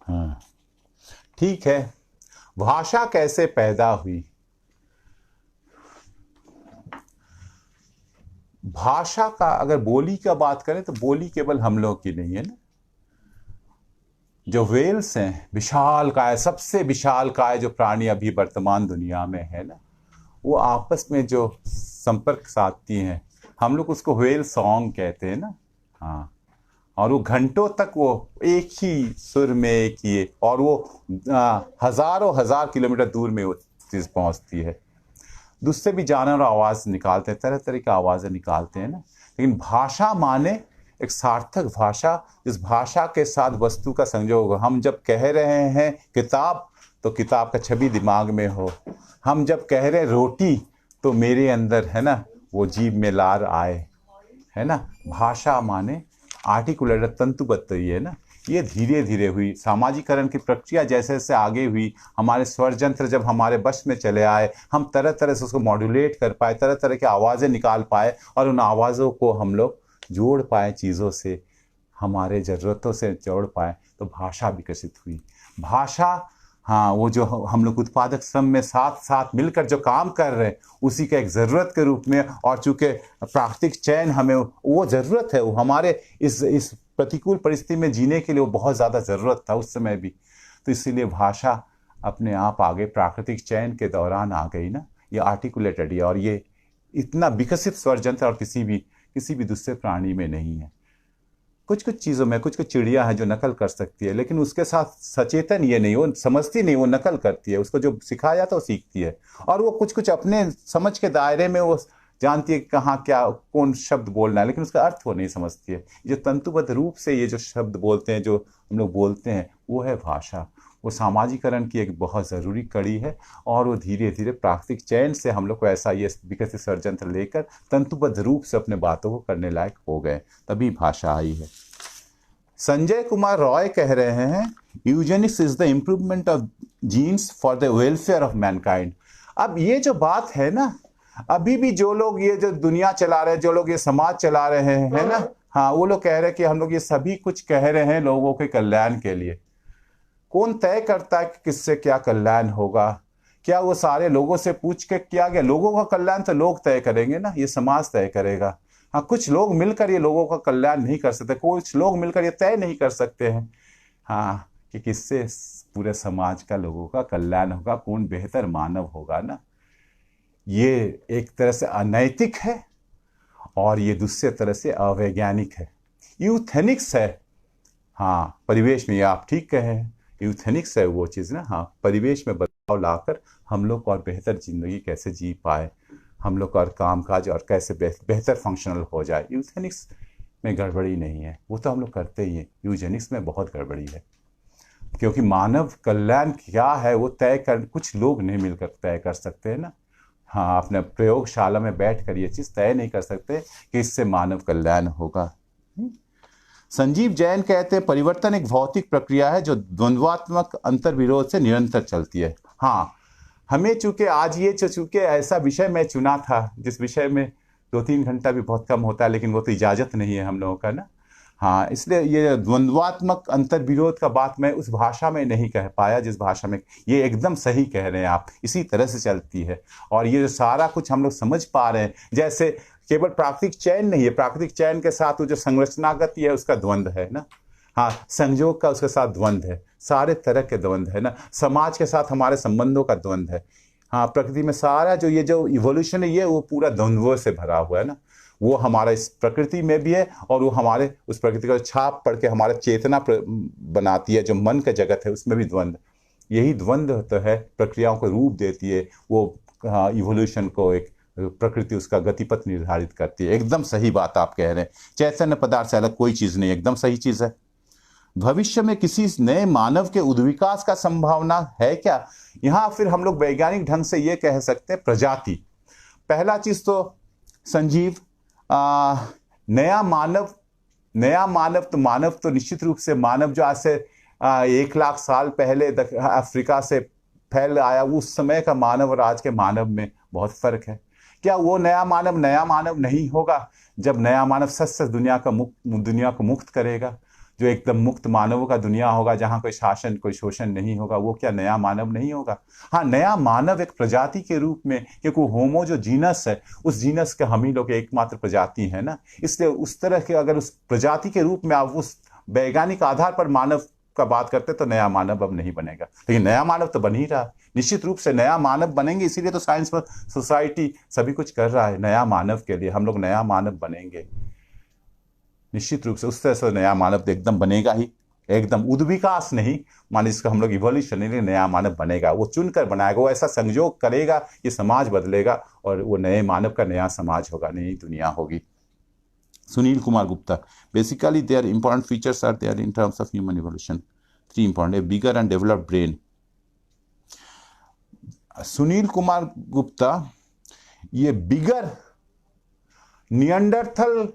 हाँ, ठीक है। भाषा कैसे पैदा हुई? भाषा का अगर बोली का बात करें तो बोली केवल हम लोग की नहीं है ना। जो वेल्स हैं, विशाल काय, सबसे विशाल काय जो प्राणी अभी वर्तमान दुनिया में है ना, वो आपस में जो संपर्क साधती हैं, हम लोग उसको व्हेल सॉन्ग कहते हैं ना। हाँ, और वो घंटों तक वो एक ही सुर में एक ही, और वो हजारों हजार किलोमीटर दूर में वो चीज पहुंचती है। दूसरे भी जानवर आवाज निकालते हैं, तरह तरह की आवाजें निकालते हैं ना। लेकिन भाषा माने एक सार्थक भाषा, जिस भाषा के साथ वस्तु का संयोग हो। हम जब कह रहे हैं किताब, तो किताब का छवि दिमाग में हो। हम जब कह रहे रोटी, तो मेरे अंदर है ना वो जीभ में लार आए, है ना। भाषा माने आर्टिकुलेटेड, तंतुबद्ध ही है ना। ये धीरे धीरे हुई सामाजिकरण की प्रक्रिया, जैसे जैसे आगे हुई, हमारे स्वर यंत्र जब हमारे बस में चले आए, हम तरह तरह से उसको मॉड्यूलेट कर पाए, तरह तरह की आवाज़ें निकाल पाए, और उन आवाज़ों को हम लोग जोड़ पाए, चीज़ों से, हमारे ज़रूरतों से जोड़ पाए, तो भाषा विकसित हुई। भाषा, हाँ, वो जो हम लोग उत्पादक श्रम में साथ साथ मिलकर जो काम कर रहे हैं, उसी का एक ज़रूरत के रूप में, और चूँकि प्राकृतिक चयन हमें वो ज़रूरत है, वो हमारे इस प्रतिकूल परिस्थिति में जीने के लिए वो बहुत ज़्यादा ज़रूरत था उस समय भी, तो इसीलिए भाषा अपने आप आगे प्राकृतिक चयन के दौरान आ गई ना। ये आर्टिकुलेटेड है, और ये इतना विकसित स्वर यंत्र और किसी भी दूसरे प्राणी में नहीं है। कुछ कुछ चीज़ों में कुछ चिड़िया है जो नकल कर सकती है, लेकिन उसके साथ सचेतन ये नहीं, वो समझती नहीं, वो नकल करती है, उसको जो सिखाया जाता है वो सीखती है, और वो कुछ कुछ अपने समझ के दायरे में वो जानती है कहाँ क्या कौन शब्द बोलना है, लेकिन उसका अर्थ वो नहीं समझती है। जो तंतुबद्ध रूप से ये जो शब्द बोलते हैं, जो हम लोग बोलते हैं, वो है भाषा। वो सामाजिकरण की एक बहुत ज़रूरी कड़ी है, और वो धीरे धीरे प्राकृतिक चयन से हम लोग को ऐसा ये विकसित षड्यंत्र लेकर तंतुबद्ध रूप से अपने बातों को करने लायक हो गए, तभी भाषा आई है। संजय कुमार रॉय कह रहे हैं, eugenics is the improvement of genes for the welfare of mankind. अब ये जो बात है ना, अभी भी जो लोग ये जो दुनिया चला रहे हैं, जो लोग ये समाज चला रहे हैं, है ना, हाँ, वो लोग कह रहे हैं कि हम लोग ये सभी कुछ कह रहे हैं लोगों के कल्याण के लिए। कौन तय करता है कि किससे क्या कल्याण होगा? क्या वो सारे लोगों से पूछ के किया गया? लोगों का कल्याण तो लोग तय करेंगे ना, ये समाज तय करेगा। हाँ, कुछ लोग मिलकर ये लोगों का कल्याण नहीं कर सकते, कुछ लोग मिलकर ये तय नहीं कर सकते हैं, हाँ, कि किससे पूरे समाज का, लोगों का कल्याण होगा, कौन बेहतर मानव होगा ना। ये एक तरह से अनैतिक है, और ये दूसरे तरह से अवैज्ञानिक है। यूथेनिक्स है, हाँ, परिवेश में, ये आप ठीक कहे, यूथेनिक्स है वो चीज़ ना, हाँ, परिवेश में बदलाव लाकर हम लोग और बेहतर जिंदगी कैसे जी पाए, हम लोग और कामकाज और कैसे बेहतर फंक्शनल हो जाए। यूथेनिक्स में गड़बड़ी नहीं है, वो तो हम लोग करते ही हैं। यूजेनिक्स में बहुत गड़बड़ी है, क्योंकि मानव कल्याण क्या है वो तय कर, कुछ लोग नहीं मिलकर तय कर सकते हैं ना। हाँ, अपने प्रयोगशाला में बैठकर ये चीज़ तय नहीं कर सकते कि इससे मानव कल्याण होगा। संजीव जैन कहते हैं, परिवर्तन एक भौतिक प्रक्रिया है जो द्वंद्वात्मक अंतर्विरोध से निरंतर चलती है। हाँ, हमें चूंकि आज ये चूंकि ऐसा विषय मैं चुना था जिस विषय में 2-3 घंटा भी बहुत कम होता है, लेकिन वो तो इजाज़त नहीं है हम लोगों का ना। हाँ, इसलिए ये द्वंद्वात्मक अंतर्विरोध का बात मैं उस भाषा में नहीं कह पाया जिस भाषा में, ये एकदम सही कह रहे हैं आप, इसी तरह से चलती है। और ये जो सारा कुछ हम लोग समझ पा रहे हैं, जैसे केवल प्राकृतिक चयन नहीं है, प्राकृतिक चयन के साथ वो जो संरचनागत है उसका द्वंद्व है ना, हाँ, संयोग का उसके साथ द्वंद्व है, सारे तरह के द्वंद्व है ना, समाज के साथ हमारे संबंधों का द्वंद्व है। हाँ, प्रकृति में सारा जो ये जो इवोल्यूशन है, ये वो पूरा द्वंद्वों से भरा हुआ है ना। वो हमारा इस प्रकृति में भी है, और वो हमारे उस प्रकृति का छाप पड़ के हमारे चेतना बनाती है, जो मन का जगत है उसमें भी द्वंद्व। यही द्वंद्व तो है, प्रक्रियाओं को रूप देती है, वो इवोल्यूशन को एक प्रकृति उसका गतिपथ निर्धारित करती है। एकदम सही बात आप कह रहे हैं, चैतन्य पदार्थ से अलग कोई चीज़ नहीं, एकदम सही चीज़ है। भविष्य में किसी नए मानव के उद्विकास का संभावना है क्या? यहाँ फिर हम लोग वैज्ञानिक ढंग से ये कह सकते हैं, प्रजाति। पहला चीज़ तो संजीव, नया मानव तो निश्चित रूप से मानव जो आज से 1 लाख साल पहले अफ्रीका से फैल आया, उस समय का मानव और आज के मानव में बहुत फर्क है। क्या वो नया मानव नहीं होगा जब नया मानव सच दुनिया को मुक्त करेगा? जो एकदम मुक्त मानवों का दुनिया होगा, जहां कोई शासन कोई शोषण नहीं होगा, वो क्या नया मानव नहीं होगा? हाँ, नया मानव एक प्रजाति के रूप में, क्योंकि होमो जो जीनस है, उस जीनस के हम ही लोग एकमात्र प्रजाति है ना, इसलिए उस तरह के अगर उस प्रजाति के रूप में आप उस वैज्ञानिक आधार पर मानव का बात करते तो नया मानव अब नहीं बनेगा, लेकिन नया मानव तो बन ही रहा। निश्चित रूप से नया मानव बनेंगे, इसीलिए तो साइंस सोसाइटी सभी कुछ कर रहा है नया मानव के लिए। हम लोग नया मानव बनेंगे निश्चित रूप से, उस तरह से नया मानव तो एकदम बनेगा ही, एकदम उद्विकास नहीं, मान इसका हम लोग इवोल्यूशन नहीं, नया मानव बनेगा, वो चुनकर बनाएगा, वो ऐसा संयोग करेगा कि समाज बदलेगा और वो नए मानव का नया समाज होगा, नई दुनिया होगी। Sunil Kumar Gupta, basically there important features are there in terms of human evolution, 3 important, a bigger and developed brain. Sunil Kumar Gupta, ये बिगर नियंडरथल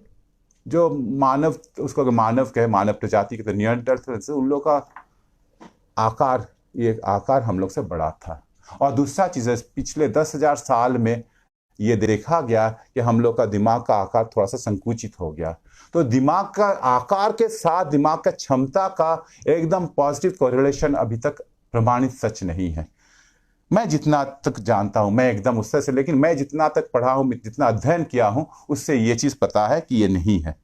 जो मानव, उसको अगर मानव कहे, मानव प्रजाति के, तो नियंडरथल से उन लोग का आकार, ये आकार हम लोग से बड़ा था। और दूसरा चीज है, पिछले 10,000 साल में ये देखा गया कि हम लोग का दिमाग का आकार थोड़ा सा संकुचित हो गया, तो दिमाग का आकार के साथ दिमाग का क्षमता का एकदम पॉजिटिव कोरिलेशन अभी तक प्रमाणित सच नहीं है। मैं जितना तक जानता हूं, मैं एकदम उससे से, लेकिन मैं जितना तक पढ़ा हूं, जितना अध्ययन किया हूं, उससे ये चीज पता है कि ये नहीं है।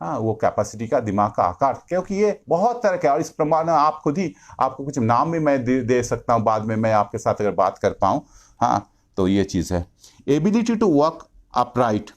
हाँ, वो कैपेसिटी का दिमाग का आकार, क्योंकि ये बहुत तरह के, और इस प्रमाण आप खुद ही, आपको कुछ नाम भी मैं दे सकता हूं बाद में, मैं आपके साथ अगर बात कर पाऊं। हाँ, तो ये चीज है एबिलिटी टू वर्क अपराइट।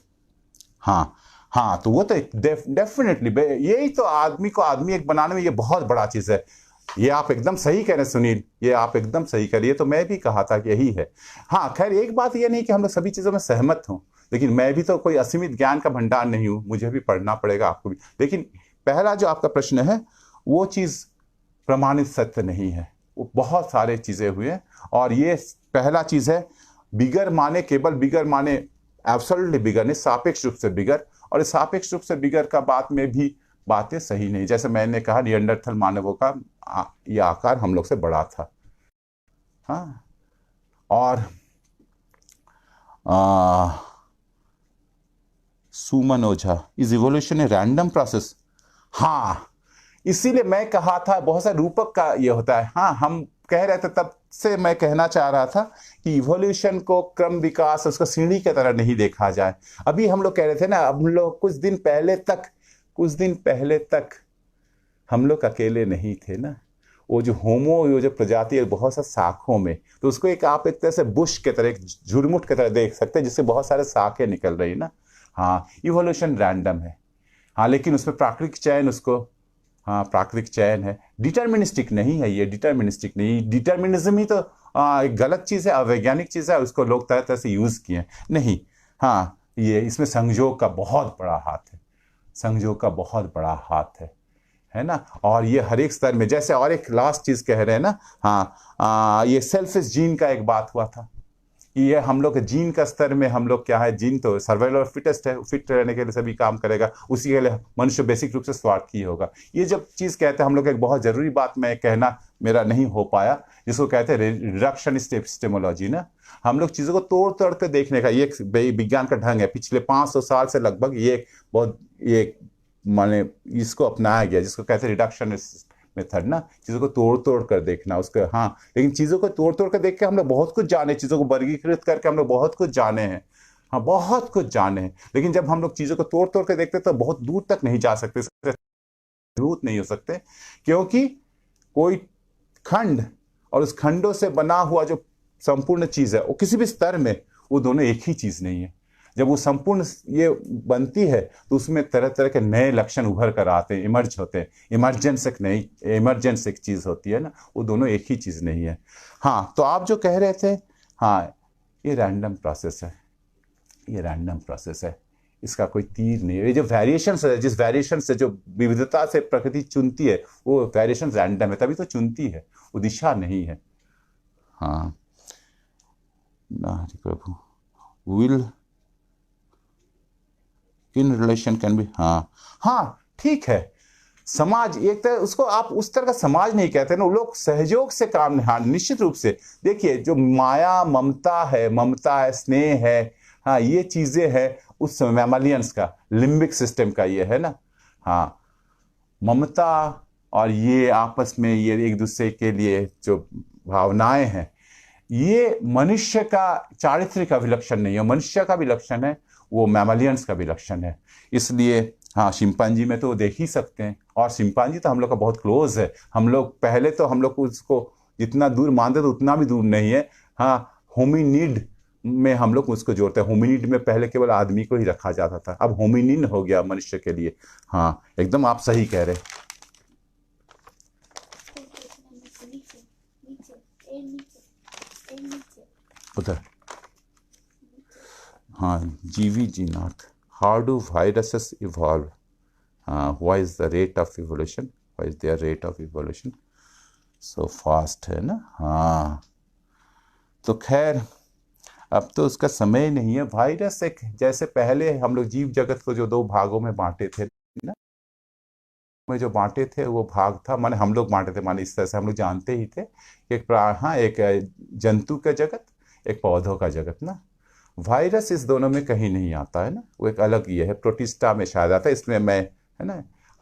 हाँ, तो वो तो डेफिनेटली यही तो आदमी को आदमी एक बनाने में ये बहुत बड़ा चीज है। ये आप एकदम सही कह रहे हैं सुनील, ये आप एकदम सही करिए, तो मैं भी कहा था कि यही है। हाँ, खैर एक बात ये नहीं कि हम लोग सभी चीजों में सहमत हों, लेकिन मैं भी तो कोई असीमित ज्ञान का भंडार नहीं हूं, मुझे भी पढ़ना पड़ेगा, आपको भी। लेकिन पहला जो आपका प्रश्न है, वो चीज प्रमाणित सत्य नहीं है, वो बहुत सारे चीजें हुए हैं, और ये पहला चीज है, बिगर माने, केवल बिगर माने एब्सोल्युटली बिगर नहीं, सापेक्ष रूप से बिगर, और इस सापेक्ष रूप से बिगर का बात में भी बातें सही नहीं। जैसे मैंने कहा, नियंडरथल मानवों का यह आकार हम लोग से बड़ा था। हाँ, और Suman Ojha, is evolution a random process? हाँ, इसीलिए मैं कहा था, बहुत सारे रूपक का ये होता है। हाँ, हम कह रहे थे, तब से मैं कहना चाह रहा था कि इवोल्यूशन को क्रम विकास, उसको सीढ़ी की तरह नहीं देखा जाए। अभी हम लोग कह रहे थे ना, हम लोग कुछ दिन पहले तक हम लोग अकेले नहीं थे ना, वो जो होमो, वो जो प्रजाति है बहुत सा शाखों में, तो उसको एक आप एक तरह से बुश के तरह, एक झुरमुट के तरह देख सकते हैं, जिससे बहुत सारे शाखें निकल रही ना। हाँ, इवोल्यूशन रैंडम है, हाँ, लेकिन उसमें प्राकृतिक चयन, उसको, हाँ, प्राकृतिक चयन है, डिटर्मिनिस्टिक नहीं है। ये डिटर्मिनिस्टिक नहीं, डिटर्मिनिज्म ही तो एक गलत चीज है, अवैज्ञानिक चीज है, उसको लोग तरह तरह से यूज किए नहीं। हाँ, ये इसमें संयोग का बहुत बड़ा हाथ है, संयोग का बहुत बड़ा हाथ है ना। और ये हर एक स्तर में, जैसे और एक लास्ट चीज कह रहे हैं ना, हाँ, ये सेल्फिश जीन का एक बात हुआ था, ये हम लोग जीन का स्तर में, हम लोग क्या है, जीन तो सर्वाइवल ऑफ फिटेस्ट है, फिट रहने के लिए सभी काम करेगा, उसी के लिए मनुष्य बेसिक रूप से स्वार्थी होगा। ये जब चीज कहते हैं हम लोग, एक बहुत जरूरी बात मैं कहना मेरा नहीं हो पाया, जिसको कहते हैं रिडक्शनिस्ट एपिस्टेमोलॉजी ना। हम लोग चीजों को तोड़ तोड़ कर देखने का ये विज्ञान का ढंग है। पिछले 500 साल से लगभग ये बहुत, ये माने इसको अपनाया गया, जिसको कहते हैं रिडक्शनिस्ट मेथड ना, चीजों को तोड़ तोड़ कर देखना उसके। हाँ, लेकिन चीजों को तोड़ तोड़ कर देख के हम लोग बहुत कुछ जाने, चीजों को वर्गीकृत करके हम लोग बहुत कुछ जाने हैं, हाँ, बहुत कुछ जाने हैं। लेकिन जब हम लोग चीजों को तोड़ तोड़ कर देखते तो बहुत दूर तक नहीं जा सकते, मजबूत नहीं हो सकते, क्योंकि कोई खंड और उस खंडों से बना हुआ जो संपूर्ण चीज है, वो किसी भी स्तर में वो दोनों एक ही चीज नहीं है। जब वो संपूर्ण ये बनती है तो उसमें तरह तरह के नए लक्षण उभर कर आते हैं, इमर्ज होते हैं। इमरजेंस एक चीज होती है ना, वो दोनों एक ही चीज नहीं है। हाँ, तो आप जो कह रहे थे, हाँ, ये रैंडम प्रोसेस है, ये रैंडम प्रोसेस है, इसका कोई तीर नहीं है। ये जो वेरिएशंस है, जिस वेरिएशन से, जो विविधता से प्रकृति चुनती है, वो वेरिएशन रैंडम है, तभी तो चुनती है, वो दिशा नहीं है। हाँ, Prabhu will in relation can be, हाँ, ठीक है। समाज एक तरह, उसको आप उस तरह का समाज नहीं कहते ना, लोग सहयोग से काम, हाँ, निश्चित रूप से। देखिए, जो माया, ममता है, स्नेह है, हाँ, ये चीजें हैं उस मैमालियंस का, लिम्बिक सिस्टम का ये है ना। हाँ, ममता और ये आपस में ये एक दूसरे के लिए जो भावनाएं हैं, ये मनुष्य का चारित्र्य का भी लक्षण नहीं है, मनुष्य का भी लक्षण है, वो मैमलियंस का भी लक्षण है। इसलिए हाँ, शिम्पांजी में तो देख ही सकते हैं, और शिम्पांजी तो हम लोग का बहुत क्लोज है। हम लोग पहले तो हम लोग उसको जितना दूर मानते तो उतना भी दूर नहीं है। हाँ, होमिनिड में हम लोग उसको जोड़ते हैं। होमिनिड में पहले केवल आदमी को ही रखा जाता था, अब होमिनिन हो गया मनुष्य के लिए। हाँ, एकदम आप सही कह रहे। उधर हाँ, GV G Nath, how do viruses evolve, what is the rate of evolution, what is their rate of evolution so fast, है ना। हाँ, तो खैर अब तो उसका समय नहीं है। वायरस एक, जैसे पहले हम लोग जीव जगत को जो दो भागों में बांटे थे ना, में जो बांटे थे वो भाग था, माने हम लोग बांटे थे, माने इस तरह से हम लोग जानते ही थे कि एक हाँ, एक जंतु का जगत, एक पौधों का जगत ना। वायरस इस दोनों में कहीं नहीं आता है ना, वो एक अलग ये है, प्रोटिस्टा में शायद आता है, इसमें मैं, है ना।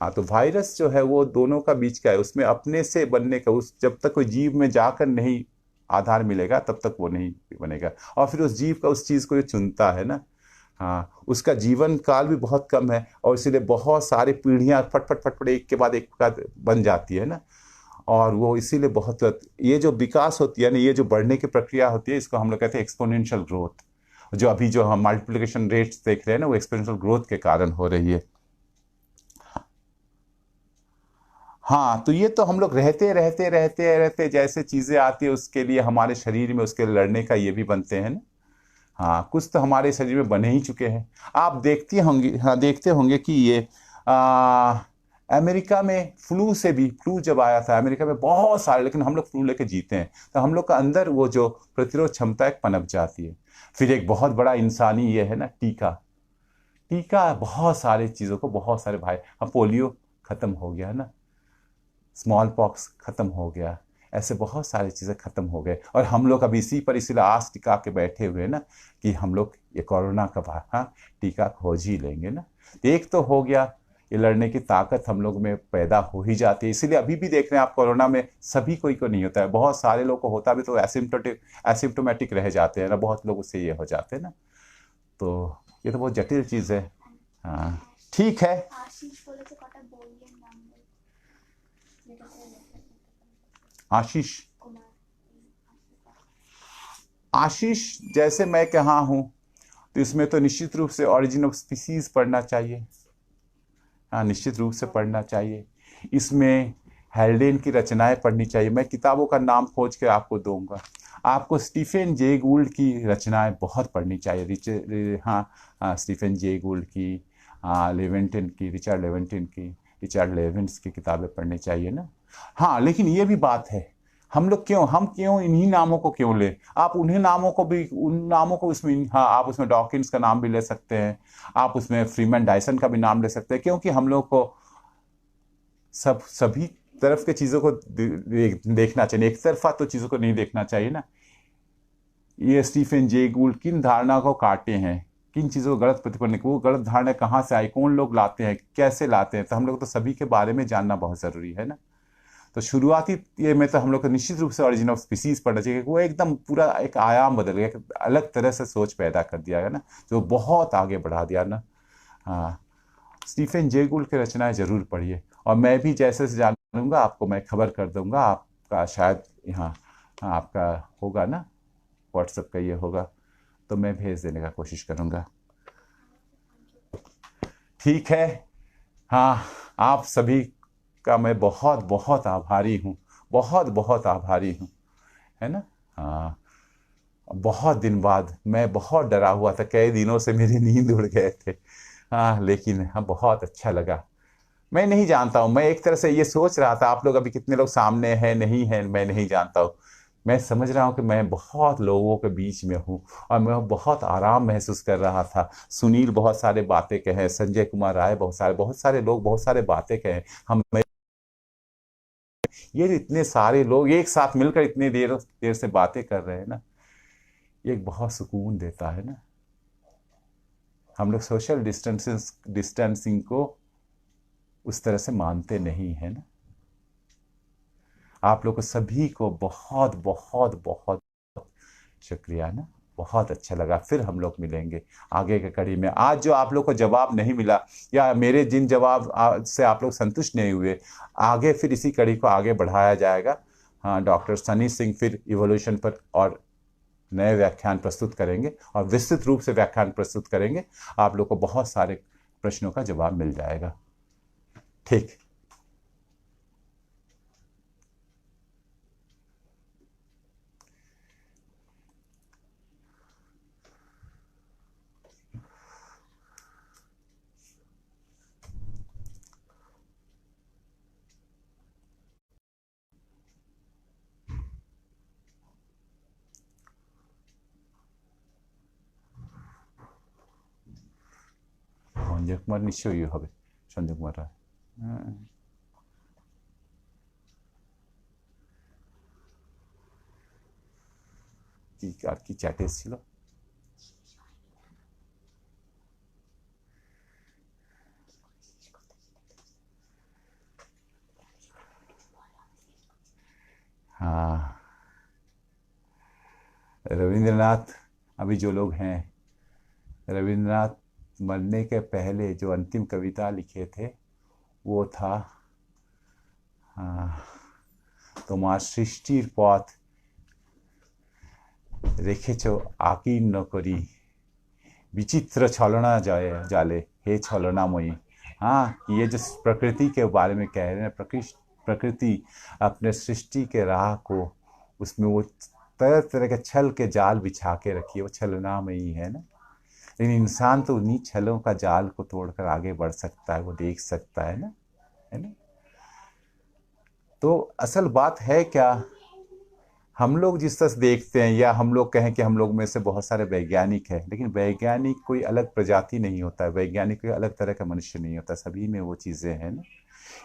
हाँ, तो वायरस जो है वो दोनों का बीच का है, उसमें अपने से बनने का, उस जब तक कोई जीव में जाकर नहीं आधार मिलेगा तब तक वो नहीं बनेगा। और फिर उस जीव का उस चीज को ये चुनता है ना। हाँ, उसका जीवन काल भी बहुत कम है, और इसीलिए बहुत सारी पीढ़ियां फटफट फटफट एक के बाद एक का बन जाती है ना। और वो इसीलिए बहुत, ये जो विकास होती है ना, ये जो बढ़ने की प्रक्रिया होती है, इसको हम लोग कहते हैं एक्सपोनेंशियल ग्रोथ। जो अभी जो हम मल्टीप्लिकेशन रेट्स देख रहे हैं ना, वो एक्सपोनेंशियल ग्रोथ के कारण हो रही है। हाँ, तो ये तो हम लोग रहते रहते रहते रहते जैसे चीजें आती है उसके लिए हमारे शरीर में उसके लड़ने का ये भी बनते हैं ना। हाँ, कुछ तो हमारे शरीर में बने ही चुके हैं। आप देखती होंगे, हाँ देखते होंगे कि ये आ, अमेरिका में फ्लू से भी, फ्लू जब आया था अमेरिका में बहुत सारे, लेकिन हम लोग फ्लू लेके जीते हैं, तो हम लोग का अंदर वो जो प्रतिरोध क्षमता एक पनप जाती है। फिर एक बहुत बड़ा इंसानी ये है ना, टीका। टीका बहुत सारे चीज़ों को, बहुत सारे भाई, हम पोलियो खत्म हो गया है ना, स्मॉल पॉक्स खत्म हो गया, ऐसे बहुत सारी चीज़ें खत्म हो गए, और हम लोग अब इसी पर इसीलिए आस टिका के बैठे हुए ना कि हम लोग ये कोरोना का हाँ टीका खोज ही लेंगे ना। तो एक तो हो गया, ये लड़ने की ताकत हम लोग में पैदा हो ही जाती है। इसीलिए अभी भी देख रहे हैं आप, कोरोना में सभी कोई को नहीं होता है, बहुत सारे लोग को होता भी तो एसिम्टोमेटिक रह जाते हैं ना, बहुत लोग उससे ये हो जाते हैं ना। तो ये तो बहुत जटिल चीज़ है। हाँ, ठीक है। आशीष, आशीष जैसे मैं कहा हूं, तो इसमें तो निश्चित रूप से ऑरिजिन ऑफ स्पीसीज पढ़ना चाहिए। हाँ, निश्चित रूप से पढ़ना चाहिए। इसमें हेल्डेन की रचनाएं पढ़नी चाहिए, मैं किताबों का नाम खोज के आपको दूंगा। आपको स्टीफन जे गूल्ड की रचनाएं बहुत पढ़नी चाहिए, स्टीफन जे गूल्ड की, लेवेंटिन की, रिचर्ड लेविन्स की किताबें पढ़नी चाहिए ना। हाँ, लेकिन ये भी बात है, हम क्यों इन्हीं नामों को क्यों ले, आप उन्हीं नामों को भी, उन नामों को उसमें, हाँ आप उसमें डॉकिंस का नाम भी ले सकते हैं, आप उसमें फ्रीमैन डायसन का भी नाम ले सकते हैं, क्योंकि हम लोग को सभी तरफ के चीजों को देखना चाहिए, एक तरफा तो चीजों को नहीं देखना चाहिए ना। ये स्टीफन जे गूल्ड किन धारणा को काटे हैं, किन चीजों को गलत प्रतिपन्न, वो गलत धारणा कहाँ से आई, कौन लोग लाते हैं, कैसे लाते हैं, तो हम लोग तो सभी के बारे में जानना बहुत जरूरी है ना। तो शुरुआती ये में तो हम लोग को निश्चित रूप से ऑरिजिन ऑफ स्पीसीज पढ़ना चाहिए, वो एकदम पूरा एक आयाम बदल गया, एक अलग तरह से सोच पैदा कर दिया है ना, जो बहुत आगे बढ़ा दिया ना। हाँ, स्टीफन जे गूल्ड की रचनाएं जरूर पढ़िए, और मैं भी जैसे से जानूंगा आपको मैं खबर कर दूंगा। आपका शायद यहाँ, हाँ, आपका होगा ना, व्हाट्सएप का ये होगा, तो मैं भेज देने का कोशिश करूंगा। ठीक है। हाँ, आप सभी का मैं बहुत बहुत आभारी हूँ, बहुत बहुत आभारी हूँ, है ना। हाँ, बहुत दिन बाद, मैं बहुत डरा हुआ था, कई दिनों से मेरी नींद उड़ गए थे। हाँ, लेकिन हाँ बहुत अच्छा लगा। मैं नहीं जानता हूँ, मैं एक तरह से ये सोच रहा था आप लोग अभी कितने लोग सामने हैं नहीं हैं, मैं नहीं जानता हूँ। मैं समझ रहा हूँ कि मैं बहुत लोगों के बीच में हूँ, और मैं बहुत आराम महसूस कर रहा था। सुनील बहुत सारे बातें कहे, संजय कुमार राय बहुत सारे लोग बहुत सारे बातें कहे। हम, ये जो इतने सारे लोग एक साथ मिलकर इतनी देर देर से बातें कर रहे हैं ना, ये एक बहुत सुकून देता है ना। हम लोग सोशल डिस्टेंसिंग को उस तरह से मानते नहीं है ना। आप लोगों सभी को बहुत बहुत बहुत शुक्रिया ना, बहुत अच्छा लगा। फिर हम लोग मिलेंगे आगे के कड़ी में। आज जो आप लोग को जवाब नहीं मिला या मेरे जिन जवाब से आप लोग संतुष्ट नहीं हुए, आगे फिर इसी कड़ी को आगे बढ़ाया जाएगा। हाँ, डॉक्टर सनी सिंह फिर इवोल्यूशन पर और नए व्याख्यान प्रस्तुत करेंगे और विस्तृत रूप से व्याख्यान प्रस्तुत करेंगे। आप लोग को बहुत सारे प्रश्नों का जवाब मिल जाएगा। ठीक। সঞ্জয় কুমার নিশ্চয়ই হবে, সঞ্জয় কুমার রায়। হ্যাঁ, কি আর কি চ্যাট এসেছিল? हाँ, रविंद्रनाथ, अभी जो लोग हैं, रविंद्रनाथ मरने के पहले जो अंतिम कविता लिखे थे वो था, তোমার সৃষ্টির পথ রেখেছ আকীর্ণ করি, विचित्र छलना जाए जाले हे छलनामयी। हाँ, ये जो प्रकृति के बारे में कह रहे हैं, प्रकृति अपने सृष्टि के राह को, उसमें वो तरह तरह के छल के जाल बिछा के रखी है, वो छलनामयी है ना। लेकिन इंसान तो उन्हीं छलों का जाल को तोड़कर आगे बढ़ सकता है, वो देख सकता है ना, है ना। तो असल बात है क्या, हम लोग जिस तरह से देखते हैं, या हम लोग कहें कि हम लोग में से बहुत सारे वैज्ञानिक हैं, लेकिन वैज्ञानिक कोई अलग प्रजाति नहीं होता है, वैज्ञानिक कोई अलग तरह का मनुष्य नहीं होता, सभी में वो चीज़ें हैं ना।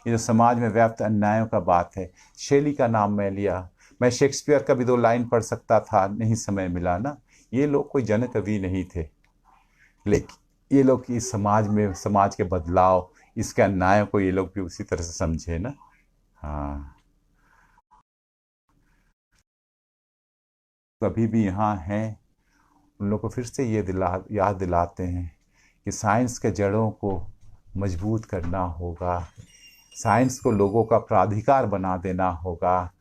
ये जो समाज में व्याप्त अन्यायों का बात है, शैली का नाम मैं लिया, मैं शेक्सपियर का भी 2 लाइन पढ़ सकता था, नहीं समय मिला ना। ये लोग कोई जन कवि नहीं थे, लेकिन ये लोग इस समाज में, समाज के बदलाव, इसके अन्यायों को ये लोग भी उसी तरह से समझे ना। हाँ, कभी भी यहाँ हैं, उन लोग को फिर से ये याद दिलाते हैं कि साइंस के जड़ों को मजबूत करना होगा, साइंस को लोगों का प्राधिकार बना देना होगा,